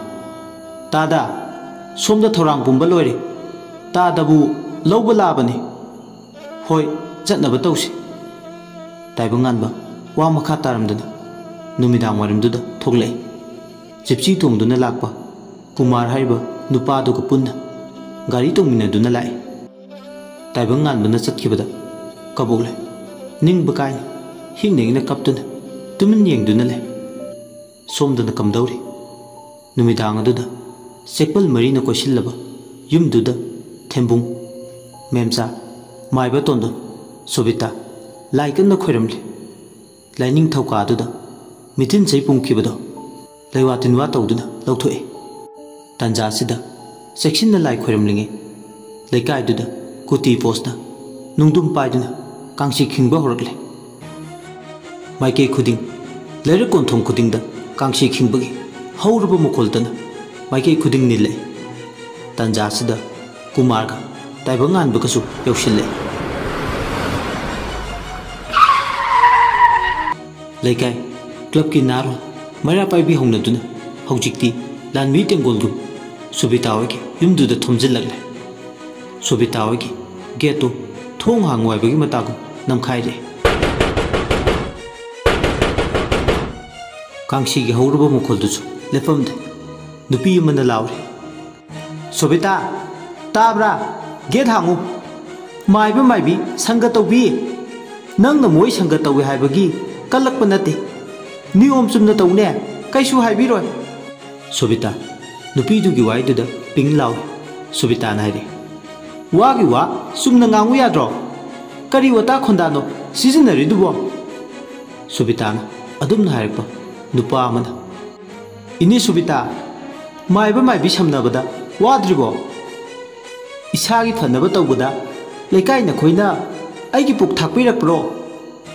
ꯇꯥꯗ ꯁꯣꯝꯗ ꯊꯧꯔꯥꯡ ꯄꯨꯝꯕ ꯂꯣꯏꯔꯦ ꯇꯥꯗꯕꯨ ꯂꯧꯕ ꯂꯥꯛꯑꯕꯅꯤ ꯍꯣꯏ ꯆꯠꯅꯕ ꯇꯧꯁꯤ ꯇꯥꯏꯕꯪ ꯉꯥꯟꯕ ꯋꯥ ꯃꯈꯥ ꯇꯥꯔꯝꯗꯅ ꯅꯨꯃꯤꯗꯥꯡ ꯋꯥꯏꯔꯝꯗꯨꯗ ꯊꯣꯛꯂꯛꯏ ꯖꯤꯞꯁꯤ ꯇꯣꯡꯗꯨꯅ ꯂꯥꯛꯄ ꯀꯨꯃꯥꯔ ꯍꯥꯏꯔꯤꯕ ꯅꯨꯄꯥꯗꯨꯒ ꯄꯨꯟꯅ ꯒꯥꯔꯤ ꯇꯣꯡꯃꯤꯟꯅꯗꯨꯅ ꯂꯥꯛꯏ ꯇꯥꯏꯕꯪ ꯉꯥꯟꯕꯅ ꯆꯠꯈꯤꯕꯗ ꯀꯕꯣꯛꯂꯦ ꯅꯤꯡꯕ ꯀꯥꯏꯅ ꯍꯤꯡꯅ ꯍꯤꯡꯅ ꯀꯞꯇꯨꯅ ꯇꯨꯃꯤꯟ ꯌꯦꯡꯗꯨꯅ ꯂꯩ ꯁꯣꯝꯗꯅ ꯀꯝꯗꯧꯔꯤ ꯅꯨꯃꯤꯗꯥꯡ ꯑꯗꯨꯗ ꯆꯦꯛꯄꯜ ꯃꯔꯤꯅ ꯀꯣꯏꯁꯤꯜꯂꯕ ꯌꯨꯝꯗꯨꯗ ꯊꯦꯝꯕꯨꯡ ꯃꯦꯝꯆꯥ ꯃꯥꯏꯕ ꯇꯣꯟꯗꯣꯟ ꯁꯣꯕꯤꯇꯥ ꯂꯥꯏ ꯀꯟꯅ ꯈꯣꯏꯔꯝꯂꯤ ꯂꯥꯏꯅꯤꯡ ꯊꯧꯀꯥꯗꯨꯗ ꯃꯤꯊꯤꯟ ꯆꯩ ꯄꯨꯝꯈꯤꯕꯗꯣ ꯂꯩꯋꯥ ꯇꯤꯟꯋꯥ ꯇꯧꯗꯨꯅ ꯂꯧꯊꯣꯛꯏ ꯇꯥꯟꯖꯥꯁꯤꯗ ꯆꯦꯛꯁꯤꯟꯅ ꯂꯥꯏ ꯈꯣꯏꯔꯝꯂꯤꯉꯩ ꯂꯩꯀꯥꯏꯗꯨꯗ ꯀꯨꯇꯤ ꯄꯣꯁꯅ ꯅꯨꯡꯗꯨꯝ ꯄꯥꯏꯗꯨꯅ ꯀꯥꯡꯁꯤ ꯈꯤꯡꯕ ꯍꯧꯔꯛꯂꯦ ꯃꯥꯏꯀꯩ ꯈꯨꯗꯤꯡ ꯂꯩꯔꯛ ꯀꯣꯟꯊꯣꯡ ꯈꯨꯗꯤꯡꯗ ꯀꯥꯡꯁꯤ ꯈꯤꯡꯕꯒꯤ ꯍꯧꯔꯕ ꯃꯈꯣꯜꯇꯅ ꯃꯥꯏꯀꯩ ꯈꯨꯗꯤꯡ ꯅꯤꯜꯂꯛꯏ ꯇꯥꯟꯖꯥꯁꯤꯗ ꯀꯨꯃꯥꯔꯒ ꯇꯥꯏꯕꯪ ꯉꯥꯟꯕꯒꯁꯨ ꯌꯧꯁꯤꯜꯂꯛꯏ ꯂꯩꯀꯥꯏ ꯀ꯭ꯂꯕꯀꯤ ꯅꯥꯔꯣꯜ ꯃꯩꯔꯥ ꯄꯥꯏꯕꯤ ꯍꯧꯅꯗꯨꯅ ꯍꯧꯖꯤꯛꯇꯤ ꯂꯥꯟꯃꯤ ꯇꯦꯡꯒꯣꯜꯒꯨꯝ ꯁꯨꯕꯤꯇꯥ ꯍꯣꯏꯒꯤ ꯌꯨꯝꯗꯨꯗ ꯊꯣꯝꯖꯤꯜꯂꯛꯂꯦ ꯁꯨꯕꯤꯇꯥ ꯍꯣꯏꯒꯤ गेटो थोंग हांगवाइबगी मतागु नमखाइरे कांगसीगी हौरबा मखोलदुसु लेफमदे नुपी अमना लाउरे सोबिता ताब्रा गेट हांगु माइबा माइबी संग तौबी नंगना मोय संग तौवे हाइबगी कलक्पा नते नियम चुमना तौने कैसु हाइबिरोय सोबिता नुपीदुगी वाइदुदा पिंग लाउ सोबिता नाइरे वागी वा चुमना ngangu याद्रो करी वता खोंदानो सिजनरिदुबो सोबिताना अदुमना हाइरपा नुपा अमना इनी सोबिता माइबा माइबी समनबदा वाद्रिबो इसागी फनबा तौबदा लेकाई नखोइना आइगी पुक थाकपिरकप्रो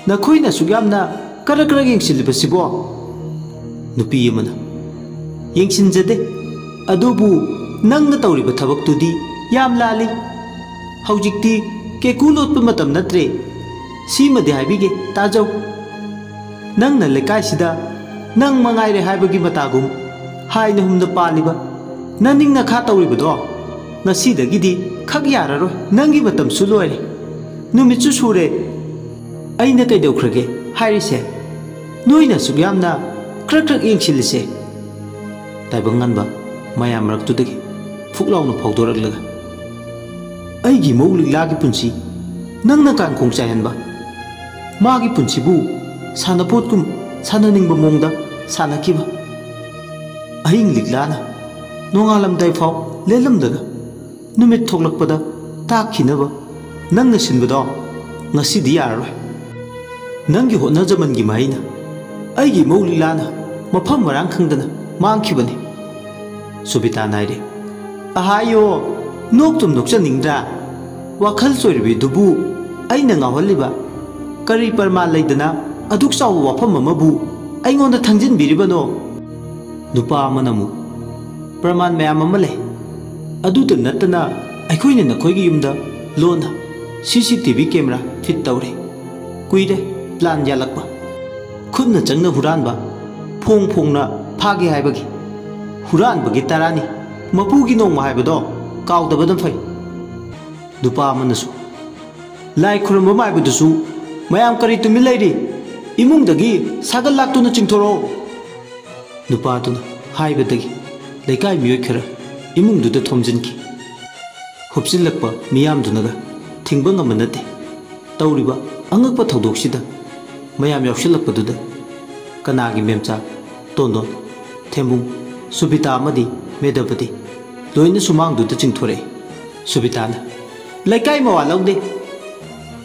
नखोइना सुग्यामना करकरग येंसिलिबसिबो नुपी अमना येंसिनजदे अदुबु नंगना तौरिबा थबक्तुदी याम लाली हौजिक्ति केकु लोटपा मतम नत्रे सीमदे हाइबिगे ताजौ नंगना लेकाइसिदा नंग मंगाइरे हाइबगी मतागुम हाइना हुमना पालिबा ननिंगना खा तौरिबदो ngasidagiदी खग याररोय नंगी मतम सुलोइरे नुमिचु सुरे अइना कैदौख्रगे हाइरिसे नोइना सुग्यामना क्रक येंसिलिसे ताइबंगनबा मायाम रक्तुदगी फुकलाउना फाउदोरगलगा अइगी मौलिलागी पुंसी नंगना कांखोंग चायहनबा मागी पुंसीबु सानापोतकुम सानानिंगबा मोंगदा सानाखिबा अहिंग लिगलाना नोंगालमदाइ फाउ लेलमदगा नुमित थोकलकपदा ताखिनबा नंगना सिनबदो ngasiदी याररोय नंगी होनाजमनगी माइना अइगी मौलिलाना मफम मरांग खंगदना मांगखिबने सोबिता नाइरे अहायो नोक्तुम नोक्चनिंगद्रा वाखल सोइरबी दुबु अइना ngaवहलिबा करी परमान लैदना अदुक चाव वाफम अमबु अइंगोंदा थंजिनबिरिबनो नुपा अमनमु प्रमाण मयाम अमा ले अदुत नतना अखोइना नखोइगी युमदा लोना सीसीटीवी कैमरा फिट तौरे कुइरे प्लान यालकपा खुदना चंगना हुरानबा फोंग फोंगना फागे हाइबगी हुरानबगी तारानी मपुगी नोंमा हाइबदो काउदबदम फै नुपा अमनसु लाई खुरमबा माइबदुसु मयाम करी तुमि लैरी इमुंगदगी सागल लाक्तुना चिंथोरो नुपादुना हाइबदगी लेकाई मियोय खरा इमुंगदुदा थोमजिनकी हुपसिलकपा मियामदुनागा थिंबा ngam नते तौरिबा अंगकपा थौदोक्सिदा मयाम यावसिलकपदुदा कनागी मेमचा तोंदोन थेंबुंग सुबिता अमदी मेदबदी लोइना सुमांगदुदा चिंथोरे सुबिताना लेकाई मवा लौदे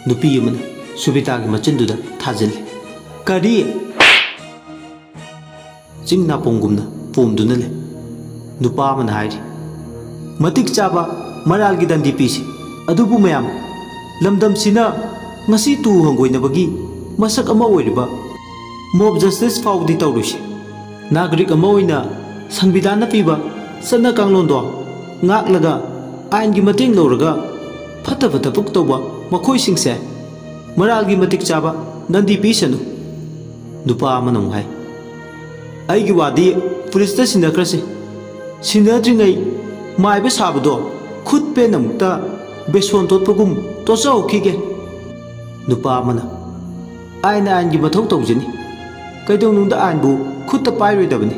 नुपी अमना सुबितागी मचिनदुदा थाजिले करी चिंगना पोंगुमना पोमदुना ले नुपा अमना हाइरि मतिक चाबा मरालगी दंदी पीसे अदुबु मयाम लमदम सिना ngasi tu hanggoinabagi masak ama oiriba mob justice faudi taurusi nagrik ama oina sanbidana piba sana kanglondo ngaklaga ain gi mating lawraga phata phata puk tawba makhoi singse maral gi matik chaba nandi pisanu nupa amanong hai ai gi wadi police ta sinakrase sinadringai maiba sabado khut pe namta बेसोन तोटपगुम तोचौखिगे नुपा अमना आइना आइनगी मथौ तौजनी कैदौनुंदा आइनबु खुत्ता पाइरोइदबनी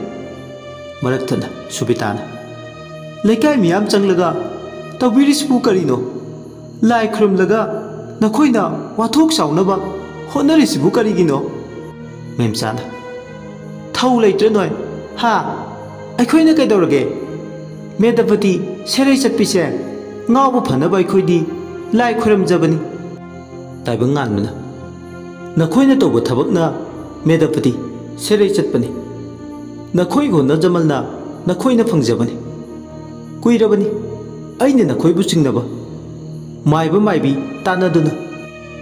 मरक्थना सुबिताना लेकाई मियाम चंगलगा तौबिरिसबु करिनो लाई खुरमलगा नखोइना वाथोक साउनबा होनरिसबु करिगिनो मेमचाना थौ लैत्र नोय हा अखोइना कैदौरगे मेदपति सेरै चटपिसे ngabu phanaba khoidi lai khuram jabani taibang nganmana nakhoina toba thabakna medapati serei chatpani nakhoi go na jamalna nakhoina phangjabani kuirabani aina nakhoi bu chingnaba maiba maibi tanaduna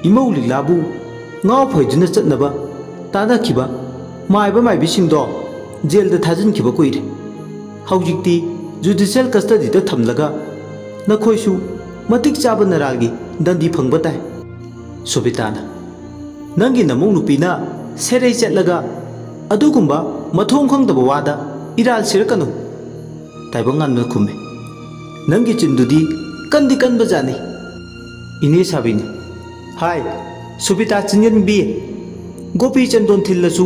imau lilabu ngaw phoiduna chatnaba tada khiba maiba maibi singdo jail da thajin khiba kuire haujikti judicial custody da thamlaga नखोइसु मतिक चाब नरागी दंदी फंगबताय सोबिताना नंगी नमौ नुपीना सेरै चटलगा अदुगुंबा मथों खंगदब वादा इराल सिरकनु ताइबंगान न खुमे नंगी चिंदुदी कंदी कन बजाने इने साबिन हाय सुबिता चिंगनबी गोपी चंदोन थिल्लसु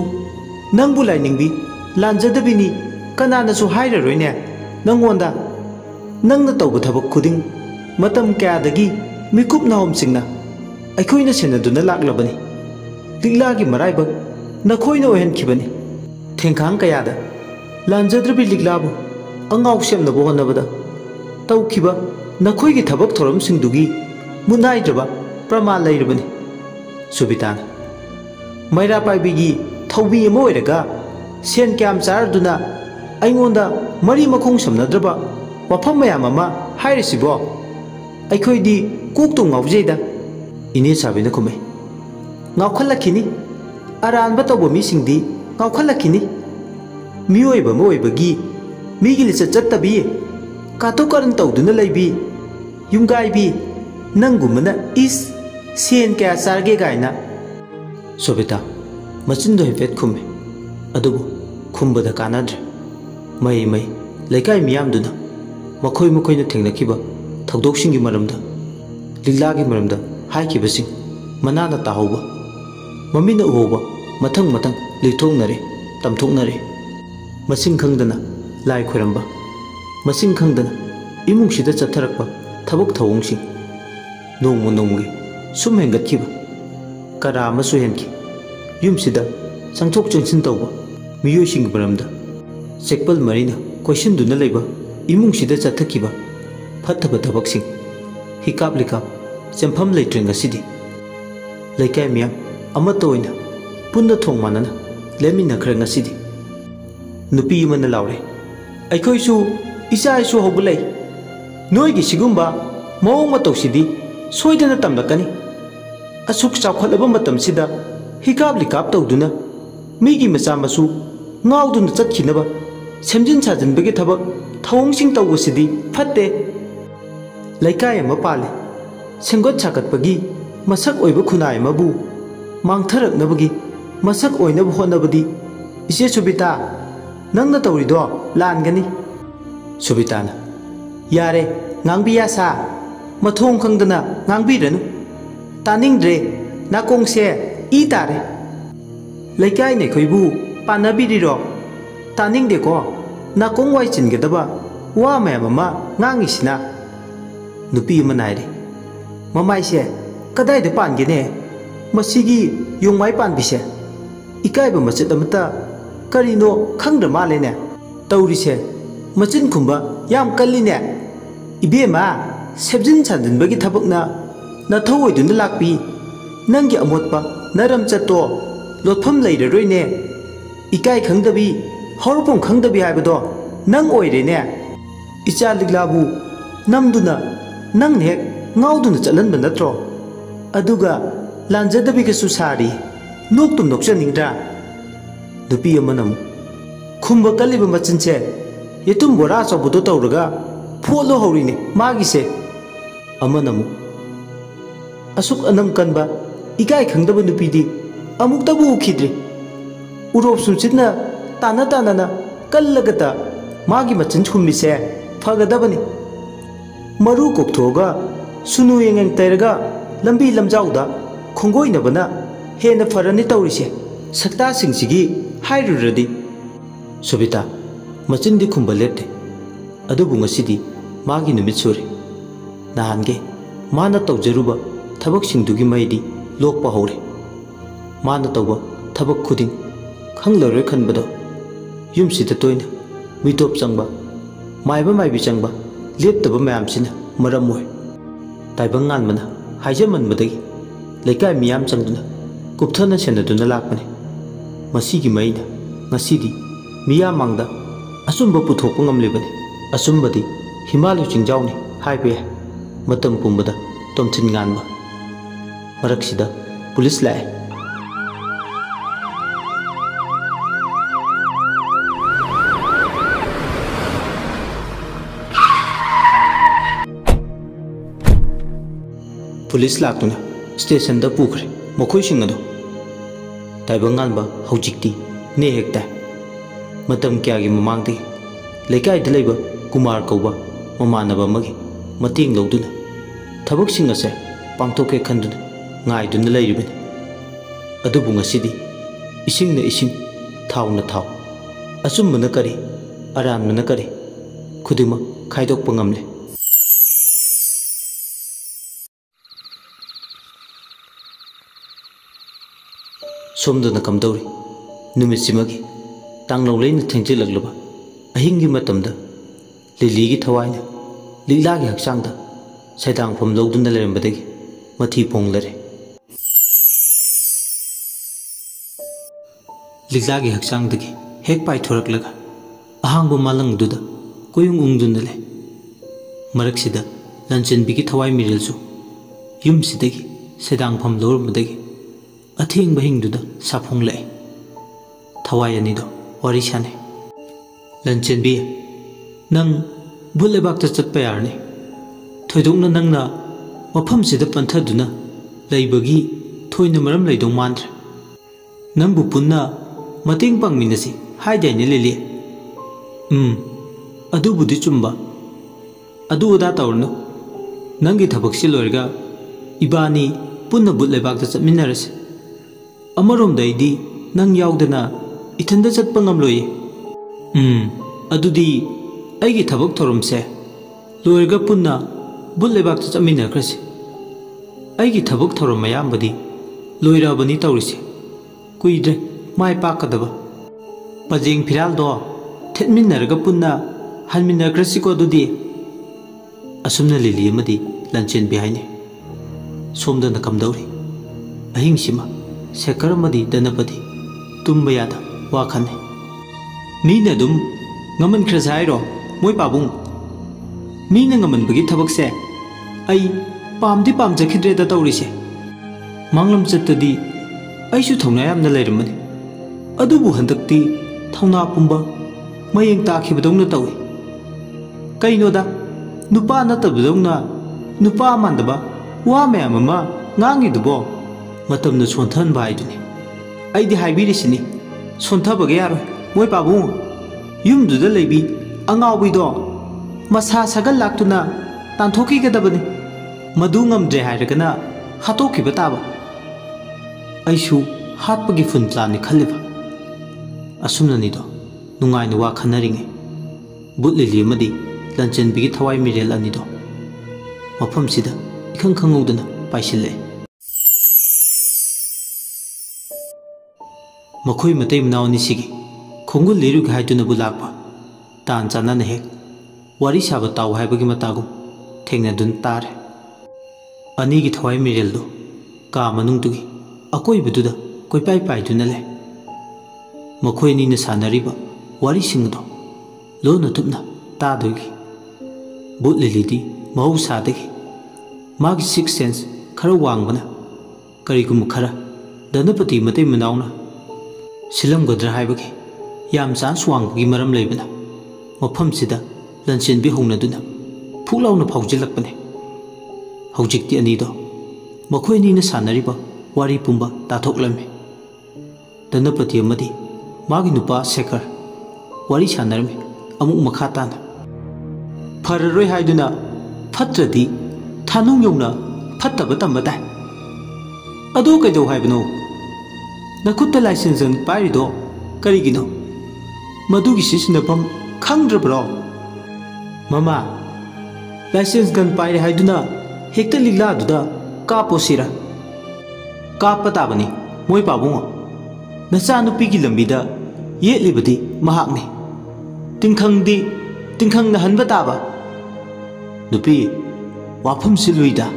नंगबु लाइनिंगबी लांजदबिनी कनानसु हाइररोइने नंगोंदा नंगना तौब थबक खुदिंग मतम क्यादगी मिकुप नाहोमसिंगना अखोइना सेनदुना लाक्लबनी लिग्लागी मराइबक नखोइना ओहनखिबनी थेंखांग कयादा लांजद्रबी लिग्लाबु अंगाव सेमनबो होनबदा तौखिबा नखोइगी थबक थोरमसिंगदुगी मुनाइद्रबा प्रमाण लैरबनी सुबिताना मैरा पाइबिगी थौबी अमा ओइरगा सेन क्याम चारदुना अइंगोंदा मरी मखोंग समनद्रबा वफम मयाम अमा हाइरसिबो अखोइदी कोकतो ngawjeida इने साबिना खुमै ngawखलखिनी अरानबा तौबो मिसिंगदी ngawखलखिनी मियोइबा मोइबगी मीगी लिचा चत्तबी कातो करन तौदुना लैबी युमगाइबी नंगुमना इस सेन क्या चारगे गाइना सोबिता मचिंदो हेफेट खुमे अदुबु खुम्बदा कानाद्रे मई मई लेकाई मियामदुना मखोइ मखोइना थेंगनखिबा थौदोकसिंगी मरमदा लिग्लागी मरमदा हाइखिबसिंग मनाना ताहौबा ममिना उहोबा मथंग मथंग लिथोंगनरे तमथोंगनरे मसिंग खंगदना लाई खोरंबा मसिंग खंगदना इमुंगसिदा चथरकबा थबक थौंगसिंग नोंगमु नोंगि सुम हेंगतखिबा करा अमसु हेनखि युमसिदा चंगथोक चंगसिन तौबा मियोइसिंग मरमदा सेक्पल मरीना क्वेश्चनदुना लेबा इमुंगसिदा चथखिबा फथबा थबकसिंग हिकाप लिकाप चंफम लेट्रेंग असिदी लेकाय मियाम अमत ओइना पुन्ना थोंग मानना लेमिना खरंग असिदी नुपी मन लाउरे अखोइसु इचाइसु होबुलै नोइगी सिगुंबा मओंग मतौसिदी सोइदना तमलकनी असुक चावखलबा मतमसिदा हिकाप लिकाप तौदुना मीगी मचा मसु ngawduna चतखिनबा सेमजिन साजनबगे थबक थौंगसिंग तौबसिदी फत्ते लैकाय अमा पाले सेंगोत साकटपगी मसक ओइबा खुनाय मबु मांगथरकनबगी मसक ओइनब होनबदी इसे सुबिता नंगना तौरिदो लानगनी सुबिताना यारे ngangbia sa mathong khangdana ngangbiranu taningdre nakongse I tare laikai ne khoibu panabiriro taningde ko nakong wai chingedaba wa mayama ngangisina nupi manaire mamai se kadai de pangene masigi yongmai panbise ikai ba machet amata karino khangda malene taurise machin khumba yam kalline इबेमा सेबजिन सानजनबगी थबकना नथौइदुना लाकपी नंगी अमोटपा नरम चतो लोटफम लैररोइने इकाई खंगदबी हौरपों खंगदबी हाइबदो नंग ओइरेने इचा लिग्लाबु नमदुना नंग हेक ngawduna चलनब नत्रो अदुगा लांजदबीगे सुसारी नोक्तुम नोक्चनिंगद्रा दुपी अमनम खुम्बा कलिबा मचिनसे येतुम बोरा चबुदो तौरगा follow हौरीने मागिसे अमनमु असुक अनम कनबा इकाई खंगदब नुपीदी अमुक्तबु उखिद्रे उरोप सुचितना ताना ताना कल्लगता मागी मचन छुम्मिसे फगदबनी मरु कोक्थोगा सुनु येंगेंग तैरगा लंबी लमजाउदा खोंगोइनबना हेन फरनी तौरिसे सक्ता सिंगसिगी हाइरुरदी सुबिता मचिनदी खुम्बा लेप्ते अदुबु ngasiदी मागी नुमित सुरे नाहनगे माना तौजरुबा थबक सिंगदुगी मैदी लोकपा हौरे माना तौबा थबक खुदिंग खंगलरोय खनबदो युमसिदा तोइना मिटोप चंगबा माइबा माइबी चंगबा लेप्तबा मयामसिना मरम होय ताइबंग गानमना हाइजमनबदगी लेकाय मियाम चंगदुना कुपथना सेनदुना लाकपने मसीगी मैना ngasiदी मिया मांगदा असुंबा पुथोकपा ngamlebani असुंबदी हिमालय चिंजाउनी हाइबे मतम पुंबदा तोमथिन गानबा मरक्सिदा पुलिस लाए पुलिस लाक्तुना स्टेशन दा पुखरे मखोइसिंग अदो ताइबंग गानबा हौजिक्ति ने हेक्ता मतम क्यागी ममांगदी लेकाइदा लेबा कुमार कौबा ममानबा मगी मतेंग लौदुना थबक सिंग असे ꯄꯥꯡꯊꯣꯛꯀꯦ ꯈꯟꯗꯨꯅ ꯉꯥꯏꯗꯨꯅ ꯂꯩꯔꯤꯕꯅꯤ ꯑꯗꯨꯕꯨ ꯉꯁꯤꯗꯤ ꯏꯁꯤꯡꯅ ꯏꯁꯤꯡ ꯊꯥꯎꯅ ꯊꯥꯎ ꯑꯆꯨꯝꯕꯅ ꯀꯔꯤ ꯑꯔꯥꯟꯕꯅ ꯀꯔꯤ ꯈꯨꯗꯤꯡꯃꯛ ꯈꯥꯏꯗꯣꯛꯄ ꯉꯝꯂꯦ ꯁꯣꯝꯗꯅ ꯀꯝꯗꯧꯔꯤ ꯅꯨꯃꯤꯠꯁꯤꯃꯒꯤ ꯇꯥꯡꯂꯧ ꯂꯩꯅ ꯊꯦꯡꯖꯤꯜꯂꯛꯂꯕ ꯑꯍꯤꯡꯒꯤ ꯃꯇꯝꯗ ꯂꯤꯂꯤꯒꯤ ꯊꯋꯥꯏꯅ ꯂꯤꯛꯂꯥꯒꯤ ꯍꯛꯆꯥꯡꯗ ꯁꯩꯗꯥꯡꯐꯝ ꯂꯧꯗꯨꯅ ꯂꯩꯔꯝꯕꯗꯒꯤ ꯃꯊꯤ ꯐꯣꯡꯂꯔꯦ ꯂꯤꯛꯂꯥꯒꯤ ꯍꯛꯆꯥꯡꯗꯒꯤ ꯍꯦꯛ ꯄꯥꯏꯊꯣꯔꯛꯂꯒ ꯑꯍꯥꯡꯕ ꯃꯥꯂꯪꯗꯨꯗ ꯀꯣꯌꯨꯡ ꯎꯪꯗꯨꯅ ꯂꯩ ꯃꯔꯛꯁꯤꯗ ꯂꯟꯆꯦꯟꯕꯤꯒꯤ ꯊꯋꯥꯏ ꯃꯤꯔꯦꯜꯁꯨ ꯌꯨꯝꯁꯤꯗꯒꯤ ꯁꯩꯗꯥꯡꯐꯝ ꯂꯧꯔꯝꯕꯗꯒꯤ ꯑꯊꯦꯡꯕ ꯍꯤꯡꯗꯨꯗ ꯁꯥꯐꯣꯡꯂꯛꯏ ꯊꯋꯥꯏ ꯑꯅꯤꯗꯣ ꯋꯥꯔꯤ ꯁꯥꯅꯩ ꯂꯟꯆꯦꯟꯕꯤ ꯅꯪ ꯚꯨꯠ ꯂꯩꯕꯥꯛꯇ ꯆꯠꯄ ꯌꯥꯔꯅꯤ ꯊꯣꯏꯗꯣꯛꯅ ꯅꯪꯅ ꯃꯐꯝꯁꯤꯗ ꯄꯟꯊꯗꯨꯅ ꯂꯩꯕꯒꯤ ꯊꯣꯏꯅ ꯃꯔꯝ ꯂꯩꯗꯧ ꯃꯥꯟꯗ꯭ꯔꯦ ꯅꯪꯕꯨ ꯄꯨꯟꯅ ꯃꯇꯦꯡ ꯄꯥꯡꯃꯤꯟꯅꯁꯤ ꯍꯥꯏꯗꯥꯏꯅꯦ ꯂꯤꯂꯤ ꯑꯗꯨꯕꯨꯗꯤ ꯆꯨꯝꯕ ꯑꯗꯨ ꯑꯗꯥ ꯇꯧꯔꯅꯨ ꯅꯪꯒꯤ ꯊꯕꯛꯁꯤ ꯂꯣꯏꯔꯒ ꯏꯕꯥꯅꯤ ꯄꯨꯟꯅ ꯚꯨꯠ ꯂꯩꯕꯥꯛꯇ ꯆꯠꯃꯤꯟꯅꯔꯁꯤ ꯑꯃꯔꯣꯝꯗ ꯑꯩꯗꯤ ꯅꯪ ꯌꯥꯎꯗꯅ ꯏꯊꯟꯗ ꯆꯠꯄ ꯉꯝꯂꯣꯏꯌꯦ ꯑꯗꯨꯗꯤ ꯑꯩꯒꯤ ꯊꯕꯛ ꯊꯧꯔꯝꯁꯦ ꯂꯣꯏꯔꯒ ꯄꯨꯟꯅ ꯚꯨꯠ ꯂꯩꯕꯥꯛꯇ ꯆꯠꯃꯤꯟꯅꯈ꯭ꯔꯁꯤ ꯑꯩꯒꯤ ꯊꯕꯛ ꯊꯧꯔꯝ ꯑꯌꯥꯝꯕꯗꯤ ꯂꯣꯏꯔꯛꯑꯕꯅꯤ ꯇꯧꯔꯤꯁꯦ ꯀꯨꯏꯗ꯭ꯔꯦ ꯃꯥꯏ ꯄꯥꯛꯀꯗꯕ ꯄꯖꯦꯡ ꯐꯤꯔꯥꯜꯗꯣ ꯊꯦꯠꯃꯤꯟꯅꯔꯒ ꯄꯨꯟꯅ ꯍꯟꯃꯤꯟꯅꯈ꯭ꯔꯁꯤꯀꯣ ꯑꯗꯨꯗꯤ ꯑꯁꯨꯝꯅ ꯂꯤꯂꯤ ꯑꯃꯗꯤ ꯂꯟꯆꯦꯟꯕꯤ ꯍꯥꯏꯅꯩ ꯁꯣꯝꯗꯅ ꯀꯝꯗꯧꯔꯤ ꯑꯍꯤꯡꯁꯤꯃ ꯁꯦꯈꯔ ꯑꯃꯗꯤ ꯙꯅꯄꯇꯤ ꯇꯨꯝꯕ ꯌꯥꯗ ꯋꯥ ꯈꯟꯅꯩ ꯃꯤꯅ ꯑꯗꯨꯝ ꯉꯝꯃꯟꯈ꯭ꯔꯁꯦ ꯍꯥꯏꯔꯣ ꯃꯣꯏ ꯄꯥꯕꯨꯡ ꯃꯤꯅ ꯉꯝꯃꯟꯕꯒꯤ ꯊꯕꯛꯁꯦ ꯑꯩ ꯄꯥꯝꯗꯤ ꯄꯥꯝꯖꯈꯤꯗ꯭ꯔꯦꯗ ꯇꯧꯔꯤꯁꯦ ꯃꯥꯡꯂꯝꯆꯠꯇꯗꯤ ꯑꯩꯁꯨ ꯊꯧꯅꯥ ꯌꯥꯝꯅ ꯂꯩꯔꯝꯕꯅꯤ ꯑꯗꯨꯕꯨ ꯍꯟꯗꯛꯇꯤ ꯊꯧꯅꯥ ꯄꯨꯝꯕ ꯃꯌꯦꯡ ꯇꯥꯈꯤꯕꯗꯧꯅ ꯇꯧꯏ ꯀꯩꯅꯣꯗ ꯅꯨꯄꯥ ꯅꯠꯇꯕꯗꯧꯅ ꯅꯨꯄꯥ ꯃꯥꯟꯗꯕ ꯋꯥ ꯃꯌꯥꯝ ꯑꯃ ꯉꯥꯡꯉꯤꯗꯨꯕꯣ ꯃꯇꯝꯅ ꯁꯣꯟꯊꯍꯟꯕ ꯍꯥꯏꯗꯨꯅꯤ ꯑꯩꯗꯤ ꯍꯥꯏꯕꯤꯔꯤꯁꯤꯅꯤ ꯁꯣꯟꯊꯕꯒ ꯌꯥꯔꯣꯏ ꯃꯣꯏ ꯄꯥꯕꯨꯡ ꯌꯨꯝꯗꯨꯗ ꯂꯩꯕꯤ ꯑꯉꯥꯎꯕꯤꯗꯣ ꯃꯁꯥ ꯁꯒꯜ ꯂꯥꯛꯇꯨꯅ ꯇꯥꯟꯊꯣꯛꯈꯤꯒꯗꯕꯅꯤ ꯃꯗꯨ ꯉꯝꯗ꯭ꯔꯦ ꯍꯥꯏꯔꯒꯅ ꯍꯥꯠꯇꯣꯛꯈꯤꯕ ꯇꯥꯕ ꯑꯩꯁꯨ ꯍꯥꯠꯄꯒꯤ ꯐꯨꯟ ꯄ꯭ꯂꯥꯟꯅꯤ ꯈꯜꯂꯤꯕ ꯑꯁꯨꯝꯅꯅꯤꯗꯣ ꯅꯨꯡꯉꯥꯏꯅ ꯋꯥ ꯈꯟꯅꯔꯤꯉꯩ ꯕꯨꯠ ꯂꯤꯂꯤ ꯑꯃꯗꯤ ꯂꯟꯆꯦꯟꯕꯤꯒꯤ ꯊꯋꯥꯏ ꯃꯤꯔꯦꯜ ꯑꯅꯤꯗꯣ ꯃꯐꯝꯁꯤꯗ ꯏꯈꯪ ꯈꯪꯍꯧꯗꯅ ꯄꯥꯏꯁꯤꯜꯂꯛꯑꯦ ꯃꯈꯣꯏ ꯃꯇꯩ ꯃꯅꯥꯎ ꯑꯅꯤꯁꯤꯒꯤ ꯈꯣꯡꯒꯨꯜ ꯂꯤꯔꯨꯒꯦ ꯍꯥꯏꯗꯨꯅꯕꯨ ꯂꯥꯛꯄ ꯇꯥꯟ ꯆꯥꯟꯅꯅ ꯍꯦꯛ ꯋꯥꯔꯤ ꯁꯥꯕ ꯇꯥꯎ ꯍꯥꯏꯕꯒꯤ ꯃꯇꯥꯒꯨꯝ ꯊꯦꯡꯅꯗꯨꯅ ꯇꯥꯔꯦ ꯑꯅꯤꯒꯤ ꯊꯋꯥꯏ ꯃꯤꯔꯦꯜꯗꯣ ꯀꯥ ꯃꯅꯨꯡꯗꯨꯒꯤ ꯑꯀꯣꯏꯕꯗꯨꯗ ꯀꯣꯏꯄꯥꯏ ꯄꯥꯏꯗꯨꯅ ꯂꯩ ꯃꯈꯣꯏ ꯑꯅꯤꯅ ꯁꯥꯟꯅꯔꯤꯕ ꯋꯥꯔꯤꯁꯤꯡ ꯑꯗꯣ ꯂꯣꯟꯅ ꯇꯨꯞꯅ ꯇꯥꯗꯣꯏꯒꯤ ꯕꯨꯠ ꯂꯤꯂꯤꯗꯤ ꯃꯍꯧꯁꯥꯗꯒꯤ ꯃꯥꯒꯤ ꯁꯤꯛꯁ ꯁꯦꯟꯁ ꯈꯔ ꯋꯥꯡꯕꯅ ꯀꯔꯤꯒꯨꯝꯕ ꯈꯔ ꯙꯅꯄꯇꯤ ꯃꯇꯩ ꯃꯅꯥꯎꯅ ꯁꯤꯜꯂꯝꯒꯗ꯭ꯔꯥ ꯍꯥꯏꯕꯒꯤ ꯌꯥꯝ ꯆꯥꯟꯁ ꯋꯥꯡꯕꯒꯤ ꯃꯔꯝ ꯂꯩꯕꯅ ꯃꯐꯝꯁꯤꯗ ꯂꯟꯆꯦꯟꯕꯤ ꯍꯧꯅꯗꯨꯅ ꯐꯨꯛ ꯂꯥꯎꯅ ꯐꯥꯎꯖꯤꯜꯂꯛꯄꯅꯤ ꯍꯧꯖꯤꯛꯇꯤ ꯑꯅꯤꯗꯣ ꯃꯈꯣꯏ ꯑꯅꯤꯅ ꯁꯥꯟꯅꯔꯤꯕ ꯋꯥꯔꯤ ꯄꯨꯝꯕ ꯇꯥꯊꯣꯛꯂꯝꯃꯤ ꯙꯅꯄꯇꯤ ꯑꯃꯗꯤ ꯃꯥꯒꯤ ꯅꯨꯄꯥ ꯁꯦꯈꯔ ꯋꯥꯔꯤ ꯁꯥꯟꯅꯔꯝꯃꯤ ꯑꯃꯨꯛ ꯃꯈꯥ ꯇꯥꯅ ꯐꯔꯔꯣꯏ ꯍꯥꯏꯗꯨꯅ ꯐꯠꯇ꯭ꯔꯗꯤ ꯊꯥꯅꯨꯡ ꯌꯧꯅ ꯐꯠꯇꯕ ꯇꯝꯕ ꯇꯥꯏ ꯑꯗꯨ ꯀꯩꯗꯧ ꯍꯥꯏꯕꯅꯣ ꯅꯈꯨꯠꯇ ꯂꯥꯏꯁꯦꯟꯁ ꯄꯥꯏꯔꯤꯗꯣ ꯀꯔꯤꯒꯤꯅꯣ ꯃꯗꯨꯒꯤ ꯁꯤꯖꯤꯟꯅꯐꯝ ꯈꯪꯗ꯭ꯔꯕ꯭ꯔꯣ ꯃꯃꯥ ꯂꯥꯏꯁꯦꯟꯁ ꯒꯟ ꯄꯥꯏꯔꯦ ꯍꯥꯏꯗꯨꯅ ꯍꯦꯛꯇ ꯂꯤꯛꯂꯥꯗꯨꯗ ꯀꯥꯞꯄꯣꯁꯤꯔ ꯀꯥꯞꯄ ꯇꯥꯕꯅꯤ ꯃꯣꯏ ꯄꯥꯕꯨꯡ ꯅꯆꯥꯅꯨꯄꯤꯒꯤ ꯂꯝꯕꯤꯗ ꯌꯦꯠꯂꯤꯕꯗꯤ ꯃꯍꯥꯛꯅꯤ ꯇꯤꯡꯈꯪꯗꯤ ꯇꯤꯡꯈꯪꯅ ꯍꯟꯕ ꯇꯥꯕ ꯅꯨꯄꯤ ꯋꯥꯐꯝꯁꯤ ꯂꯨꯏꯗ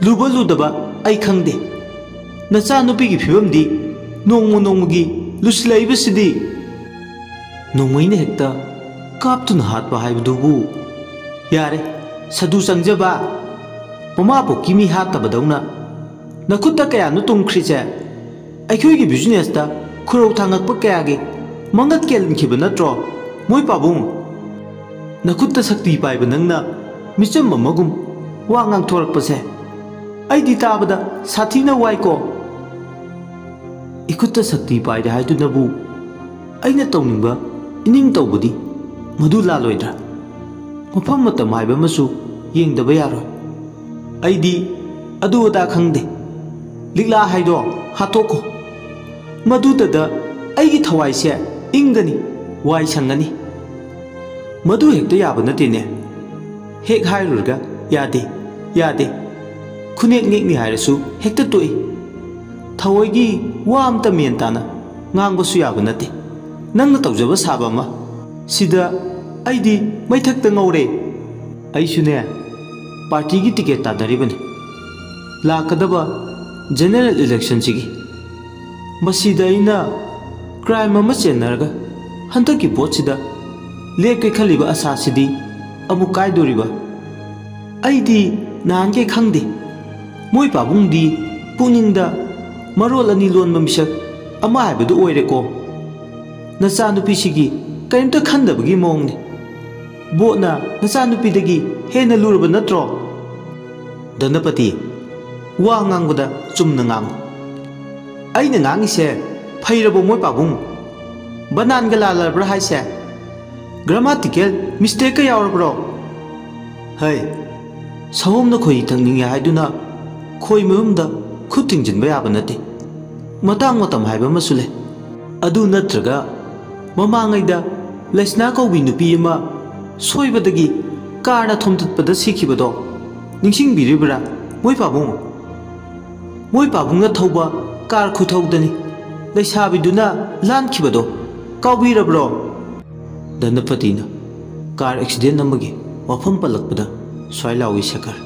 ꯂꯨꯕ ꯂꯨꯗꯕ ꯑꯩ ꯈꯪꯗꯦ ꯅꯆꯥꯅꯨꯄꯤꯒꯤ ꯐꯤꯕꯝꯗꯤ ꯅꯣꯡꯃ ꯅꯣꯡꯃꯒꯤ ꯂꯨꯁꯤꯜꯂꯛꯏꯕꯁꯤꯗꯤ ꯅꯣꯡꯃꯩꯅ ꯍꯦꯛꯇ ꯀꯥꯞꯇꯨꯅ ꯍꯥꯠꯄ ꯍꯥꯏꯕꯗꯨꯕꯨ ꯌꯥꯔꯦ ꯁꯗꯨ ꯆꯪꯖꯕ ꯃꯃꯥ ꯄꯣꯛꯀꯤ ꯃꯤ ꯍꯥꯠꯇꯕꯗꯧꯅ ꯅꯈꯨꯠꯇ ꯀꯌꯥꯅꯣ ꯇꯨꯝꯈ꯭ꯔꯤꯁꯦ ꯑꯩꯈꯣꯏꯒꯤ ꯕꯤꯖꯤꯅꯦꯁꯇ ꯈꯨꯔꯧ ꯊꯥꯡꯉꯛꯄ ꯀꯌꯥꯒꯤ ꯃꯉꯠ ꯀꯦꯜꯍꯟꯈꯤꯕ ꯅꯠꯇ꯭ꯔꯣ ꯃꯣꯏ ꯄꯥꯕꯨꯡ ꯅꯈꯨꯠꯇ ꯁꯛꯇꯤ ꯄꯥꯏꯕ ꯅꯪꯅ ꯃꯤꯆꯝ ꯑꯃꯒꯨꯝ ꯋꯥ ꯉꯥꯡꯊꯣꯔꯛꯄꯁꯦ ꯑꯩꯗꯤ ꯇꯥꯕꯗ ꯁꯥꯊꯤꯅ ꯋꯥꯏꯀꯣ इखुत्ता शक्ति पाइरे हाइदुनबु अइना तौनिंबा इनिंग तौबुदी मधु लालोइद्रा मफम मतम हाइबमसु येंगदबा यारोय अइदी ꯑꯗꯨ ꯑꯗꯥ ꯈꯪꯗꯦ ꯂꯤꯛꯂꯥ ꯍꯥꯏꯗꯣ ꯍꯥꯠꯇꯣꯛꯈꯣ ꯃꯗꯨꯗ ꯑꯩꯒꯤ ꯊꯋꯥꯏꯁꯦ ꯏꯪꯒꯅꯤ ꯋꯥꯏ ꯁꯪꯒꯅꯤ ꯃꯗꯨ ꯍꯦꯛꯇ ꯌꯥꯕ ꯅꯠꯇꯦꯅꯦ ꯍꯦꯛ ꯍꯥꯏꯔꯨꯔꯒ ꯌꯥꯗꯦ ꯌꯥꯗꯦ ꯈꯨꯅꯦꯛ ꯅꯦꯛꯅꯤ ꯍꯥꯏꯔꯁꯨ ꯍꯦꯛꯇ ꯇꯣꯛꯏ ꯊꯋꯣꯏꯒꯤ ꯋꯥ ꯑꯝꯇ ꯃꯦꯟ ꯇꯥꯅ ꯉꯥꯡꯕꯁꯨ ꯌꯥꯕ ꯅꯠꯇꯦ ꯅꯪꯅ ꯇꯧꯖꯕ ꯁꯥꯕ ꯑꯃ ꯁꯤꯗ ꯑꯩꯗꯤ ꯃꯩꯊꯛꯇ ꯉꯧꯔꯦ ꯑꯩꯁꯨꯅꯦ ꯄꯥꯔꯇꯤꯒꯤ ꯇꯤꯀꯦꯠ ꯇꯥꯟꯅꯔꯤꯕꯅꯤ ꯂꯥꯛꯀꯗꯕ ꯖꯦꯅꯔꯦꯜ ꯏꯂꯦꯛꯁꯟꯁꯤꯒꯤ ꯃꯁꯤꯗ ꯑꯩꯅ ꯀ꯭ꯔꯥꯏꯝ ꯑꯃ ꯆꯦꯟꯅꯔꯒ ꯍꯟꯗꯛꯀꯤ ꯚꯣꯠꯁꯤꯗ ꯂꯦꯞꯀꯦ ꯈꯜꯂꯤꯕ ꯑꯁꯥꯁꯤꯗꯤ ꯑꯃꯨꯛ ꯀꯥꯏꯗꯣꯔꯤꯕ ꯑꯩꯗꯤ ꯅꯍꯥꯟꯈꯩ ꯈꯪꯗꯦ ꯃꯣꯏ ꯄꯥꯕꯨꯡꯗꯤ ꯄꯨꯛꯅꯤꯡꯗ ꯃꯔꯣꯜ ꯑꯅꯤ ꯂꯣꯟꯕ ꯃꯤꯁꯛ ꯑꯃ ꯍꯥꯏꯕꯗꯨ ꯑꯣꯏꯔꯦꯀꯣ ꯅꯆꯥꯅꯨꯄꯤꯁꯤꯒꯤ ꯀꯔꯤꯝꯇ ꯈꯟꯗꯕꯒꯤ ꯃꯑꯣꯡꯅꯤ ꯕꯣꯠꯅ ꯅꯆꯥꯅꯨꯄꯤꯗꯒꯤ ꯍꯦꯟꯅ ꯂꯨꯔꯕ ꯅꯠꯇ꯭ꯔꯣ ꯙꯅꯄꯇꯤ ꯋꯥ ꯉꯥꯡꯕꯗ ꯆꯨꯝꯅ ꯉꯥꯡꯉꯨ ꯑꯩꯅ ꯉꯥꯡꯉꯤꯁꯦ ꯐꯩꯔꯕꯣ ꯃꯣꯏ ꯄꯥꯕꯨꯡ ꯕꯅꯥꯟꯒ ꯂꯥꯜꯂꯕ꯭ꯔꯥ ꯍꯥꯏꯁꯦ ꯒ꯭ꯔꯥꯃꯥꯇꯤꯀꯦꯜ ꯃꯤꯁꯇꯦꯛꯀ ꯌꯥꯎꯔꯕ꯭ꯔꯣ ꯍꯩ ꯁꯍꯣꯝꯅ ꯈꯣꯏꯍꯤ ꯊꯛꯅꯤꯡꯉꯦ ꯍꯥꯏꯗꯨꯅ ꯈꯣꯏ ꯃꯌꯨꯝꯗ ꯈꯨꯠ ꯊꯤꯡꯖꯤꯟꯕ ꯌꯥꯕ ꯅꯠꯇꯦ ꯃꯇꯥꯡ ꯃꯇꯝ ꯍꯥꯏꯕ ꯑꯃꯁꯨ ꯂꯩ ꯑꯗꯨ ꯅꯠꯇ꯭ꯔꯒ ꯃꯃꯥꯡꯉꯩꯗ ꯂꯩꯁꯅꯥ ꯀꯧꯕꯤ ꯅꯨꯄꯤ ꯑꯃ ꯁꯣꯏꯕꯗꯒꯤ ꯀꯥꯔꯅ ꯊꯣꯝꯇꯠꯄꯗ ꯁꯤꯈꯤꯕꯗꯣ ꯅꯤꯡꯁꯤꯡꯕꯤꯔꯤꯕ꯭ꯔꯥ ꯃꯣꯏ ꯄꯥꯕꯨꯡꯅ ꯊꯧꯕ ꯀꯥꯔ ꯈꯨꯊꯧꯗꯅꯤ ꯂꯩꯁꯥꯕꯤꯗꯨꯅ ꯂꯥꯟꯈꯤꯕꯗꯣ ꯀꯥꯎꯕꯤꯔꯕ꯭ꯔꯣ ꯙꯅꯄꯇꯤꯅ ꯀꯥꯔ ꯑꯦꯛꯁꯤꯗꯦꯟ ꯑꯃꯒꯤ ꯋꯥꯐꯝ ꯄꯜꯂꯛꯄꯗ ꯁ꯭ꯋꯥꯏ ꯂꯥꯎꯏ ꯁꯦꯈꯔ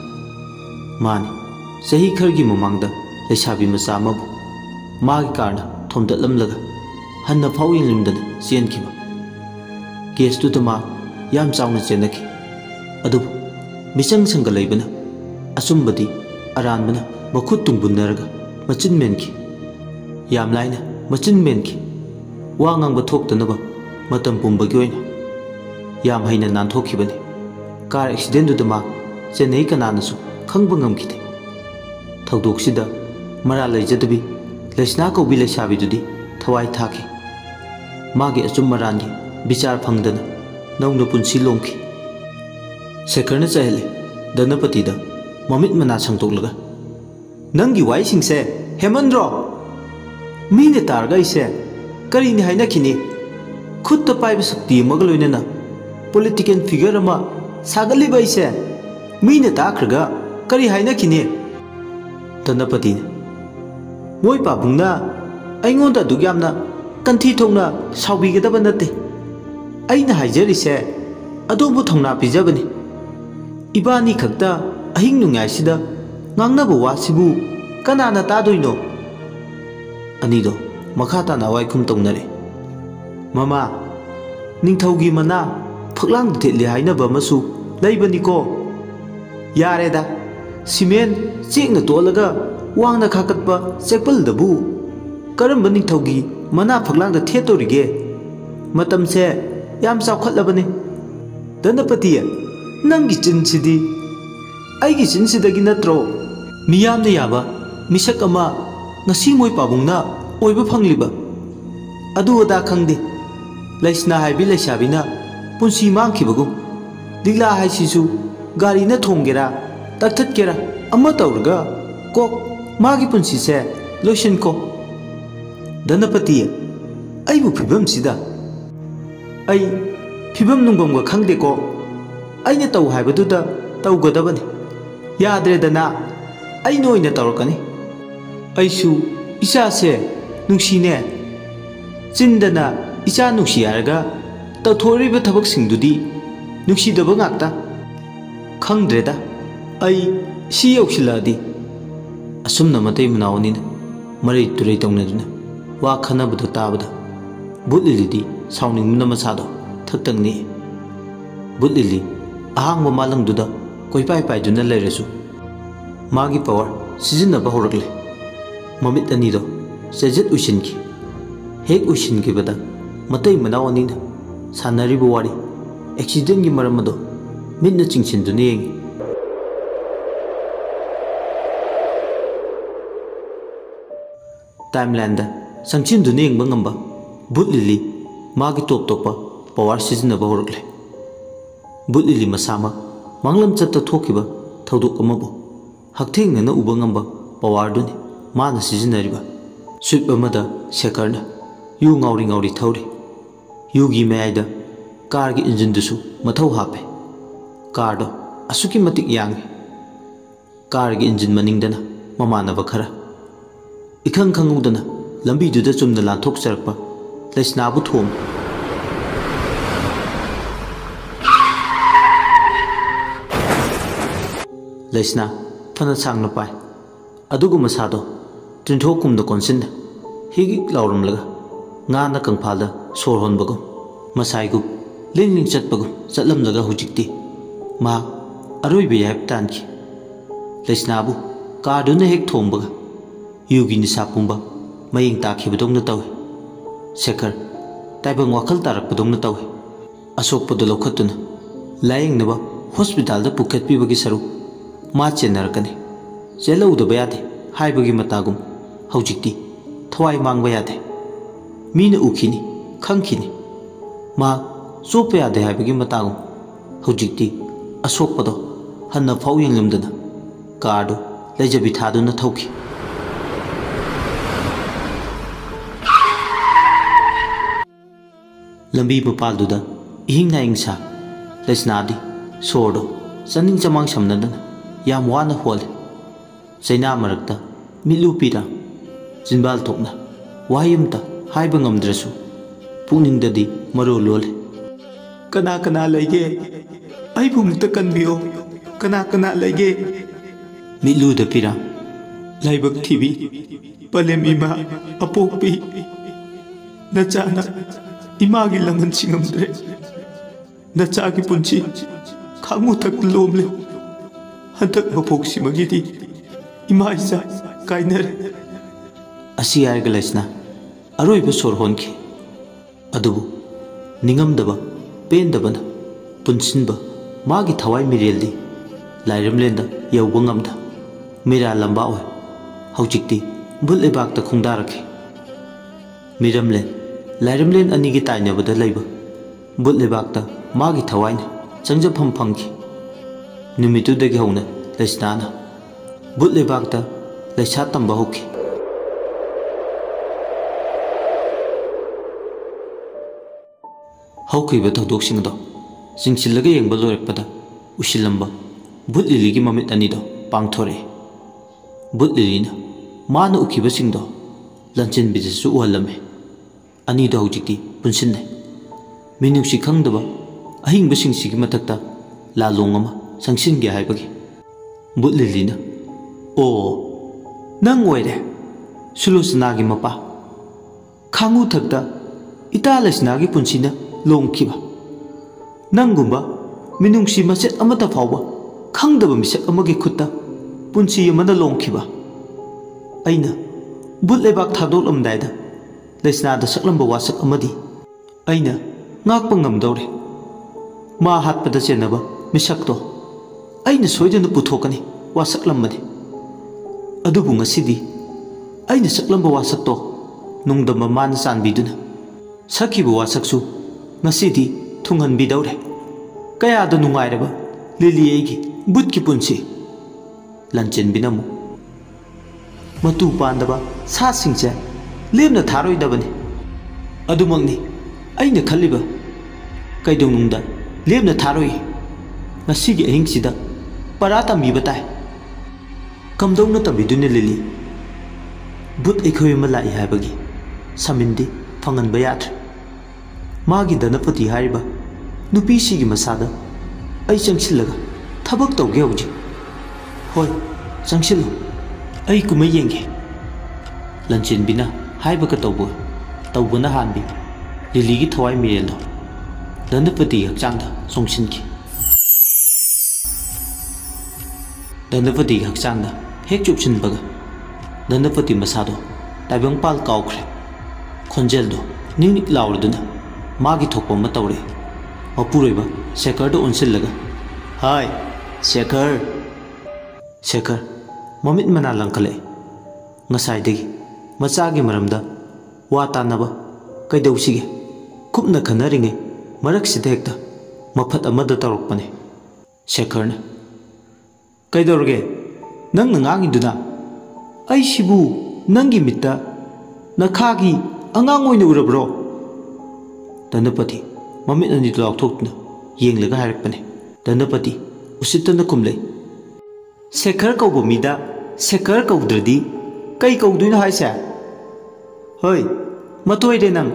ꯃꯥꯅꯤ ꯆꯍꯤ ꯈꯔꯒꯤ ꯃꯃꯥꯡꯗ ꯂꯩꯁꯥꯕꯤ ꯃꯆꯥ ꯑꯃꯕꯨ ꯃꯥꯒꯤ ꯀꯥꯔꯅ ꯊꯣꯝꯗꯠꯂꯝꯂꯒ ꯍꯟꯅ ꯐꯥꯎ ꯌꯦꯡꯂꯝꯗꯅ ꯆꯦꯟꯈꯤꯕ ꯀꯦꯁꯇꯨꯗ ꯃꯥ ꯌꯥꯝ ꯆꯥꯎꯅ ꯆꯦꯟꯅꯈꯤ ꯑꯗꯨꯕꯨ ꯃꯤꯆꯪ ꯁꯪꯒ ꯂꯩꯕꯅ ꯑꯆꯨꯝꯕꯗꯤ ꯑꯔꯥꯟꯕꯅ ꯃꯈꯨꯠ ꯇꯨꯡꯕꯨꯟꯅꯔꯒ ꯃꯆꯤꯟ ꯃꯦꯟꯈꯤ ꯌꯥꯝ ꯂꯥꯏꯅ ꯃꯆꯤꯟ ꯃꯦꯟꯈꯤ ꯋꯥ ꯉꯥꯡꯕ ꯊꯣꯛꯇꯅꯕ ꯃꯇꯝ ꯄꯨꯝꯕꯒꯤ ꯑꯣꯏꯅ ꯌꯥꯝ ꯍꯩꯅ ꯅꯥꯟꯊꯣꯛꯈꯤꯕꯅꯤ ꯀꯥꯔ ꯑꯦꯛꯁꯤꯗꯦꯟꯗꯨꯗ ꯃꯥ ꯆꯦꯟꯅꯩ ꯀꯅꯥꯅꯁꯨ ꯈꯪꯕ ꯉꯝꯈꯤꯗꯦ ꯊꯧꯗꯣꯛꯁꯤꯗ ꯃꯔꯥꯜ ꯂꯩꯖꯗꯕꯤ ꯂꯩꯁꯅꯥ ꯀꯧꯕꯤ ꯂꯩꯁꯥꯕꯤꯗꯨꯗꯤ ꯊꯋꯥꯏ ꯊꯥꯈꯤ ꯃꯥꯒꯤ ꯑꯆꯨꯝ ꯃꯔꯥꯟꯒꯤ ꯕꯤꯆꯥꯔ ꯐꯪꯗꯅ ꯅꯧꯅ ꯄꯨꯟꯁꯤ ꯂꯣꯝꯈꯤ ꯁꯦꯈꯔꯅ ꯆꯩꯍꯜꯂꯦ ꯙꯅꯄꯇꯤꯗ ꯃꯃꯤꯠ ꯃꯅꯥ ꯁꯪꯇꯣꯛꯂꯒ ꯅꯪꯒꯤ ꯋꯥꯍꯩꯁꯤꯡꯁꯦ ꯍꯦꯃꯟꯗ꯭ꯔꯣ ꯃꯤꯅ ꯇꯥꯔꯒ ꯑꯩꯁꯦ ꯀꯔꯤꯅꯤ ꯍꯥꯏꯅꯈꯤꯅꯤ ꯈꯨꯠꯇ ꯄꯥꯏꯕ ꯁꯛꯇꯤ ꯑꯃꯒ ꯂꯣꯏꯅꯅ ꯄꯣꯂꯤꯇꯤꯀꯦꯜ ꯐꯤꯒꯔ ꯑꯃ ꯁꯥꯒꯠꯂꯤꯕ ꯑꯩꯁꯦ ꯃꯤꯅ ꯇꯥꯈ꯭ꯔꯒ ꯀꯔꯤ ꯍꯥꯏꯅꯈꯤꯅꯤ ꯙꯅꯄꯇꯤꯅ ꯃꯣꯏ ꯄꯥꯕꯨꯡꯅ ꯑꯩꯉꯣꯟꯗ ꯑꯗꯨꯛ ꯌꯥꯝꯅ ꯀꯟꯊꯤ ꯊꯣꯛꯅ ꯁꯥꯎꯕꯤꯒꯗꯕ ꯅꯠꯇꯦ ꯑꯩꯅ ꯍꯥꯏꯖꯔꯤꯁꯦ ꯑꯗꯣꯝꯕꯨ ꯊꯧꯅꯥ ꯄꯤꯖꯕꯅꯤ ꯏꯕꯥꯅꯤ ꯈꯛꯇ ꯑꯍꯤꯡ ꯅꯣꯡꯌꯥꯏꯁꯤꯗ ꯉꯥꯡꯅꯕ ꯋꯥꯁꯤꯕꯨ ꯀꯅꯥꯅ ꯇꯥꯗꯣꯏꯅꯣ ꯑꯅꯤꯗꯣ ꯃꯈꯥ ꯇꯥꯅ ꯑꯋꯥꯏꯈꯨꯝ ꯇꯧꯅꯔꯦ ꯃꯃꯥ ꯅꯤꯡꯊꯧꯒꯤ ꯃꯅꯥ ꯐꯛꯂꯥꯡꯗ ꯊꯦꯠꯂꯤ ꯍꯥꯏꯅꯕ ꯑꯃꯁꯨ ꯂꯩꯕꯅꯤꯀꯣ ꯌꯥꯔꯦꯗ ꯁꯤꯃꯦꯟ ꯆꯦꯛꯅ ꯇꯣꯠꯂꯒ ꯋꯥꯡꯅ ꯈꯥꯀꯠꯄ ꯆꯦꯛꯄꯜꯗꯕꯨ ꯀꯔꯝꯕ ꯅꯤꯡꯊꯧꯒꯤ ꯃꯅꯥ ꯐꯛꯂꯥꯡꯗ ꯊꯦꯠꯇꯣꯔꯤꯒꯦ ꯃꯇꯝꯁꯦ ꯌꯥꯝ ꯆꯥꯎꯈꯠꯂꯕꯅꯤ ꯙꯅꯄꯇꯤ ꯅꯪꯒꯤ ꯆꯤꯟꯁꯤꯗꯤ ꯑꯩꯒꯤ ꯆꯤꯟꯁꯤꯗꯒꯤ ꯅꯠꯇ꯭ꯔꯣ ꯃꯤꯌꯥꯝꯅ ꯌꯥꯕ ꯃꯤꯁꯛ ꯑꯃ ꯉꯁꯤ ꯃꯣꯏ ꯄꯥꯕꯨꯡꯅ ꯑꯣꯏꯕ ꯐꯪꯂꯤꯕ ꯑꯗꯨ ꯑꯗꯥ ꯈꯪꯗꯦ ꯂꯩꯁꯅꯥ ꯍꯥꯏꯕꯤ ꯂꯩꯁꯥꯕꯤꯅ ꯄꯨꯟꯁꯤ ꯃꯥꯡꯈꯤꯕꯒꯨꯝ ꯂꯤꯛꯂꯥ ꯍꯥꯏꯁꯤꯁꯨ ꯒꯥꯔꯤꯅ ꯊꯣꯝꯒꯦꯔꯥ ꯇꯛꯊꯠꯀꯦꯔꯥ ꯑꯃ ꯇꯧꯔꯒ ꯀꯣꯛ ꯃꯥꯒꯤ ꯄꯨꯟꯁꯤꯁꯦ ꯂꯣꯏꯁꯤꯟꯀꯣ ꯙꯅꯄꯇꯤ ꯑꯩꯕꯨ ꯐꯤꯕꯝꯁꯤꯗ ꯑꯩ ꯐꯤꯕꯝ ꯅꯨꯡꯕꯝꯒ ꯈꯪꯗꯦꯀꯣ ꯑꯩꯅ ꯇꯧ ꯍꯥꯏꯕꯗꯨꯗ ꯇꯧꯒꯗꯕꯅꯤ ꯌꯥꯗ꯭ꯔꯦꯗꯅ ꯑꯩꯅ ꯑꯣꯏꯅ ꯇꯧꯔꯛꯀꯅꯤ ꯑꯩꯁꯨ ꯏꯆꯥꯁꯦ ꯅꯨꯡꯁꯤꯅꯦ ꯆꯤꯟꯗꯅ ꯏꯆꯥ ꯅꯨꯡꯁꯤ ꯍꯥꯏꯔꯒ ꯇꯧꯊꯣꯛꯔꯤꯕ ꯊꯕꯛꯁꯤꯡꯗꯨꯗꯤ ꯅꯨꯡꯁꯤꯗꯕ ꯉꯥꯛꯇ ꯈꯪꯗ꯭ꯔꯦꯗ ꯑꯩ ꯁꯤ ꯌꯧꯁꯤꯜꯂꯛꯑꯗꯤ ꯑꯁꯨꯝꯅ ꯃꯇꯩ ꯃꯅꯥꯎ ꯑꯅꯤꯅ ꯃꯔꯩ ꯇꯨꯔꯩ ꯇꯧꯅꯗꯨꯅ ꯋꯥ ꯈꯟꯅꯕꯗꯨ ꯇꯥꯕꯗ ꯕꯨꯠ ꯂꯤꯂꯤꯗꯤ ꯁꯥꯎꯅꯤꯡꯕꯅ ꯃꯁꯥꯗꯣ ꯊꯛꯇꯪ ꯅꯤꯛꯏ ꯕꯨꯠ ꯂꯤꯂꯤ ꯑꯍꯥꯡꯕ ꯃꯥꯂꯪꯗꯨꯗ ꯀꯣꯏꯄꯥꯏ ꯄꯥꯏꯗꯨꯅ ꯂꯩꯔꯁꯨ ꯃꯥꯒꯤ ꯄꯋꯥꯔ ꯁꯤꯖꯤꯟꯅꯕ ꯍꯧꯔꯛꯂꯦ ꯃꯃꯤꯠ ꯑꯅꯤꯗꯣ ꯆꯦꯖꯦꯠ ꯎꯏꯁꯤꯟꯈꯤ ꯍꯦꯛ ꯎꯏꯁꯤꯟꯈꯤꯕꯗ ꯃꯇꯩ ꯃꯅꯥꯎ ꯑꯅꯤꯅ ꯁꯥꯟꯅꯔꯤꯕ ꯋꯥꯔꯤ ꯑꯦꯛꯁꯤꯗꯦꯟꯒꯤ ꯃꯔꯝ ꯑꯗꯣ ꯃꯤꯠꯅ ꯆꯤꯡꯁꯤꯟꯗꯨꯅ ꯌꯦꯡꯉꯤ ꯇꯥꯏꯝꯂꯥꯏꯟꯗ ꯆꯪꯁꯤꯟꯗꯨꯅ ꯌꯦꯡꯕ ꯉꯝꯕ ꯕꯨꯠ ꯂꯤꯂꯤ ꯃꯥꯒꯤ ꯇꯣꯞ ꯇꯣꯞꯄ ꯄꯋꯥꯔ ꯁꯤꯖꯤꯟꯅꯕ ꯍꯧꯔꯛꯂꯦ ꯕꯨꯠ ꯂꯤꯂꯤ ꯃꯁꯥꯃꯛ ꯃꯥꯡꯂꯝ ꯆꯠꯇ ꯊꯣꯛꯈꯤꯕ ꯊꯧꯗꯣꯛ ꯑꯃꯕꯨ ꯍꯛꯊꯦꯡꯅꯅ ꯎꯕ ꯉꯝꯕ ꯄꯋꯥꯔꯗꯨꯅꯤ ꯃꯥꯅ ꯁꯤꯖꯤꯟꯅꯔꯤꯕ ꯁ꯭ꯋꯤꯞ ꯑꯃꯗ ꯁꯦꯀꯔꯅ ꯌꯨ ꯉꯥꯎꯔꯤ ꯉꯥꯎꯔꯤ ꯊꯧꯔꯤ ꯌꯨꯒꯤ ꯃꯌꯥꯏꯗ ꯀꯥꯔꯒꯤ ꯏꯟꯖꯤꯟꯗꯨꯁꯨ ꯃꯊꯧ ꯍꯥꯞꯄꯦ ꯀꯥꯔꯗꯣ ꯑꯁꯨꯛꯀꯤ ꯃꯇꯤꯛ ꯌꯥꯡꯉꯤ ꯀꯥꯔꯒꯤ ꯏꯟꯖꯤꯟ ꯃꯅꯤꯡꯗꯅ ꯃꯃꯥꯟꯅꯕ ꯈꯔ इखंग खंगुदना लंबी दुदा चुमना लांथोक चरकपा लैस्नाबु थोम लैस्ना फना सांगना पाय अदुगु मसादो तिंथोक कुमदा कोनसिन हिगी लावरमलगा ngaना कंफालदा सोर होनबगो मसाइगु लिंग लिंग चटपगु चटलमलगा हुजिक्ति मा अरोइबे याब तानकी लैस्नाबु कारदुना हेक थोंबगा युगी निसा पुंबा मयिंग ताखिबदोंना तवे शेखर ताइबंग वाखल तारकपदोंना तवे असोकपदो लौखत्तुना लायेंगनबा हॉस्पिटल दा पुखत्पीबगी सरू मा चेनरकनी चेलौदबा यादे हाइबगी मतागुम हौजिक्ति थवाई मांगबा यादे मीना उखिनी खंखिनी मा चोप यादे हाइबगी मतागुम हौजिक्ति असोकपदो हन्ना फाउ यंगलमदना कारदो लैजबी थादुना थौखी लंबी मपालदुदा इहिंग नाइंग सा लैस्नादी सोरदो चनिंग चमांग समनदना याम वाना होले चैना मरकता मिलु पीरा जिनबाल थोकना वायुमता हाइबा ngamद्रसु पुनिंगददी मरो लोले कना कना लेगे आइबुंगता कनबियो कना कना लेगे मिलु द पीरा लाइबक थीबी पलेम इमा अपोकपी नचाना इमा की लंगन सिंगमद्रे नचा की पुंची खांगु तक लोमले हंतक मपोक सिमगिदी इमा इसा काइनर असी आरग लैस्ना अरोइब सोर होनखी अदुबु निंगमदबा पेंदबना पुंसिनबा मागी थवाई मिरेलदी लाइरमलेंदा यौबा ngamda मेरा लंबा ओय हौजिक्ति बुलेबाकता खुंदारखे मिरमलेन लाइरमलेन अनिगी ताइनबदा लैबा बुलेबाकता मागी थवाइना चंगजफम फंगी निमितुदगी हौना लैस्नाना बुलेबाकता लैसा तंबा होखी हौखिबा थौदोकसिंगदो सिंगसिलगा येंबा लोरकपदा उसिलंबा बुटलिलीगी ममित अनिदो पांगथोरे बुटलिलीना माना उखिबसिंगदो लंचिन बिजसु उहलमे अनिदो हौजिक्ति पुनसिन्ने मिनुक्सि खंगदबा अहिंगबसिंगसिगी मथक्ता लालोंग अमा संगसिनगे हाइबगी बुटलिलीना ओ नंग ओइरे सुलोचनागी मपा खांगु थक्ता इता लैस्नागी पुनसिना लोंखिबा नंगुंबा मिनुंगसि मसेट अमता फावबा खंगदबा मिसक अमगे खुत्ता पुंसी अमदा लोंखिबा अइना बुटलेबाक थादोलमदायदा लैस्नादा सकलंबा वासक अमदी अइना ngakpa ngamdore ma hatpada chenaba misakto aina soidana puthokani wasaklamani adubu ngasidi aina saklamba wasakto nungdamba man sanbiduna sakhibu wasaksu ngasidi thunghanbidore kaya da nungairaba liliegi butki punsi lanchen binamu matu pandaba sa singche lemna tharoi dabani adumangni aina khaliba kaidonungda lemna tharoi ngasigi ahingsida parata mi batai kamdongna tabidune lili but ekhoi malai habagi samindi phangan bayat magi danapati haiba nupi sigi masada ai changsilaga thabak tawge hauji hoi changsil ai kuma yenge lanchin bina haiba ka tawbuna hanbi lily की थवाई मिरेलो दंडपति हक्चांग सोंगसिनकी दंडपति हक्चांग हेक चुपसिनबगा दंडपति मसादो ताइबंगपाल काउख्रे खोंजेलदो निंगनिक लावरदुना मागी थोकपा म तौरे मपुरोइबा शेखरदो उनसिलगा हाय शेखर शेखर ममित मना लंखले ngसाइदगी मचागी मरमदा वा तानबा कैदौसिगे खुबना खनरिंगे मरक्सिदा हेक्ता मफत अमदा तौरकपने शेखरना कैदौरगे Nang nangangidu나 ai sibu nangi mitta nakhagi angang oina urabro Danapati mamit ani laukthokna yenglaga harakpane Danapati usittana kumle Sekhar kaubo mida Sekhar kaudradi kai kauduina haisa Hoi matoide nang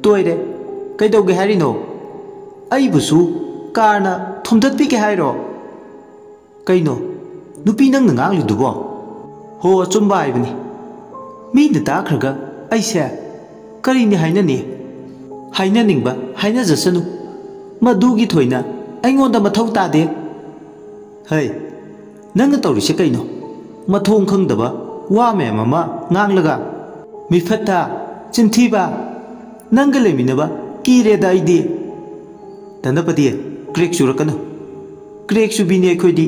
toide kai dauge harino ai busu karna thumdatpi ke hairo kaino nupi nang nangang lidubo ho achumba aibani mi na takhraga aise karini hainani hainaningba hainajasanu madugi thoina aingonda mathau tade hai nang tawrise kaino mathong khangdaba wa me mama nganglaga mi fatta chinthiba nangga leminaba kire daidi Danapati crack surakanu crack subine khodi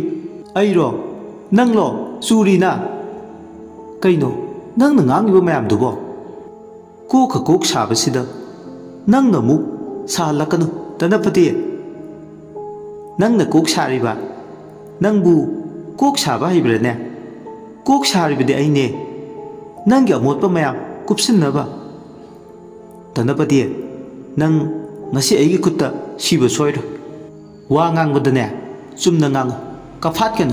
airo nanglo surina kaino nang nangangiba mayam dubo ko khakok sabasida nang namu salakanu Danapati nang na kok sariba nangbu kok saba hibrane kok saribide aine nanggi amotpa mayam kupsinnaba Danapati nang ngasi aigi kutta siba soiro wa ngangbadane chumna ngang kafat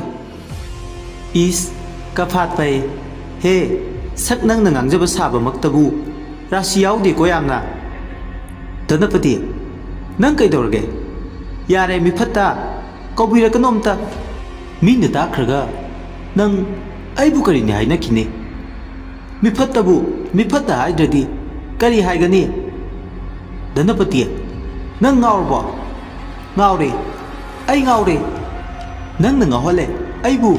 is kafat pai he sak nang na ngangjaba saba maktabu rasi yaudi ko yamna Danapati nang kaidorge yare mi phatta kobira kanomta min ta khraga nang aibu kari ni haina kine mi phatta haidadi kari haigani Danapati nang ngawrbo ngawre ai ngawre nang na ngawhale aibu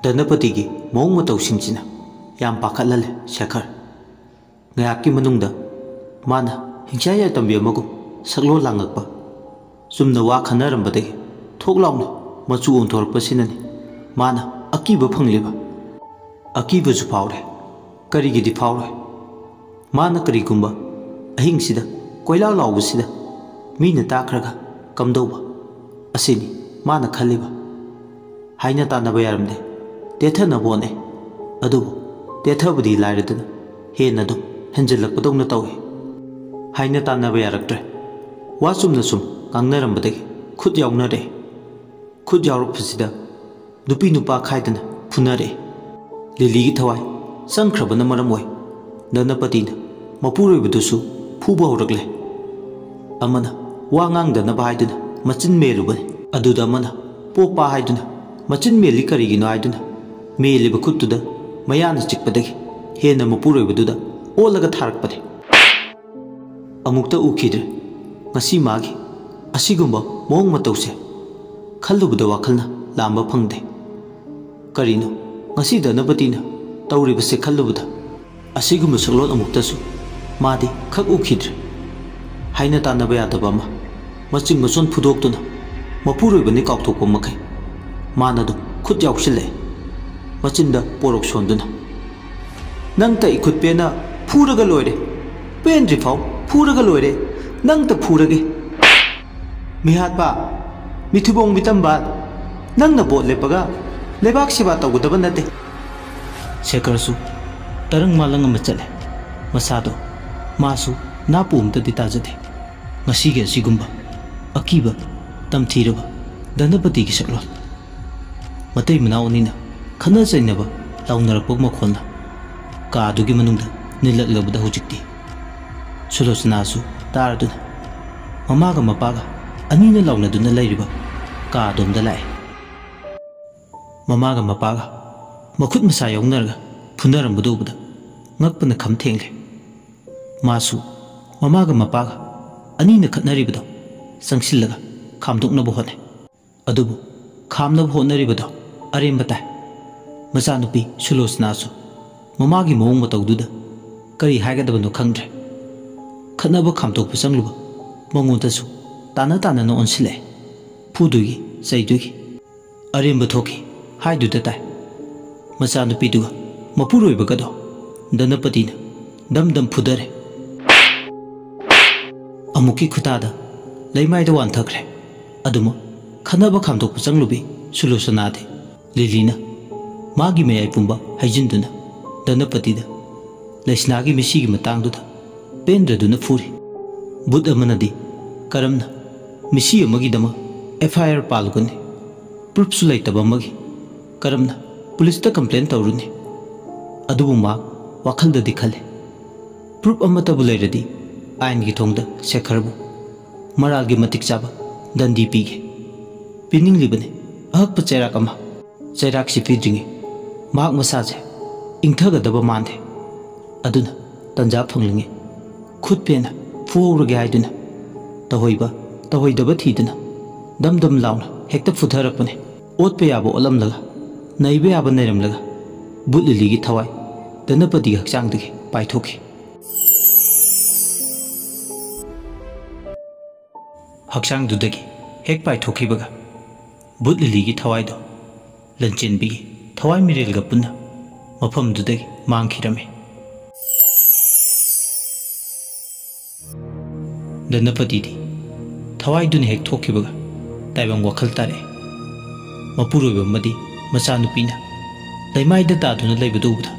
Danapati gi mong matau singchina yam pakhatlale Sekhar ngayaki manungda mana hingchaya tambi amagu saklo langakpa sumna wa khanarambadagi thoklauna machu onthorpa sinani mana akiba phangliba akiba ju phawre karigidi phawre mana karigumba ahingsida koila lawbusida mina takhraga kamdauba asini mana khaliba haina tanaba yaramde tethana bone adubu tethabudi lairaduna hena dum henjelakpadawna tawi haina tanaba yaraktre wasumna sum kangnarambadagi khut yawnare khut yawrupsida nupi nupa khaidana phunare liligi thawai sangkhrabana maramoi Danapatina mapuroibudusu fuba horakle amana wa ngangdana baiduna machin melubani aduda amana popa haiduna machin meli karigino haiduna meliba khuttuda mayana chikpadagi hena mapuroibududa olaga tharakpade amukta ukidre ngasi magi asigumba mong matause khallubada wakhalna lamba phangde karino ngasi Danapatina tawribase khallubada asigumba saklot amuktasu madi khak ukhidre haina tanaba yadaba ma maching mason phudoktuna mapuroibani kaukthokpa makai manadu khut yawsile machinda porok sonduna nang ta ikhut pena phuraga loire pendri phau phuraga loire nang ta phurage mihatpa mithubong mitamba nang na bot lepaga lebak siba tawgudaba nate Sekhar su tarang malang amachale masado masu napumta ditajade ngasige sigumba akiba tamthiraba Danapati gi saklot matai manawnina khana chainaba launarapok makhonna ka adugi manungda nilaklabda hojikti Sulochana su taraduna mamaga mapaga anina launaduna leiriba ka adomda lai mamaga mapaga makhut masa yawnarga phunarambudobda ngakpana khamthengle masu mamaga mapaga anina khatnaribado sangsillaga khamdoknaba hone adubu khamnaba honaribado aremba tai machanupi Sulochana su mamagi mawong matawduda kari haigadabano khangdre khatnaba khamtokpa changluba mangondasu tana no onsile phudugi chaidugi aremba thoki haiduda tai machanupiduga mapuroibagado Danapatina dam phudare amuki khutada leimaida wan thakre aduma khanaba khamdokpa changlubi Sulochana de ꯂꯤꯂꯤꯅ ꯃꯥꯒꯤ ꯃꯌꯥꯏ ꯄꯨꯝꯕ ꯍꯩꯖꯤꯟꯗꯨꯅ ꯙꯅꯄꯇꯤꯗ ꯂꯩꯁꯅꯥꯒꯤ ꯃꯤꯁꯤꯒꯤ ꯃꯇꯥꯡꯗꯨꯗ ꯄꯦꯟꯗ꯭ꯔꯗꯨꯅ ꯐꯨꯔꯤ꯫ ꯕꯨꯠ ꯑꯃꯅꯗꯤ ꯀꯔꯝꯅ ꯃꯤꯁꯤ ꯑꯃꯒꯤꯗꯃꯛ FIR ꯄꯥꯜꯂꯨꯒꯅꯤ? ꯄ꯭ꯔꯨꯐꯁꯨ ꯂꯩꯇꯕ ꯑꯃꯒꯤ ꯀꯔꯝꯅ ꯄꯨꯂꯤꯁꯇ ꯀꯝꯄ꯭ꯂꯦꯟ ꯇꯧꯔꯨꯅꯤ? ꯑꯗꯨꯕꯨ ꯃꯥ ꯋꯥꯈꯜꯗꯗꯤ ꯈꯜꯂꯤ, ꯄ꯭ꯔꯨꯐ ꯑꯃꯠꯇꯕꯨ ꯂꯩꯔꯗꯤ ꯑꯥꯏꯟꯒꯤ ꯊꯣꯡꯗ ꯁꯦꯈꯔꯕꯨ ꯃꯔꯥꯜꯒꯤ ꯃꯇꯤꯛ ꯆꯥꯕ ꯗꯟꯗꯤ ꯄꯤꯒꯦ꯫ ꯄꯤꯅꯤꯡꯂꯤꯕꯅꯤ ꯑꯍꯛꯄ ꯆꯩꯔꯥꯛ ꯑꯃ꯫ ꯆꯩꯔꯥꯛꯁꯤ ꯄꯤꯗ꯭ꯔꯤꯉꯩ ꯃꯍꯥꯛ ꯃꯁꯥꯁꯦ ꯏꯪꯊꯒꯗꯕ ꯃꯥꯟꯗꯦ꯫ ꯑꯗꯨꯅ ꯇꯟꯖꯥ ꯐꯪꯂꯤꯉꯩ ꯈꯨꯠ ꯄꯦꯟꯅ ꯐꯨꯍꯧꯔꯒꯦ ꯍꯥꯏꯗꯨꯅ ꯇꯧꯍꯩꯕ ꯇꯧꯍꯩꯗꯕ ꯊꯤꯗꯨꯅ ꯗꯝ ꯗꯝ ꯂꯥꯎꯅ ꯍꯦꯛꯇ ꯐꯨꯊꯔꯛꯄꯅꯤ꯫ ꯑꯣꯠꯄ ꯌꯥꯕ ꯑꯣꯠꯂꯝꯂꯒ ꯅꯩꯕ ꯌꯥꯕ ꯅꯩꯔꯝꯂꯒ ꯕꯨꯠ ꯂꯤꯂꯤꯒꯤ ꯊꯋꯥꯏ ꯙꯅꯄꯇꯤꯒꯤ ꯍꯛꯆꯥꯡꯗꯒꯤ ꯄꯥꯏꯊꯣꯛꯈꯤ꯫ ꯍꯛꯆꯥꯡꯗꯨꯗꯒꯤ ꯍꯦꯛ ꯄꯥꯏꯊꯣꯛꯈꯤꯕꯒ ꯕꯨꯠ ꯂꯤꯂꯤꯒꯤ ꯊꯋꯥꯏꯗꯣ ꯂꯟꯆꯦꯟꯕꯤꯒꯤ ꯊꯋꯥꯏ ꯃꯤꯔꯦꯜꯒ ꯄꯨꯟꯅ ꯃꯐꯝꯗꯨꯗꯒꯤ ꯃꯥꯡꯈꯤꯔꯝꯃꯤ꯫ ꯙꯅꯄꯇꯤꯗꯤ ꯊꯋꯥꯏꯗꯨꯅ ꯍꯦꯛ ꯊꯣꯛꯈꯤꯕꯒ ꯇꯥꯏꯕꯪ ꯋꯥꯈꯜ ꯇꯥꯔꯛꯑꯦ꯫ ꯃꯄꯨꯔꯣꯏꯕ ꯑꯃꯗꯤ ꯃꯆꯥꯅꯨꯄꯤꯅ ꯂꯩꯃꯥꯏꯗ ꯇꯥꯗꯨꯅ ꯂꯩꯕꯗꯨ ꯎꯕꯗ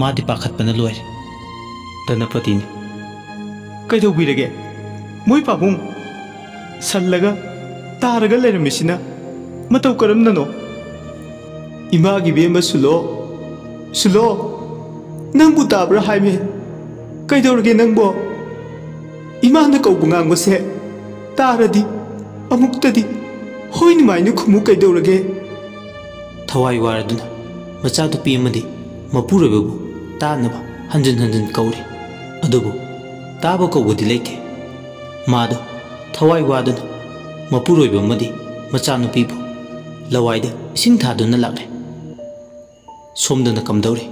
ꯃꯥꯗꯤ ꯄꯥꯈꯠꯄꯅ ꯂꯣꯏꯔꯦ꯫ ꯙꯅꯄꯇꯤꯅ ꯀꯩꯗꯧꯕꯤꯔꯒꯦ? ꯃꯣꯏ ꯄꯥꯕꯨꯡ ꯁꯜꯂꯒ ꯇꯥꯔꯒ ꯂꯩꯔꯝꯃꯤꯁꯤꯅ ꯃꯇꯧ ꯀꯔꯝꯅꯅꯣ? ꯏꯃꯥꯒꯤ ꯕꯦꯝꯃ ꯁꯨꯂꯣ, ꯁꯨꯂꯣ, ꯅꯪꯕꯨ ꯇꯥꯕ꯭ꯔꯥ ꯍꯥꯏꯃꯦ? ꯀꯩꯗꯧꯔꯒꯦ ꯅꯪꯕꯣ? 이마나 ꯀꯧꯕ ꯉꯥꯡꯕꯁꯦ ꯇꯥꯔꯗꯤ ꯑꯃꯨꯛꯇꯗꯤ ꯍꯣꯏꯅꯃꯥꯏꯅ ꯈꯨꯝꯃꯨ ꯀꯩꯗꯧꯔꯒꯦ? ꯊꯋꯥꯏ ꯋꯥꯔꯗꯨꯅ ꯃꯆꯥꯅꯨꯄꯤ ꯑꯃꯗꯤ ꯃꯄꯨꯔꯣꯏꯕꯕꯨ ꯇꯥꯅꯕ ꯍꯟꯖꯤꯟ ꯍꯟꯖꯤꯟ ꯀꯧꯔꯤ꯫ ꯑꯗꯨꯕꯨ ꯇꯥꯕ ꯀꯧꯕꯗꯤ ꯂꯩꯇꯦ꯫ ꯃꯥꯗꯣ ꯊꯋꯥꯏ ꯋꯥꯗꯨꯅ ꯃꯄꯨꯔꯣꯏꯕ ꯑꯃꯗꯤ ꯃꯆꯥꯅꯨꯄꯤꯕꯨ ꯂꯋꯥꯏꯗ ꯏꯁꯤꯡ ꯊꯥꯗꯨꯅ ꯂꯥꯛꯂꯦ꯫ ꯁꯣꯝꯗꯅ ꯀꯝꯗꯧꯔꯤ?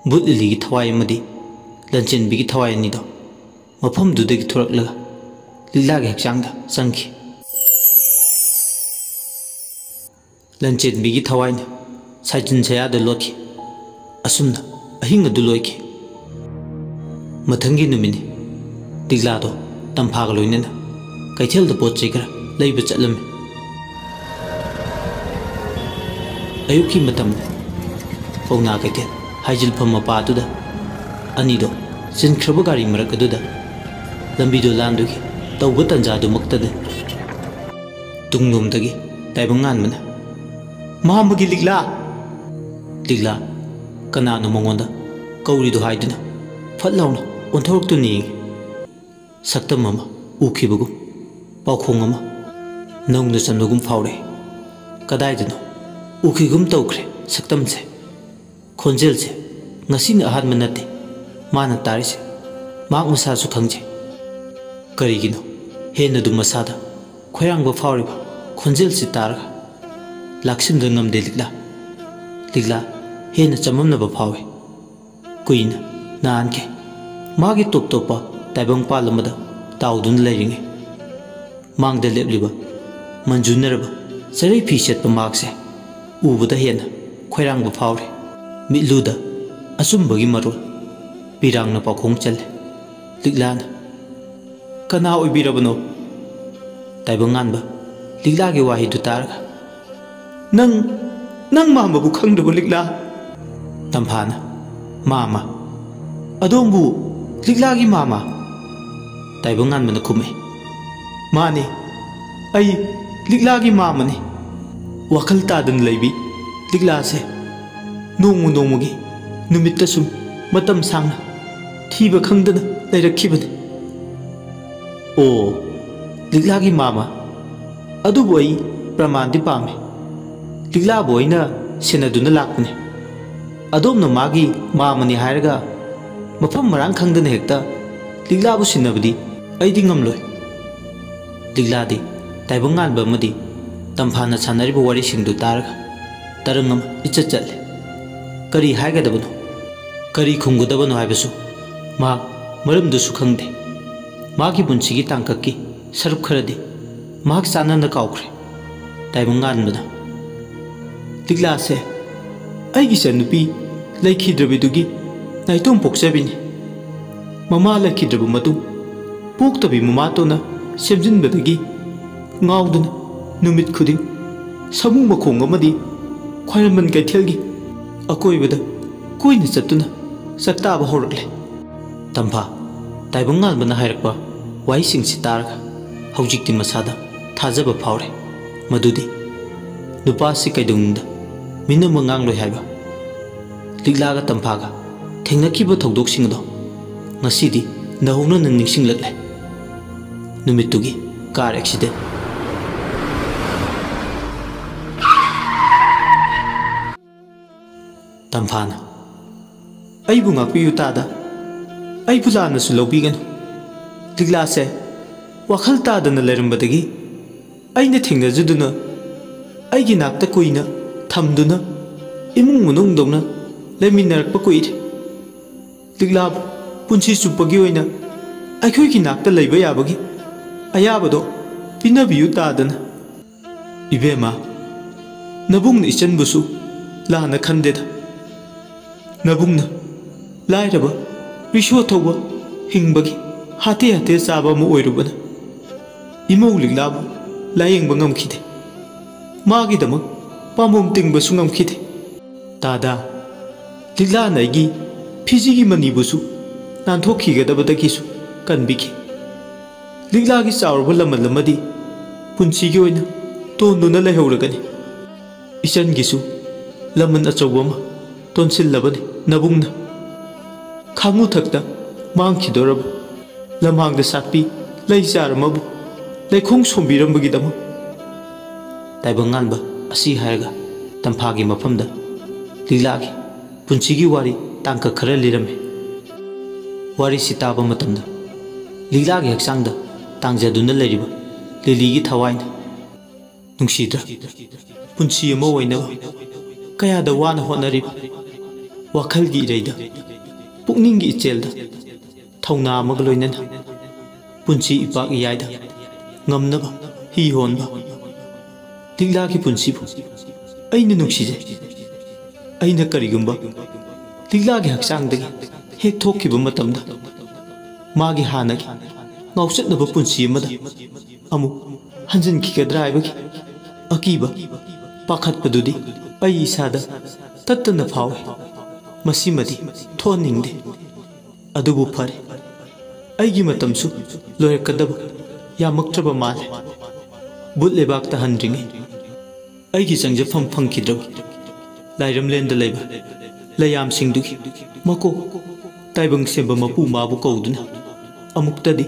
ꯕꯨꯠ ꯂꯤꯂꯤꯒꯤ ꯊꯋꯥꯏ ꯑꯃꯗꯤ ꯂꯟꯆꯦꯟꯕꯤꯒꯤ ꯊꯋꯥꯏ ꯑꯅꯤꯗꯣ ꯃꯐꯝꯗꯨꯗꯒꯤ ꯊꯣꯔꯛꯂꯒ ꯂꯤꯛꯂꯥꯒꯤ ꯍꯛꯆꯥꯡꯗ ꯆꯪꯈꯤ꯫ ꯂꯟꯆꯦꯟꯕꯤꯒꯤ ꯊꯋꯥꯏꯅ ꯁꯥꯏꯆꯤꯟ ꯁꯌꯥꯗ ꯂꯣꯠꯈꯤ꯫ ꯑꯁꯨꯝꯅ ꯑꯍꯤꯡ ꯑꯗꯨ ꯂꯣꯏꯈꯤ꯫ ꯃꯊꯪꯒꯤ ꯅꯨꯃꯤꯠꯅꯤ꯫ ꯂꯤꯛꯂꯥꯗꯣ ꯇꯝꯐꯥꯒ ꯂꯣꯏꯅꯅ ꯀꯩꯊꯦꯜꯗ ꯄꯣꯠ ꯆꯩ ꯈꯔ ꯂꯩꯕ ꯆꯠꯂꯝꯃꯤ꯫ ꯑꯌꯨꯛꯀꯤ ꯃꯇꯝꯗ ꯄꯧꯅꯥ ꯀꯩꯊꯦꯜ ꯍꯥꯏꯖꯤꯜꯐꯝ ꯃꯄꯥꯗꯨꯗ ꯑꯅꯤꯗꯣ ꯆꯤꯟꯈ꯭ꯔꯕ ꯒꯥꯔꯤ ꯃꯔꯛ ꯑꯗꯨꯗ ꯂꯝꯕꯤꯗꯣ ꯂꯥꯟꯗꯨꯒꯤ ꯇꯧꯕ ꯇꯟꯖꯥꯗꯨꯃꯛꯇꯗ ꯇꯨꯡꯂꯣꯝꯗꯒꯤ ꯇꯥꯏꯕꯪ ꯉꯥꯟꯕꯅ ꯃꯥꯝꯃꯒꯤ ꯂꯤꯛꯂꯥ! ꯂꯤꯛꯂꯥ ꯀꯅꯥꯅꯣ ꯃꯉꯣꯟꯗ ꯀꯧꯔꯤꯗꯣ ꯍꯥꯏꯗꯨꯅ ꯐꯠ ꯂꯥꯎꯅ ꯑꯣꯟꯊꯣꯔꯛꯇꯨꯅ ꯌꯦꯡꯉꯤ꯫ ꯁꯛꯇꯝ ꯑꯃ ꯎꯈꯤꯕꯒꯨꯝ ꯄꯥꯎꯈꯣꯡ ꯑꯃ ꯅꯧꯅ ꯆꯟꯕꯒꯨꯝ ꯐꯥꯎꯔꯛꯏ꯫ ꯀꯗꯥꯏꯗꯅꯣ ꯎꯈꯤꯒꯨꯝ ꯇꯧꯈ꯭ꯔꯦ ꯁꯛꯇꯝꯁꯦ꯫ ꯈꯣꯟꯖꯦꯜꯁꯦ ꯉꯁꯤꯅ ꯑꯍꯥꯟꯕ ꯅꯠꯇꯦ ꯃꯥꯅ ꯇꯥꯔꯤꯁꯦ꯫ ꯃꯍꯥꯛ ꯃꯁꯥꯁꯨ ꯈꯪꯖꯩ ꯀꯔꯤꯒꯤꯅꯣ ꯍꯦꯟꯅꯗꯨ ꯃꯁꯥꯗ ꯈꯣꯏꯔꯥꯡꯕ ꯐꯥꯎꯔꯤꯕ ꯈꯣꯟꯖꯦꯜꯁꯤ ꯇꯥꯔꯒ ꯂꯥꯛꯁꯤꯟꯕ ꯉꯝꯗꯦ ꯂꯤꯛꯂꯥ꯫ ꯂꯤꯛꯂꯥ ꯍꯦꯟꯅ ꯆꯃꯝꯅꯕ ꯐꯥꯎꯏ꯫ ꯀꯨꯏꯅ ꯅꯍꯥꯟꯈꯩ ꯃꯥꯒꯤ ꯇꯣꯞ ꯇꯣꯞꯄ ꯇꯥꯏꯕꯪꯄꯥꯜ ꯑꯃꯗ ꯇꯥꯎꯗꯨꯅ ꯂꯩꯔꯤꯉꯩ ꯃꯥꯡꯗ ꯂꯦꯞꯂꯤꯕ ꯃꯟꯖꯨꯅꯔꯕ ꯆꯔꯩ ꯐꯤ ꯁꯦꯠꯄ ꯃꯍꯥꯛꯁꯦ ꯎꯕꯗ ꯍꯦꯟꯅ ꯈꯣꯏꯔꯥꯡꯕ ꯐꯥꯎꯔꯤ꯫ ꯃꯤꯠꯂꯨꯗ ꯑꯆꯨꯝꯕꯒꯤ ꯃꯔꯣꯜ ꯄꯤꯔꯥꯡꯅ ꯄꯥꯎꯈꯣꯡ ꯆꯜꯂꯦ꯫ ꯂꯤꯛꯂꯥꯅ ꯀꯅꯥ ꯑꯣꯏꯕꯤꯔꯕꯅꯣ? ꯇꯥꯏꯕꯪ ꯉꯥꯟꯕ ꯂꯤꯛꯂꯥꯒꯤ ꯋꯥꯍꯩꯗꯨ ꯇꯥꯔꯒ ꯅꯪ ꯃꯥꯝꯃꯕꯨ ꯈꯪꯗ꯭ꯔꯕꯣ ꯂꯤꯛꯂꯥ? ꯇꯝꯐꯥꯅ ꯃꯥꯝꯃ? ꯑꯗꯣꯝꯕꯨ ꯂꯤꯛꯂꯥꯒꯤ ꯃꯥꯝꯃ? ꯇꯥꯏꯕꯪ ꯉꯥꯟꯕꯅ ꯈꯨꯝꯃꯤ꯫ ꯃꯥꯅꯤ, ꯑꯩ ꯂꯤꯛꯂꯥꯒꯤ ꯃꯥꯝꯃꯅꯤ꯫ ꯋꯥꯈꯜ ꯇꯥꯗꯅ ꯂꯩꯕꯤ ꯂꯤꯛꯂꯥꯁꯦ ꯅꯣꯡꯃ ꯅꯣꯡꯃꯒꯤ ꯅꯨꯃꯤꯠꯇ ꯁꯨꯝ ꯃꯇꯝ ꯁꯥꯡꯅ ꯊꯤꯕ ꯈꯪꯗꯅ ꯂꯩꯔꯛꯈꯤꯕꯅꯤ꯫ ꯑꯣ, ꯂꯤꯛꯂꯥꯒꯤ ꯃꯥꯝꯃ? ꯑꯗꯨꯕꯨ ꯑꯩ ꯄ꯭ꯔꯃꯥꯟꯗꯤ ꯄꯥꯝꯃꯤ꯫ ꯂꯤꯛꯂꯥꯕꯨ ꯑꯩꯅ ꯁꯦꯟꯅꯗꯨꯅ ꯂꯥꯛꯄꯅꯤ꯫ ꯑꯗꯣꯝꯅ ꯃꯥꯒꯤ ꯃꯥꯝꯃꯅꯤ ꯍꯥꯏꯔꯒ ꯃꯐꯝ ꯃꯔꯥꯡ ꯈꯪꯗꯅ ꯍꯦꯛꯇ ꯂꯤꯛꯂꯥꯕꯨ ꯁꯤꯟꯅꯕꯗꯤ ꯑꯩꯗꯤ ꯉꯝꯂꯣꯏ꯫ ꯂꯤꯛꯂꯥꯗꯤ ꯇꯥꯏꯕꯪ ꯉꯥꯟꯕ ꯑꯃꯗꯤ ꯇꯝꯐꯥꯅ ꯁꯥꯟꯅꯔꯤꯕ ꯋꯥꯔꯤꯁꯤꯡꯗꯨ ꯇꯥꯔꯒ ꯇꯔꯪ ꯑꯃ ꯏꯆꯠ ꯆꯠꯂꯦ꯫ ꯀꯔꯤ ꯍꯥꯏꯒꯗꯕꯅꯣ, ꯀꯔꯤ ꯈꯨꯝꯒꯗꯕꯅꯣ ꯍꯥꯏꯕꯁꯨ ꯃꯍꯥꯛ ꯃꯔꯝꯗꯨꯁꯨ ꯈꯪꯗꯦ꯫ ꯃꯥꯒꯤ ꯄꯨꯟꯁꯤꯒꯤ ꯇꯥꯡꯀꯛꯀꯤ ꯁꯔꯨꯛ ꯈꯔꯗꯤ ꯃꯍꯥꯛ ꯆꯥꯟꯅꯅ ꯀꯥꯎꯈ꯭ꯔꯦ꯫ ꯇꯥꯏꯕꯪ ꯉꯥꯟꯕꯅ ꯂꯤꯛꯂꯥꯁꯦ ꯑꯩꯒꯤ ꯏꯆꯟꯅꯨꯄꯤ ꯂꯩꯈꯤꯗ꯭ꯔꯕꯗꯨꯒꯤ ꯅꯥꯏꯇꯣꯝ ꯄꯣꯛꯆꯕꯤꯅꯤ꯫ ꯃꯃꯥ ꯂꯩꯈꯤꯗ꯭ꯔꯕ ꯃꯇꯨꯡ ꯄꯣꯛꯇꯕꯤ ꯃꯃꯥꯇꯣꯟꯅ ꯁꯦꯝꯖꯤꯟꯕꯗꯒꯤ ꯉꯥꯎꯗꯨꯅ ꯅꯨꯃꯤꯠ ꯈꯨꯗꯤꯡ ꯁꯥꯃꯨ ꯃꯈꯣꯡ ꯑꯃꯗꯤ ꯈ꯭ꯋꯥꯏꯔꯝꯕꯟ ꯀꯩꯊꯦꯜꯒꯤ ꯑꯀꯣꯏꯕꯗ ꯀꯣꯏꯅ ꯆꯠꯇꯨꯅ ꯆꯥꯛꯇꯥꯕ ꯍꯧꯔꯛꯂꯦ꯫ ꯇꯝꯐꯥ ꯇꯥꯏꯕꯪꯉꯥꯟꯕꯅ ꯍꯥꯏꯔꯛꯄ ꯋꯥꯍꯩꯁꯤꯡꯁꯤ ꯇꯥꯔꯒ ꯍꯧꯖꯤꯛꯇꯤ ꯃꯁꯥꯗ ꯊꯥꯖꯕ ꯐꯥꯎꯔꯦ ꯃꯗꯨꯗꯤ ꯅꯨꯄꯥꯁꯤ ꯀꯩꯗꯧꯅꯨꯡꯗ ꯃꯤꯅꯝꯕ ꯉꯥꯡꯂꯣꯏ ꯍꯥꯏꯕ꯫ ꯂꯤꯛꯂꯥꯒ ꯇꯝꯐꯥꯒ ꯊꯦꯡꯅꯈꯤꯕ ꯊꯧꯗꯣꯛꯁꯤꯡ ꯑꯗꯣ ꯉꯁꯤꯗꯤ ꯅꯧꯍꯧꯅꯅ ꯅꯤꯡꯁꯤꯡꯂꯛꯂꯦ꯫ ꯅꯨꯃꯤꯠꯇꯨꯒꯤ ꯀꯥꯔ ꯑꯦꯛꯁꯤꯗꯦꯟ꯫ ꯇꯝꯐꯥꯅ ꯑꯩꯕꯨ ꯉꯥꯛꯄꯤꯌꯨ ꯇꯥꯗ, ꯑꯩꯕꯨ ꯂꯥꯟꯅꯁꯨ ꯂꯧꯕꯤꯒꯅꯨ꯫ ꯂꯤꯛꯂꯥꯁꯦ ꯋꯥꯈꯜ ꯇꯥꯗꯅ ꯂꯩꯔꯝꯕꯗꯒꯤ ꯑꯩꯅ ꯊꯦꯡꯅꯖꯗꯨꯅ ꯑꯩꯒꯤ ꯅꯥꯛꯇ ꯀꯨꯏꯅ ꯊꯝꯗꯨꯅ ꯏꯃꯨꯡ ꯃꯅꯨꯡꯗꯧꯅ ꯂꯩꯃꯤꯟꯅꯔꯛꯄ ꯀꯨꯏꯔꯦ꯫ ꯂꯤꯛꯂꯥꯕꯨ ꯄꯨꯟꯁꯤ ꯆꯨꯞꯄꯒꯤ ꯑꯣꯏꯅ ꯑꯩꯈꯣꯏꯒꯤ ꯅꯥꯛꯇ ꯂꯩꯕ ꯌꯥꯕꯒꯤ ꯑꯌꯥꯕꯗꯣ ꯄꯤꯅꯕꯤꯌꯨ ꯇꯥꯗꯅ꯫ ꯏꯕꯦꯝꯃ, ꯅꯕꯨꯡꯅ ꯏꯆꯟꯕꯨꯁꯨ ꯂꯥꯟꯅ ꯈꯟꯗꯦꯗ꯫ ꯅꯕꯨꯡꯅ ꯂꯥꯏꯔꯕ ꯔꯤꯛꯁꯣ ꯊꯧꯕ ꯍꯤꯡꯕꯒꯤ ꯍꯥꯇꯦ ꯍꯥꯇꯦ ꯆꯥꯕ ꯑꯃ ꯑꯣꯏꯔꯨꯕꯅ ꯏꯃꯧ ꯂꯤꯛꯂꯥꯕꯨ ꯂꯥꯌꯦꯡꯕ ꯉꯝꯈꯤꯗꯦ, ꯃꯥꯒꯤꯗꯃꯛ ꯄꯥꯝꯕꯣꯝ ꯇꯤꯡꯕꯁꯨ ꯉꯝꯈꯤꯗꯦ꯫ ꯇꯥꯗ, ꯂꯤꯛꯂꯥꯅ ꯑꯩꯒꯤ ꯐꯤꯖꯤꯒꯤ ꯃꯅꯤꯕꯨꯁꯨ ꯅꯥꯟꯊꯣꯛꯈꯤꯒꯗꯕꯗꯒꯤꯁꯨ ꯀꯟꯕꯤꯈꯤ꯫ ꯂꯤꯛꯂꯥꯒꯤ ꯆꯥꯎꯔꯕ ꯂꯃꯟ ꯑꯃꯗꯤ ꯄꯨꯟꯁꯤꯒꯤ ꯑꯣꯏꯅ ꯇꯣꯟꯗꯨꯅ ꯂꯩꯍꯧꯔꯒꯅꯤ꯫ ꯏꯆꯟꯒꯤꯁꯨ ꯂꯃꯟ ꯑꯆꯧꯕ ꯑꯃ ꯇꯣꯟꯁꯤꯜꯂꯕꯅꯤ ꯅꯕꯨꯡꯅ꯫ ꯈꯥꯡꯉꯨꯊꯛꯇ ꯃꯥꯡꯈꯤꯗꯧꯔꯕ ꯂꯝꯍꯥꯡꯗ ꯁꯥꯠꯄꯤ ꯂꯩ ꯆꯥꯔ ꯑꯃꯕꯨ ꯂꯩꯈꯣꯡ ꯁꯣꯝꯕꯤꯔꯝꯕꯒꯤꯗꯃꯛ꯫ ꯇꯥꯏꯕꯪꯉꯥꯟꯕ ꯑꯁꯤ ꯍꯥꯏꯔꯒ ꯇꯝꯐꯥꯒꯤ ꯃꯐꯝꯗ ꯂꯤꯛꯂꯥꯒꯤ ꯄꯨꯟꯁꯤꯒꯤ ꯋꯥꯔꯤ ꯇꯥꯡꯀꯛ ꯈꯔ ꯂꯤꯔꯝꯃꯤ꯫ ꯋꯥꯔꯤꯁꯤ ꯇꯥꯕ ꯃꯇꯝꯗ ꯂꯤꯛꯂꯥꯒꯤ ꯍꯛꯆꯥꯡꯗ ꯇꯥꯡꯖꯗꯨꯅ ꯂꯩꯔꯤꯕ ꯂꯤꯂꯤꯒꯤ ꯊꯋꯥꯏꯅ ꯅꯨꯡꯁꯤꯗ꯭ꯔꯥ, ꯄꯨꯟꯁꯤ ꯑꯃ ꯑꯣꯏꯅꯕ ꯀꯌꯥꯗ ꯋꯥꯅ ꯍꯣꯠꯅꯔꯤꯕ, ꯋꯥꯈꯜꯒꯤ ꯏꯔꯩꯗ ꯄꯨꯛꯅꯤꯡꯒꯤ ꯏꯆꯦꯜꯗ ꯊꯧꯅꯥ ꯑꯃꯒ ꯂꯣꯏꯅꯅ ꯄꯨꯟꯁꯤ ꯏꯄꯥꯛ ꯏꯌꯥꯏꯗ ꯉꯝꯅꯕ ꯍꯤ ꯍꯣꯟꯕ ꯂꯤꯛꯂꯥꯒꯤ ꯄꯨꯟꯁꯤꯕꯨ ꯑꯩꯅ ꯅꯨꯡꯁꯤꯖꯩ꯫ ꯑꯩꯅ ꯀꯔꯤꯒꯨꯝꯕ ꯂꯤꯛꯂꯥꯒꯤ ꯍꯛꯆꯥꯡꯗꯒꯤ ꯍꯦꯛ ꯊꯣꯛꯈꯤꯕ ꯃꯇꯝꯗ ꯃꯥꯒꯤ ꯍꯥꯟꯅꯒꯤ ꯉꯥꯎꯆꯠꯅꯕ ꯄꯨꯟꯁꯤ ꯑꯃꯗ ꯑꯃꯨꯛ ꯍꯟꯖꯤꯟꯈꯤꯒꯗ꯭ꯔꯥ ꯍꯥꯏꯕꯒꯤ ꯑꯀꯤꯕ ꯄꯥꯈꯠꯄꯗꯨꯗꯤ ꯑꯩ ꯏꯁꯥꯗ ꯇꯠꯇꯅ ꯐꯥꯎꯏ꯫ ꯃꯁꯤꯃꯗꯤ ꯊꯣꯛꯍꯟꯅꯤꯡꯗꯦ꯫ ꯑꯗꯨꯕꯨ ꯐꯔꯦ, ꯑꯩꯒꯤ ꯃꯇꯝꯁꯨ ꯂꯣꯏꯔꯛꯀꯗꯕ ꯌꯥꯝꯃꯛꯇ꯭ꯔꯕ ꯃꯥꯜꯂꯦ꯫ ꯕꯨꯠ ꯂꯩꯕꯥꯛꯇ ꯍꯟꯗ꯭ꯔꯤꯉꯩ ꯑꯩꯒꯤ ꯆꯪꯖꯐꯝ ꯐꯪꯈꯤꯗ꯭ꯔꯕ ꯂꯥꯏꯔꯝꯂꯦꯟꯗ ꯂꯩꯕ ꯂꯩꯌꯥꯝꯁꯤꯡꯗꯨꯒꯤ ꯃꯀꯣꯛ ꯇꯥꯏꯕꯪꯁꯦꯝꯕ ꯃꯄꯨ ꯃꯥꯕꯨ ꯀꯧꯗꯨꯅ ꯑꯃꯨꯛꯇꯗꯤ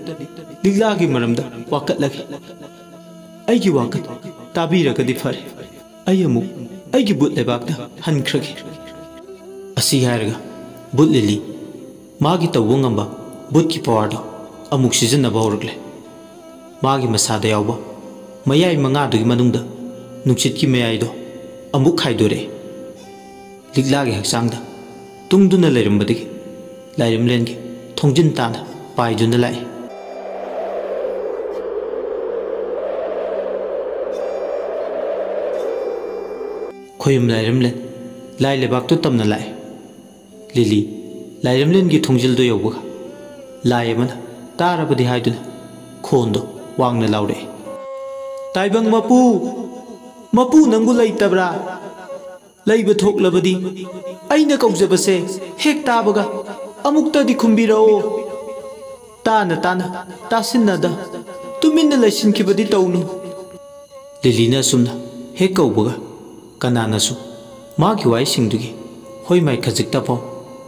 ꯂꯤꯛꯂꯥꯒꯤ ꯃꯔꯝꯗ ꯋꯥꯀꯠꯂꯒꯦ꯫ ꯑꯩꯒꯤ ꯋꯥꯀꯠ ꯇꯥꯕꯤꯔꯒꯗꯤ ꯐꯔꯦ, ꯑꯩ ꯑꯃꯨꯛ ꯑꯩꯒꯤ ꯕꯨꯠ ꯂꯩꯕꯥꯛꯇ ꯍꯟꯈ꯭ꯔꯒꯦ꯫ ꯑꯁꯤ ꯍꯥꯏꯔꯒ ꯕꯨꯠ ꯂꯤꯂꯤ ꯃꯥꯒꯤ ꯇꯧꯕ ꯉꯝꯕ ꯕꯨꯠꯀꯤ ꯄꯋꯥꯔꯗꯣ ꯑꯃꯨꯛ ꯁꯤꯖꯤꯟꯅꯕ ꯍꯧꯔꯛꯂꯦ꯫ ꯃꯥꯒꯤ ꯃꯁꯥꯗ ꯌꯥꯎꯕ ꯃꯌꯥꯏ ꯃꯉꯥꯗꯨꯒꯤ ꯃꯅꯨꯡꯗ ꯅꯨꯡꯁꯤꯠꯀꯤ ꯃꯌꯥꯏꯗꯣ ꯑꯃꯨꯛ ꯈꯥꯏꯗꯣꯔꯛꯑꯦ꯫ ꯂꯤꯛꯂꯥꯒꯤ ꯍꯛꯆꯥꯡꯗ ꯇꯨꯡꯗꯨꯅ ꯂꯩꯔꯝꯕꯗꯒꯤ ꯂꯥꯏꯔꯦꯝꯂꯦꯟꯒꯤ ꯊꯣꯡꯖꯤꯟ ꯇꯥꯅ ꯄꯥꯏꯗꯨꯅ ꯂꯥꯛꯏ꯫ ꯈꯣꯌꯨꯝ ꯂꯥꯏꯔꯦꯝꯂꯦꯟ ꯂꯥꯏ ꯂꯩꯕꯥꯛꯇꯨ ꯇꯝꯅ ꯂꯥꯛꯑꯦ꯫ ꯂꯤꯂꯤ ꯂꯥꯏꯔꯦꯝꯂꯦꯟꯒꯤ ꯊꯣꯡꯖꯤꯜꯗꯨ ꯌꯧꯕꯒ ꯂꯥꯏ ꯑꯃꯅ ꯇꯥꯔꯕꯗꯤ ꯍꯥꯏꯗꯨꯅ ꯈꯣꯟꯗꯣ ꯋꯥꯡꯅ ꯂꯥꯎꯔꯛꯑꯦ꯫ ꯇꯥꯏꯕꯪ ꯃꯄꯨ, ꯃꯄꯨ ꯅꯪꯕꯨ ꯂꯩꯇꯕ꯭ꯔꯥ? ꯂꯩꯕ ꯊꯣꯛꯂꯕꯗꯤ ꯑꯩꯅ ꯀꯧꯖꯕꯁꯦ ꯍꯦꯛ ꯇꯥꯕꯒ ꯑꯃꯨꯛꯇꯗꯤ ꯈꯨꯝꯕꯤꯔꯛꯑꯣ꯫ ꯇꯥꯅ ꯇꯥꯅ ꯇꯥꯁꯤꯟꯅꯗ ꯇꯨꯃꯤꯟꯅ ꯂꯩꯁꯤꯟꯈꯤꯕꯗꯤ ꯇꯧꯅꯨ꯫ ꯂꯤꯂꯤꯅ ꯑꯁꯨꯝꯅ ꯍꯦꯛ ꯀꯧꯕꯒ ꯀꯅꯥꯅꯁꯨ ꯃꯥꯒꯤ ꯋꯥꯍꯩꯁꯤꯡꯗꯨꯒꯤ ꯍꯣꯏ ꯃꯥꯏ ꯈꯖꯤꯛꯇ ꯐꯥꯎ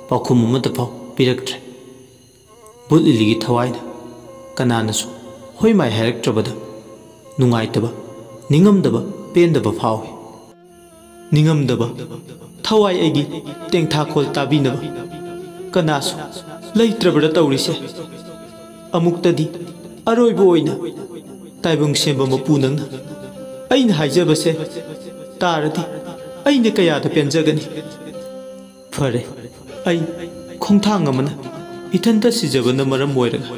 ꯄꯥꯎꯈꯨꯝ ꯑꯃꯠꯇ ꯐꯥꯎ ꯄꯤꯔꯛꯇ꯭ꯔꯦ꯫ ꯕꯨꯠ ꯂꯤꯂꯤꯒꯤ ꯊꯋꯥꯏꯅ ꯀꯅꯥꯅꯁꯨ ꯍꯣꯏ ꯃꯥꯏ ꯍꯥꯏꯔꯛꯇ꯭ꯔꯕꯗ ꯅꯨꯡꯉꯥꯏꯇꯕ, ꯅꯤꯡꯉꯝꯗꯕ, ꯄꯦꯟꯗꯕ ꯐꯥꯎꯏ꯫ ꯅꯤꯡꯉꯝꯗꯕ ꯊꯋꯥꯏ ꯑꯩꯒꯤ ꯇꯦꯡꯊꯥꯈꯣꯜ ꯇꯥꯕꯤꯅꯕ ꯀꯅꯥꯁꯨ ꯂꯩꯇ꯭ꯔꯕ꯭ꯔꯥ ꯇꯧꯔꯤꯁꯦ? ꯑꯃꯨꯛꯇꯗꯤ ꯑꯔꯣꯏꯕ ꯑꯣꯏꯅ ꯇꯥꯏꯕꯪ ꯁꯦꯝꯕ ꯃꯄꯨ ꯅꯪꯅ ꯑꯩꯅ ꯍꯥꯏꯖꯕꯁꯦ ꯇꯥꯔꯗꯤ ꯑꯩꯅ ꯀꯌꯥꯗ ꯄꯦꯟꯖꯒꯅꯤ꯫ ꯐꯔꯦ, ꯑꯩ ꯈꯣꯡꯊꯥꯡ ꯑꯃꯅ ꯏꯊꯟꯇ ꯁꯤꯖꯕꯅ ꯃꯔꯝ ꯑꯣꯏꯔꯒ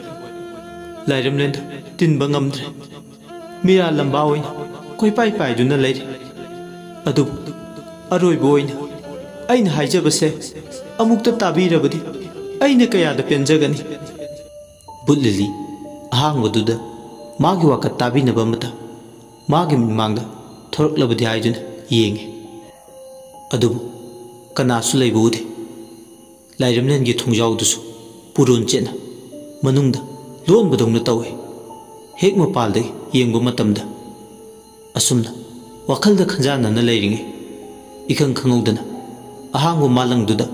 ꯂꯥꯏꯔꯦꯝꯂꯦꯟꯗ ꯇꯤꯟꯕ ꯉꯝꯗ꯭ꯔꯦ꯫ ꯃꯤꯔꯥ ꯂꯝꯕꯥ ꯑꯣꯏꯅ ꯀꯣꯏꯄꯥꯏ ꯄꯥꯏꯗꯨꯅ ꯂꯩꯔꯤ꯫ ꯑꯗꯨꯕꯨ ꯑꯔꯣꯏꯕ ꯑꯣꯏꯅ ꯑꯩꯅ ꯍꯥꯏꯖꯕꯁꯦ ꯑꯃꯨꯛꯇ ꯇꯥꯕꯤꯔꯕꯗꯤ ꯑꯩꯅ ꯀꯌꯥꯗ ꯄꯦꯟꯖꯒꯅꯤ꯫ ꯕꯨꯠ ꯂꯤꯂꯤ ꯑꯍꯥꯡꯕꯗꯨꯗ ꯃꯥꯒꯤ ꯋꯥꯀꯠ ꯇꯥꯕꯤꯅꯕ ꯑꯃꯠꯇ ꯃꯥꯒꯤ ꯃꯤꯠꯃꯥꯡꯗ ꯊꯣꯔꯛꯂꯕꯗꯤ ꯍꯥꯏꯗꯨꯅ ꯌꯦꯡꯉꯤ꯫ ꯑꯗꯨꯕꯨ ꯀꯅꯥꯁꯨ ꯂꯩꯕ ꯎꯗꯦ꯫ ꯂꯥꯏꯔꯦꯝꯂꯦꯟꯒꯤ ꯊꯣꯡꯖꯥꯎꯗꯨꯁꯨ ꯄꯨꯔꯣꯟ ꯆꯦꯠꯅ ꯃꯅꯨꯡꯗ ꯂꯣꯟꯕꯗꯧꯅ ꯇꯧꯏ꯫ ꯍꯦꯛ ꯃꯄꯥꯜꯗꯒꯤ ꯌꯦꯡꯕ ꯃꯇꯝꯗ ꯑꯁꯨꯝꯅ ꯋꯥꯈꯜꯗ ꯈꯟꯖꯥꯟꯅꯅ ꯂꯩꯔꯤꯉꯩ ꯏꯈꯪ ꯈꯪꯍꯧꯗꯅ ꯑꯍꯥꯡꯕ ꯃꯥꯂꯪꯗꯨꯗ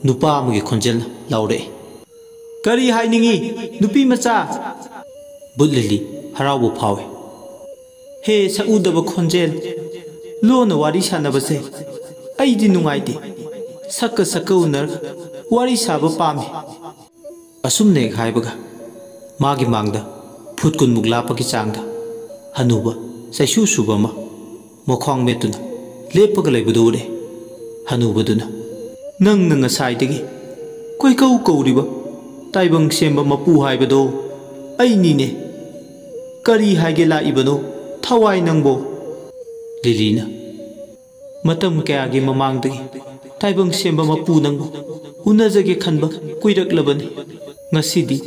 ꯅꯨꯄꯥ ꯑꯃꯒꯤ ꯈꯣꯟꯖꯦꯜꯅ ꯂꯥꯎꯔꯛꯏ꯫ ꯀꯔꯤ ꯍꯥꯏꯅꯤꯡꯉꯤ ꯅꯨꯄꯤ ꯃꯆꯥ? ꯕꯨꯠ ꯂꯤꯂꯤ ꯍꯔꯥꯎꯕ ꯐꯥꯎꯏ꯫ ꯍꯦ ꯁꯛꯎꯗꯕ ꯈꯣꯟꯖꯦꯜ, ꯂꯣꯟꯅ ꯋꯥꯔꯤ ꯁꯥꯟꯅꯕꯁꯦ ꯑꯩꯗꯤ ꯅꯨꯡꯉꯥꯏꯇꯦ꯫ ꯁꯛꯀ ꯎꯅꯔꯒ ꯋꯥꯔꯤ ꯁꯥꯕ ꯄꯥꯝꯃꯤ꯫ ꯑꯁꯨꯝꯅ ꯍꯦꯛ ꯍꯥꯏꯕꯒ ꯃꯥꯒꯤ ꯃꯥꯡꯗ ꯐꯨꯠ 10ꯃꯨꯛ ꯂꯥꯞꯄꯒꯤ ꯆꯥꯡꯗ ꯍꯅꯨꯕ ꯆꯩꯁꯨ ꯁꯨꯕ ꯑꯃ ꯃꯈ꯭ꯋꯥꯡ ꯃꯦꯠꯇꯨꯅ ꯂꯦꯞꯄꯒ ꯂꯩꯕꯗꯨ ꯎꯔꯦ꯫ ꯍꯅꯨꯕꯗꯨꯅ ꯅꯪꯅ ꯉꯁꯥꯏꯗꯒꯤ ꯀꯣꯏꯀꯧ ꯀꯧꯔꯤꯕ ꯇꯥꯏꯕꯪ ꯁꯦꯝꯕ ꯃꯄꯨ ꯍꯥꯏꯕꯗꯣ ꯑꯩꯅꯤꯅꯦ꯫ ꯀꯔꯤ ꯍꯥꯏꯒꯦ ꯂꯥꯛꯏꯕꯅꯣ ꯊꯋꯥꯏ ꯅꯪꯕꯣ? ꯂꯤꯂꯤꯅ ꯃꯇꯝ ꯀꯌꯥꯒꯤ ꯃꯃꯥꯡꯗꯒꯤ ꯇꯥꯏꯕꯪ ꯁꯦꯝꯕ ꯃꯄꯨ ꯅꯪꯕꯨ ꯎꯅꯖꯒꯦ ꯈꯟꯕ ꯀꯨꯏꯔꯛꯂꯕꯅꯤ꯫ ꯉꯁꯤꯗꯤ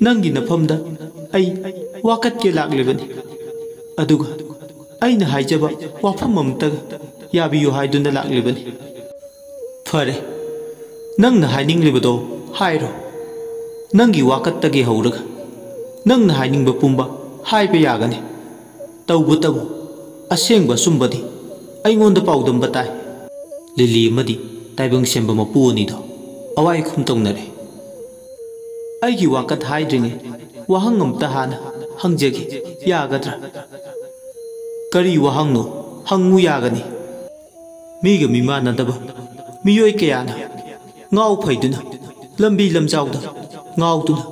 ꯅꯪꯒꯤ ꯅꯐꯝꯗ ꯑꯩ ꯋꯥꯀꯠꯀꯦ ꯂꯥꯛꯂꯤꯕꯅꯤ꯫ ꯑꯗꯨꯒ ꯑꯩꯅ ꯍꯥꯏꯖꯕ ꯋꯥꯐꯝ ꯑꯃꯇꯒ ꯌꯥꯕꯤꯌꯨ ꯍꯥꯏꯗꯨꯅ ꯂꯥꯛꯂꯤꯕꯅꯤ꯫ ꯐꯔꯦ, ꯅꯪꯅ ꯍꯥꯏꯅꯤꯡꯂꯤꯕꯗꯣ ꯍꯥꯏꯔꯣ꯫ ꯅꯪꯒꯤ ꯋꯥꯀꯠꯇꯒꯤ ꯍꯧꯔꯒ ꯅꯪꯅ ꯍꯥꯏꯅꯤꯡꯕ ꯄꯨꯝꯕ ꯍꯥꯏꯕ ꯌꯥꯒꯅꯤ꯫ ꯇꯧꯕꯇꯕꯨ ꯑꯁꯦꯡꯕ ꯑꯆꯨꯝꯕꯗꯤ ꯑꯩꯉꯣꯟꯗ ꯄꯥꯎꯗꯝꯕ ꯇꯥꯏ꯫ ꯂꯤꯂꯤ ꯑꯃꯗꯤ ꯇꯥꯏꯕꯪ ꯁꯦꯝꯕ ꯃꯄꯨ ꯑꯅꯤꯗꯣ ꯑꯋꯥꯏꯈꯨꯝ ꯇꯧꯅꯔꯦ꯫ ꯑꯩꯒꯤ ꯋꯥꯀꯠ ꯍꯥꯏꯗ꯭ꯔꯤꯉꯩ ꯋꯥꯍꯪ ꯑꯃꯇ ꯍꯥꯟꯅ ꯍꯪꯖꯒꯦ ꯌꯥꯒꯗ꯭ꯔꯥ? ꯀꯔꯤ ꯋꯥꯍꯪꯅꯣ? ꯍꯪꯉꯨ ꯌꯥꯒꯅꯤ꯫ ꯃꯤꯒ ꯃꯤꯃꯥꯟꯅꯗꯕ ꯃꯤꯑꯣꯏ ꯀꯌꯥꯅ ꯉꯥꯎ ꯐꯩꯗꯨꯅ ꯂꯝꯕꯤ ꯂꯝꯖꯥꯎꯗ ꯉꯥꯎꯗꯨꯅ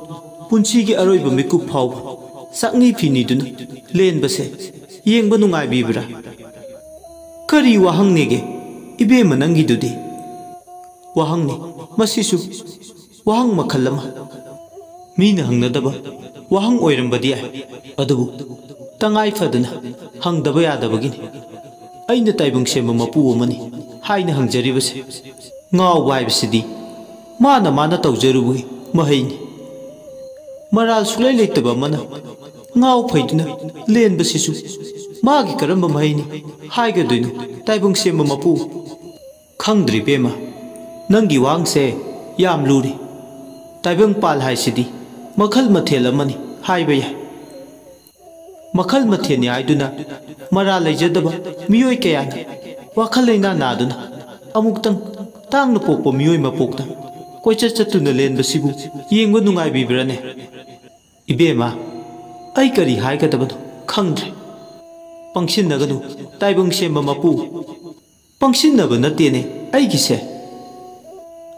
ꯄꯨꯟꯁꯤꯒꯤ ꯑꯔꯣꯏꯕ ꯃꯤꯀꯨꯞ ꯐꯥꯎꯕ ꯆꯥꯛꯅꯤ ꯐꯤꯅꯤꯗꯨꯅ ꯂꯦꯟꯕꯁꯦ ꯌꯦꯡꯕ ꯅꯨꯡꯉꯥꯏꯕꯤꯕ꯭ꯔꯥ? ꯀꯔꯤ ꯋꯥꯍꯪꯅꯦꯒꯦ ꯏꯕꯦꯝꯃ ꯅꯪꯒꯤꯗꯨꯗꯤ? ꯋꯥꯍꯪꯅꯤ, ꯃꯁꯤꯁꯨ ꯋꯥꯍꯪ ꯃꯈꯜ ꯑꯃ꯫ ꯃꯤꯅ ꯍꯪꯅꯗꯕ ꯋꯥꯍꯪ ꯑꯣꯏꯔꯝꯕꯗꯤ ꯌꯥꯏ, ꯑꯗꯨꯕꯨ ꯇꯉꯥꯏ ꯐꯗꯅ ꯍꯪꯗꯕ ꯌꯥꯗꯕꯒꯤꯅꯤ꯫ ꯑꯩꯅ ꯇꯥꯏꯕꯪ ꯁꯦꯝꯕ ꯃꯄꯨ ꯑꯃꯅꯤ ꯍꯥꯏꯅ ꯍꯪꯖꯔꯤꯕꯁꯦ꯫ ꯉꯥꯎꯕ ꯍꯥꯏꯕꯁꯤꯗꯤ ꯃꯥꯅ ꯇꯧꯖꯔꯨꯕꯒꯤ ꯃꯍꯩꯅꯤ꯫ ꯃꯔꯥꯜ ꯁꯨꯛꯂꯩ ꯂꯩꯇꯕ ꯑꯃꯅ ꯉꯥꯎ ꯐꯩꯗꯨꯅ ꯂꯦꯟꯕꯁꯤꯁꯨ ꯃꯥꯒꯤ ꯀꯔꯝꯕ ꯃꯍꯩꯅꯤ ꯍꯥꯏꯒꯗꯣꯏꯅꯣ ꯇꯥꯏꯕꯪ ꯁꯦꯝꯕ ꯃꯄꯨ? ꯈꯪꯗ꯭ꯔꯤ ꯕꯦꯝꯃ, ꯅꯪꯒꯤ ꯋꯥꯍꯪꯁꯦ ꯌꯥꯝ ꯂꯨꯔꯤ꯫ ꯇꯥꯏꯕꯪ ꯄꯥꯜ ꯍꯥꯏꯁꯤꯗꯤ ꯃꯈꯜ ꯃꯊꯦꯜ ꯑꯃꯅꯤ ꯍꯥꯏꯕ ꯌꯥꯏ꯫ ꯃꯈꯜ ꯃꯊꯦꯜꯅꯤ ꯍꯥꯏꯗꯨꯅ ꯃꯔꯥꯜ ꯂꯩꯖꯗꯕ ꯃꯤꯑꯣꯏ ꯀꯌꯥꯅ ꯋꯥꯈꯜ ꯂꯩꯅꯥ ꯅꯥꯗꯨꯅ ꯑꯃꯨꯛꯇꯪ ꯇꯥꯡꯅ ꯄꯣꯛꯄ ꯃꯤꯑꯣꯏ ꯃꯄꯣꯛꯇ ꯀꯣꯏꯆꯠ ꯆꯠꯇꯨꯅ ꯂꯦꯟꯕꯁꯤꯕꯨ ꯌꯦꯡꯕ ꯅꯨꯡꯉꯥꯏꯕꯤꯕ꯭ꯔꯥꯅꯦ? ꯏꯕꯦꯝꯃ, ꯑꯩ ꯀꯔꯤ ꯍꯥꯏꯒꯗꯕꯅꯣ ꯈꯪꯗ꯭ꯔꯦ꯫ ꯄꯪꯁꯤꯟꯅꯒꯅꯨ ꯇꯥꯏꯕꯪ ꯁꯦꯝꯕ ꯃꯄꯨ꯫ ꯄꯪꯁꯤꯟꯅꯕ ꯅꯠꯇꯦꯅꯦ ꯑꯩꯒꯤꯁꯦ꯫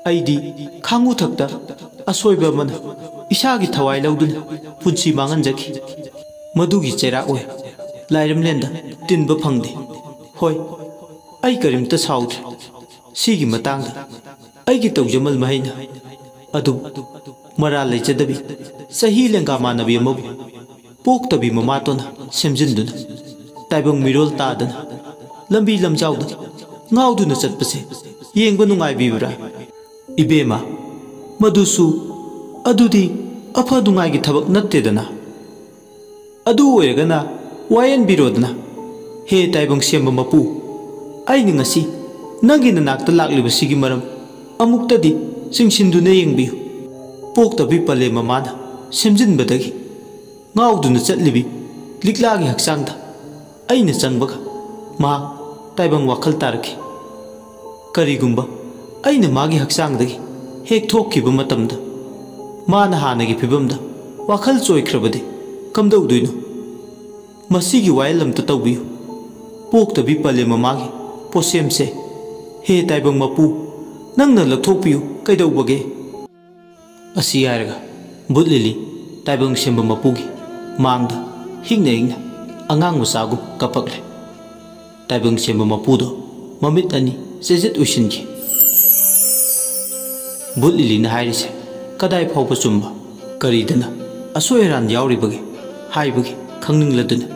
ꯑꯩꯗꯤ ꯈꯥꯡꯉꯨꯊꯛꯇ ꯑꯁꯣꯏꯕ ꯑꯃꯅ ꯏꯁꯥꯒꯤ ꯊꯋꯥꯏ ꯂꯧꯗꯨꯅ ꯄꯨꯟꯁꯤ ꯃꯥꯡꯍꯟꯖꯈꯤ꯫ ꯃꯗꯨꯒꯤ ꯆꯩꯔꯥꯛ ꯑꯣꯏ ꯂꯥꯏꯔꯦꯝꯂꯦꯟꯗ ꯇꯤꯟꯕ ꯐꯪꯗꯦ꯫ ꯍꯣꯏ, ꯑꯩ ꯀꯔꯤꯝꯇ ꯁꯥꯎꯗ꯭ꯔꯦ ꯁꯤꯒꯤ ꯃꯇꯥꯡꯗ ꯑꯩꯒꯤ ꯇꯧꯖꯃꯜ ꯃꯍꯩꯅ꯫ ꯑꯗꯨꯕꯨ ꯃꯔꯥꯜ ꯂꯩꯖꯗꯕꯤ ꯆꯍꯤ ꯂꯦꯡꯒꯥ ꯃꯥꯟꯅꯕꯤ ꯑꯃꯕꯨ ꯄꯣꯛꯇꯕꯤ ꯃꯃꯥꯇꯣꯟꯅ ꯁꯦꯝꯖꯤꯟꯗꯨꯅ ꯇꯥꯏꯕꯪ ꯃꯤꯔꯣꯜ ꯇꯥꯗꯅ ꯂꯝꯕꯤ ꯂꯝꯖꯥꯎꯗ ꯉꯥꯎꯗꯨꯅ ꯆꯠꯄꯁꯦ ꯌꯦꯡꯕ ꯅꯨꯡꯉꯥꯏꯕꯤꯕ꯭ꯔꯥ? ꯏꯕꯦꯝꯃ, ꯑꯗꯨꯗꯤ ꯑꯐ ꯅꯨꯡꯉꯥꯏꯒꯤ ꯊꯕꯛ ꯅꯠꯇꯦꯗꯅ꯫ ꯑꯗꯨ ꯑꯣꯏꯔꯒꯅ ꯋꯥꯌꯦꯟꯕꯤꯔꯣꯗꯅ꯫ ꯍꯦ ꯇꯥꯏꯕꯪ ꯁꯦꯝꯕ ꯃꯄꯨ, ꯑꯩꯅ ꯉꯁꯤ ꯅꯪꯒꯤ ꯅꯅꯥꯛꯇ ꯂꯥꯛꯂꯤꯕꯁꯤꯒꯤ ꯃꯔꯝ ꯑꯃꯨꯛꯇꯗꯤ ꯆꯤꯡꯁꯤꯟꯗꯨꯅ ꯌꯦꯡꯕꯤꯌꯨ꯫ ꯄꯣꯛꯇꯕꯤ ꯄꯂꯦꯝ ꯃꯃꯥꯅ ꯁꯦꯝꯖꯤꯟꯕꯗꯒꯤ ꯉꯥꯎꯗꯨꯅ ꯆꯠꯂꯤꯕꯤ ꯂꯤꯛꯂꯥꯒꯤ ꯍꯛꯆꯥꯡꯗ ꯑꯩꯅ ꯆꯪꯕꯒ ꯃꯍꯥꯛ ꯇꯥꯏꯕꯪ ꯋꯥꯈꯜ ꯇꯥꯔꯛꯈꯤ꯫ ꯀꯔꯤꯒꯨꯝꯕ ꯑꯩꯅ ꯃꯥꯒꯤ ꯍꯛꯆꯥꯡꯗꯒꯤ ꯍꯦꯛ ꯊꯣꯛꯈꯤꯕ ꯃꯇꯝꯗ ꯃꯥꯅ ꯍꯥꯟꯅꯒꯤ ꯐꯤꯕꯝꯗ ꯋꯥꯈꯜ ꯆꯣꯏꯈ꯭ꯔꯕꯗꯤ ꯀꯝꯗꯧꯗꯣꯏꯅꯣ? ꯃꯁꯤꯒꯤ ꯋꯥꯌꯦꯜ ꯑꯝꯇ ꯇꯧꯕꯤꯌꯨ꯫ ꯄꯣꯛꯇꯕꯤ ꯄꯂꯦꯝ ꯃꯃꯥꯒꯤ ꯄꯣꯠꯁꯦꯝꯁꯦ ꯍꯦ ꯇꯥꯏꯕꯪ ꯃꯄꯨ, ꯅꯪꯅ ꯂꯧꯊꯣꯛꯄꯤꯌꯨ ꯀꯩꯗꯧꯕꯒꯦ? ꯑꯁꯤ ꯍꯥꯏꯔꯒ ꯕꯨꯠ ꯂꯤꯂꯤ ꯇꯥꯏꯕꯪ ꯁꯦꯝꯕ ꯃꯄꯨꯒꯤ ꯃꯥꯡꯗ ꯍꯤꯡꯅ ꯑꯉꯥꯡ ꯃꯆꯥꯒꯨꯝ ꯀꯞꯄꯛꯂꯦ꯫ ꯇꯥꯏꯕꯪ ꯁꯦꯝꯕ ꯃꯄꯨꯗꯣ ꯃꯃꯤꯠ ꯑꯅꯤ ꯆꯦꯖꯦꯠ ꯎꯏꯁꯤꯟꯈꯤ꯫ ꯕꯨꯠ ꯂꯤꯂꯤꯅ ꯍꯥꯏꯔꯤꯁꯦ ꯀꯗꯥꯏ ꯐꯥꯎꯕ ꯆꯨꯝꯕ, ꯀꯔꯤꯗꯅ ꯑꯁꯣꯏ ꯑꯔꯥꯟ ꯌꯥꯎꯔꯤꯕꯒꯦ ꯍꯥꯏꯕꯒꯤ ꯈꯪꯅꯤꯡꯂꯗꯨꯅ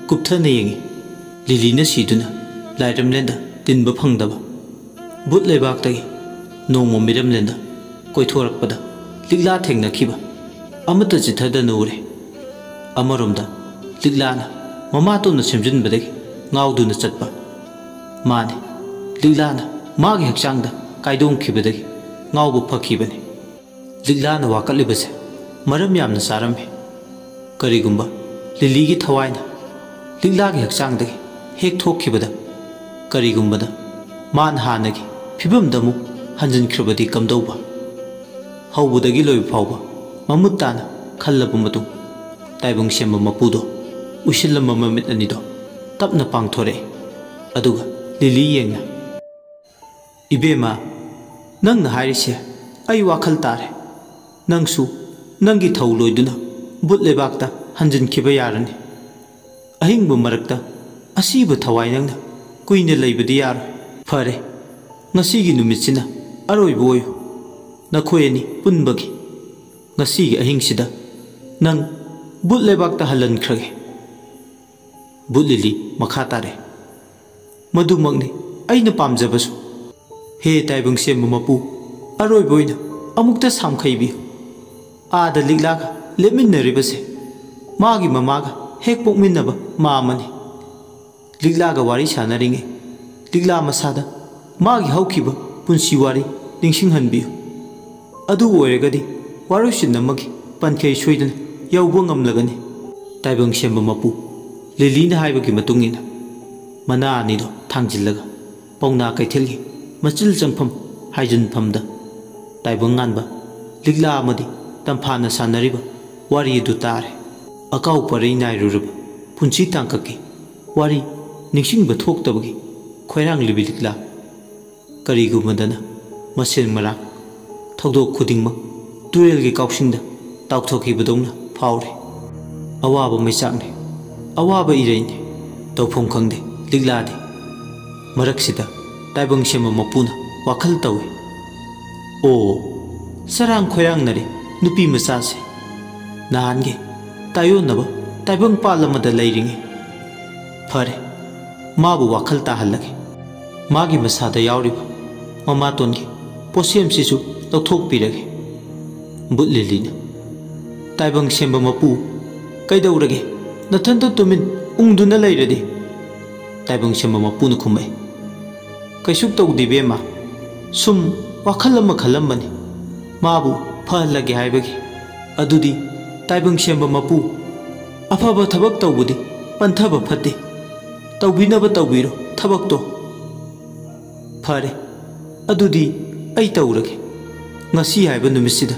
ꯀꯨꯞꯊꯅ ꯌꯦꯡꯉꯤ꯫ ꯂꯤꯂꯤꯅ ꯁꯤꯗꯨꯅ ꯂꯥꯏꯔꯦꯝꯂꯦꯟꯗ ꯇꯤꯟꯕ ꯐꯪꯗꯕ ꯕꯨꯠ ꯂꯩꯕꯥꯛꯇꯒꯤ ꯅꯣꯡꯃ ꯃꯤꯔꯝꯂꯦꯟꯗ ꯀꯣꯏꯊꯣꯔꯛꯄꯗ ꯂꯤꯛꯂꯥ ꯊꯦꯡꯅꯈꯤꯕ ꯑꯃꯠꯇ ꯆꯤꯊꯗꯅ ꯎꯔꯦ꯫ ꯑꯃꯔꯣꯝꯗ ꯂꯤꯛꯂꯥꯅ ꯃꯃꯥꯇꯣꯟꯅ ꯁꯦꯝꯖꯤꯟꯕꯗꯒꯤ ꯉꯥꯎꯗꯨꯅ ꯆꯠꯄ, ꯃꯥꯅꯤ ꯂꯤꯛꯂꯥꯅ मागी हक्चांग कायदों खिबदगी ngau phakibani ligla na wakalibase maram yamna sarame karigumba lili gi thawaina ligla gi hakchang dagi hek thokhibada karigumba da man hanagi phibam damu hanjin khrabadi kamdauba hawbudagi loi phawba mamutana khallabu matu taibung semba mapudo ushillam mamit anido tapna pangthore aduga lili yengna ibema nang na hairise ai wakhal tare nangsu nangi thau loiduna but lebakta hanjin khiba yarani ahingbu marakta asiba thawai nangna kuine leibadi yar fare ngasigi numitsina aroi boy nakhoeni punbagi ngasigi ahingsida nang but lebakta halan khrage butlili makha tare madumagni aina pamjabasu hey ताइबंग same मपू अरोय बोइना अमुक्ता सामखैबी आदा लिगलागा लेमिन्नरिबसे मागी ममागा हेक पोकमिन्नबा मामनी लिगलागा वारी सानरिंगे लिगला मसादा मागी हौखिबा पुंसी वारी निंसिंहनबियु अदु ओइरगदि वारुसिन नमगी पनखै सोइदन यौबो ngamlagani ताइबंग same मपू लिलीना हाइबगी मतुंगिना मना अनिदो थांजिल्लगा पौना कैथेलगी मचिल चंगफम Huygens फमदा ताइबंग गानबा लिगला अमदि तंफाना सानरिबा वारी दु तारे अकाउ परै नाइरुरब पुंची तांककी वारी निंसिंगबा थोक्तबगी खोइरांग लिबि लिगला करिगुमदना मसेन मरा थौदोक खुदिंगमा तुरेलगी काउसिंगदा ताउथोखिबदौना फावरे अवाबा मैचांगने अवाबा इरैने तौफम खंगदे लिगलादे मरक्सिदा ताइबंग सेम मपुना वाखल तवे ओ सरंग खोयांग नरे नुपी मसासे नानगे तायोनब ताइबंग पालमद लैरिंगे फरे माबु वाखल ताहलगे मागी मसादा यावरिब ममातोनगे पोसेम सिसु लौथोक पिरगे बुतलिलिना ताइबंग सेम मपु कैदौरगे नथंत तुमिन उंगदुना लैरदे ताइबंग सेम मपुन खुमै कैसुक तौदीबेमा सुम वाखल खलम्बनी माबू फहलगे हाइबगी अदुदी ताइबंग सेम मपू अफब थबक तौबुदी पंथब फते तौबिनब तौबिरो थबक तो फरे अदुदी ऐ तौरगे ngasi हाइब नुमिसिदा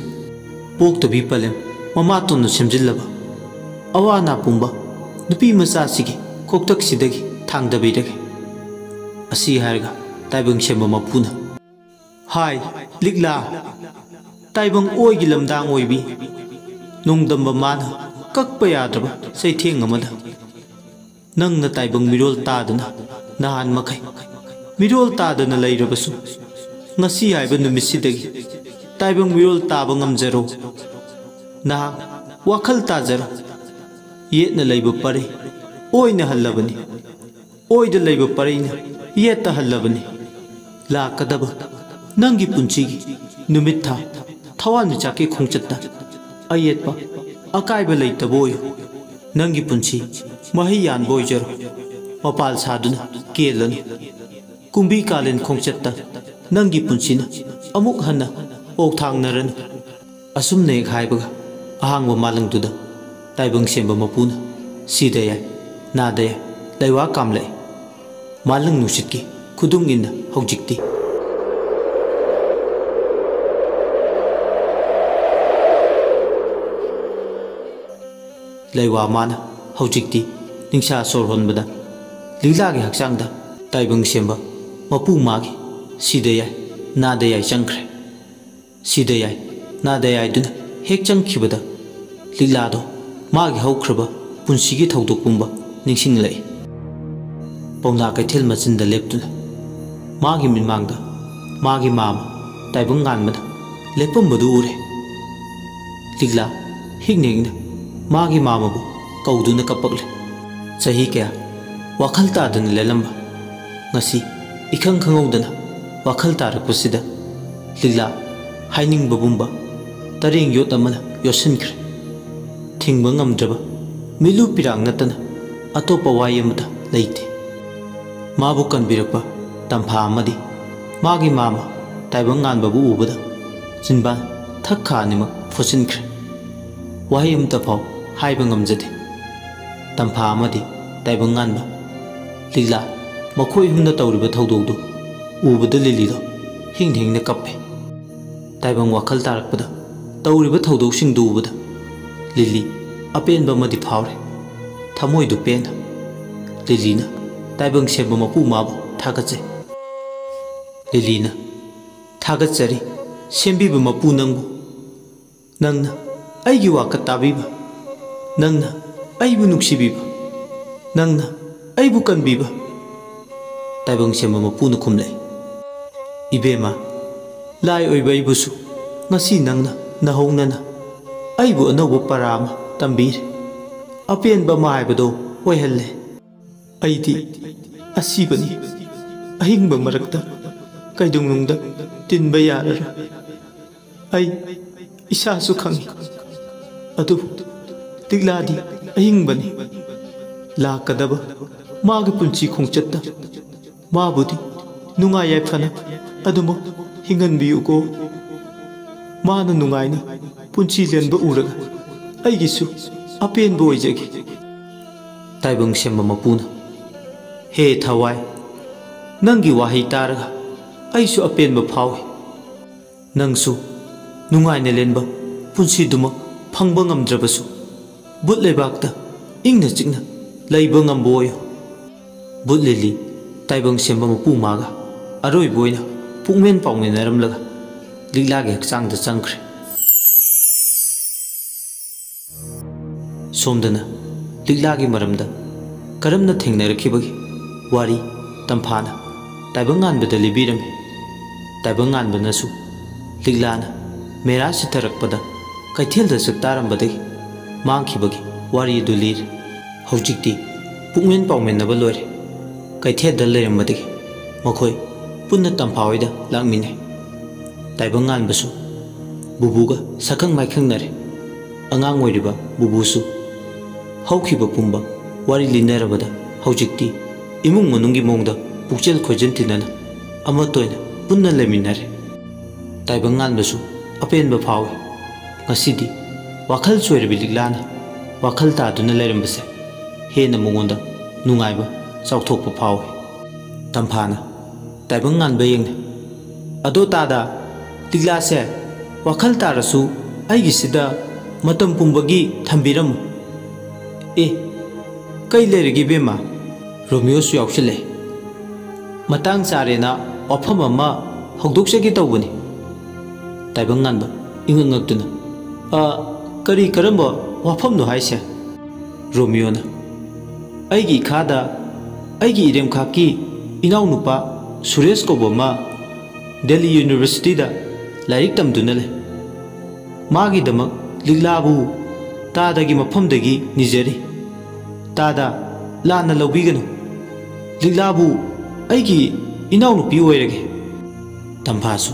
पोक्तबी पलेम ममातोन सेमजिल्लबा अवाना पुंबा नुपी मचासिगी कोक्तकसिदगी थांगदबीरगे असी हारगा ताइबंग सेम मपुना हाय लिगला ताइबंग ओइगी लमदांग ओइबी नुंगदंब माना कक्प याद्रबा सैथेंग अमदा नंगना ताइबंग मिरोल तादना नाहान मखै मिरोल तादना लैरबसु ngasi हाइब नुमिसिदगी ताइबंग मिरोल ताबा ngamjaro ना वाखल ताजरो येतना लैब परे ओइना हल्लबनी ओइदा लैब परेना येता हल्लबनी लाकदब नंगी पुंचीगी नुमित था थवान चाके खोंचत्ता अयेतपा अकायब लैतबोय नंगी पुंची मही यान बोयजरो मपाल सादुना केलन कुंबी कालेन खोंचत्ता नंगी पुंचीना अमुक हन्ना ओथांगनरन असुमने खायबगा अहांगबा मालंगदुदा ताइबंग सेमबा मपुना सिदे याय नादे लैवा कामले मालंग नुसितकी खुदुंग इन हौजिक्ति लैवा माना हौजिक्ति निंसा सोर होनबदा लिगलागे हक्चांगदा ताइबंग सेमबा मपु मागी सिदे याय नादे याय चंख्रे सिदे याय नादे याय दुना हेक चंखिबदा लिगलादो मागी हौख्रबा पुंसिगी थौदोकपुंबा निंसिंग लै पौना कैथेल मचिंदा लेप्तुना मागी मिनमांगदा मागी मामा ताइबंग गानबदा लेपमबदु उरे लिगला हिगनेगना मागी मामाबु कौदुना कपकले चही क्या वाखल तादना लेलंबा ngasi इखंग खंगौदना वाखल तारकपसिदा लिगला हाइनिंगबा बुंबा तरेंग योत अमना योसिनख्रे थिंगबा ngamdraba मिलु पिरांग नतना अतोपा वाय अमदा लैते माबु कनबिरकपा तंफा अमदी मागी मामा ताइबंग गानबाबु उबदा चिनबा थक खानिमक फोसिनख्रे वाही अमतफाव हाइबा ngamjade तंफा अमदि ताइबंग गानबा लिगला मखोय हुमना तौरिबा थौदोगदो उबदा लिलीदो हिंग हिंगना कप्पे ताइबंग वाखल तारकपदा तौरिबा थौदोगसिंग दुबदा लिली अपेनबा मदि फावरे थमोइदु पेन लिलीना ताइबंग सेबा मपु माबु थागचे लिलीना थागचरी सेंबीबा मपु नंगबु नंगना अइगी वाका ताबीबा नंगना अइबु नुक्सिबीबा नंगना अइबु कनबीबा ताइबंग सेबा मपुना खुमले इबेमा लाई ओइबा इबुसु ngasi nangna nahongnana aibu anouba parama tambir apenba maibado oihalle aidi asibani ahingba marakta kaidungnungda tinba yarara ai isasu khangi adu tigladi ahingbani lakadaba magi punchi khongchatta mabudi nunga yaifana adumo hinganbiyuko माना नुंगाइना पुंची लेनबा उरगा अइगिसु अपेनबो ओइजगे ताइबंग सेंबा मपुना हे थवाई नंगी वाही तारगा अइसु अपेनबा फावे नंगसु नुंगाइना लेनबा पुंची दुमा फंगबा ngamdrabasु बुत लेबाकता इंगना चिंगना लैबा ngamboyo बुत लेली ताइबंग सेंबा मपु मागा अरोइबोइना पुंगमेन पाउमेनरमलगा लिगलागे हक्चांगदा चंख्रे सोमदना लिगलागे मरमदा करमना थेंगनरखिबगी वारी तंफाना ताइबंगानबदा लिबिरमे ताइबंगानबनसु लिगलाना मेरा सिथरकपदा कैथेलदा सकतारमबदगी मांगखिबगी वारी दु लिर हौजिकती पुंगमेन पाउमेनबा लोरे कैथेलदा लेरमबदगी मखोय पुन्ना तंफावैदा लांगमिने ताइबंग गानबसु बुबुगा सकंग माइखंगनरे अंगांग ओइरिबा बुबुसु हौखिबा पुंबा वारी लिनरबदा हौजिकती इमुंग मनुंगी मोंगदा पुक्चेल खोजन तिनना अमा तोयना पुन्ना लेमिनरे ताइबंग गानबसु अपेनबा फावे ngasidi wakhal choirbi liglana wakhal ta duna lerambase hena mongonda nungaiba chauthokpa fawe tamphana taibang nganba yengne ado tada ligla se wakhal tarasu aigi sida matam pumbagi thambiram e kai lerigi bema romeo su yausile matang charena ofam ama hogdoksegi tawbani taibang nganba ingangakduna करी करम वाफम हाइसे रोमियोना अगी खादा अगी इरेमखा की इनाउ नुपा Suresh कोबमा Delhi university दा like तमदुना ले मागी दमक लिगलाबु तादगी मफमदगी निजरी S लाना लौबिगनु लिगलाबु अगी इनाउ नुपी ओइरगे तंफासु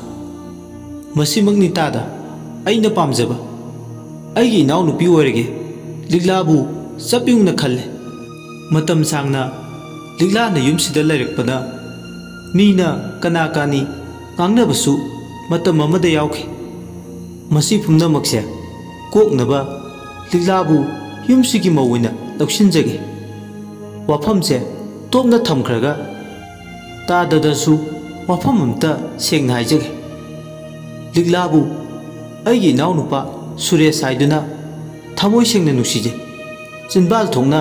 मसिमगनी तादा अइना पामजबा अगी नाउ नुपी ओइरगे लिगलाबु चपिउना खल्ले मतम सांगना लिगलाना युमसिदा लैरकपदा मीना कना कानी गांगनबसु मतम अमदा यावखे मसी फुमनमक्से कोकनबा लिगलाबु युमसिगी मौइना लौसिनजगे वाफमसे तोपना थमखरगा ताददसु वाफम अमता सेंगना हाइजगे लिगलाबु अगी नाउ नुपा सुरेश हाइदुना थमोय सेंगना नुसिजे चिनबाल थोंगना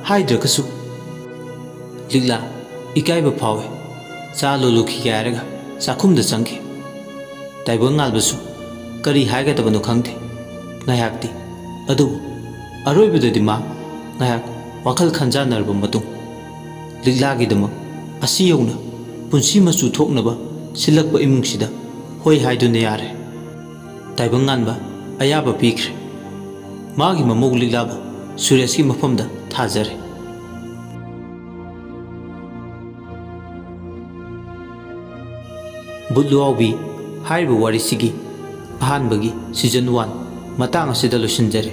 हाइद्रकसु लिगला इकाइबा फावे चा लोलुखि गायरगा चाखुमदा चंगे ताइबंग गालबसु करी हाइगदबनो खंगथे ngaihakti adu aroibadadi ma ngaihak wakhal khanjanarba matung liglagi dama asi yona punsi machu thoknaba silakba imungsida hoi haiduna yare taibang nganba ayaba pikre magi mamog liglaba suresh ki mafamda thajare budluawi haiba warisigi ahanbagi season 1 matang asida losinjare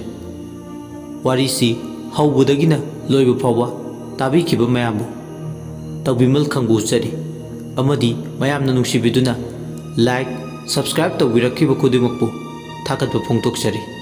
warisi haubudagina loiba phawa tabi kiba mayambu tabimal khangbu chari अमदी मयामना नुंसिबिदुना like subscribe तौबिरखिब खुदिमकपु थाकतप फोंदोकचरी।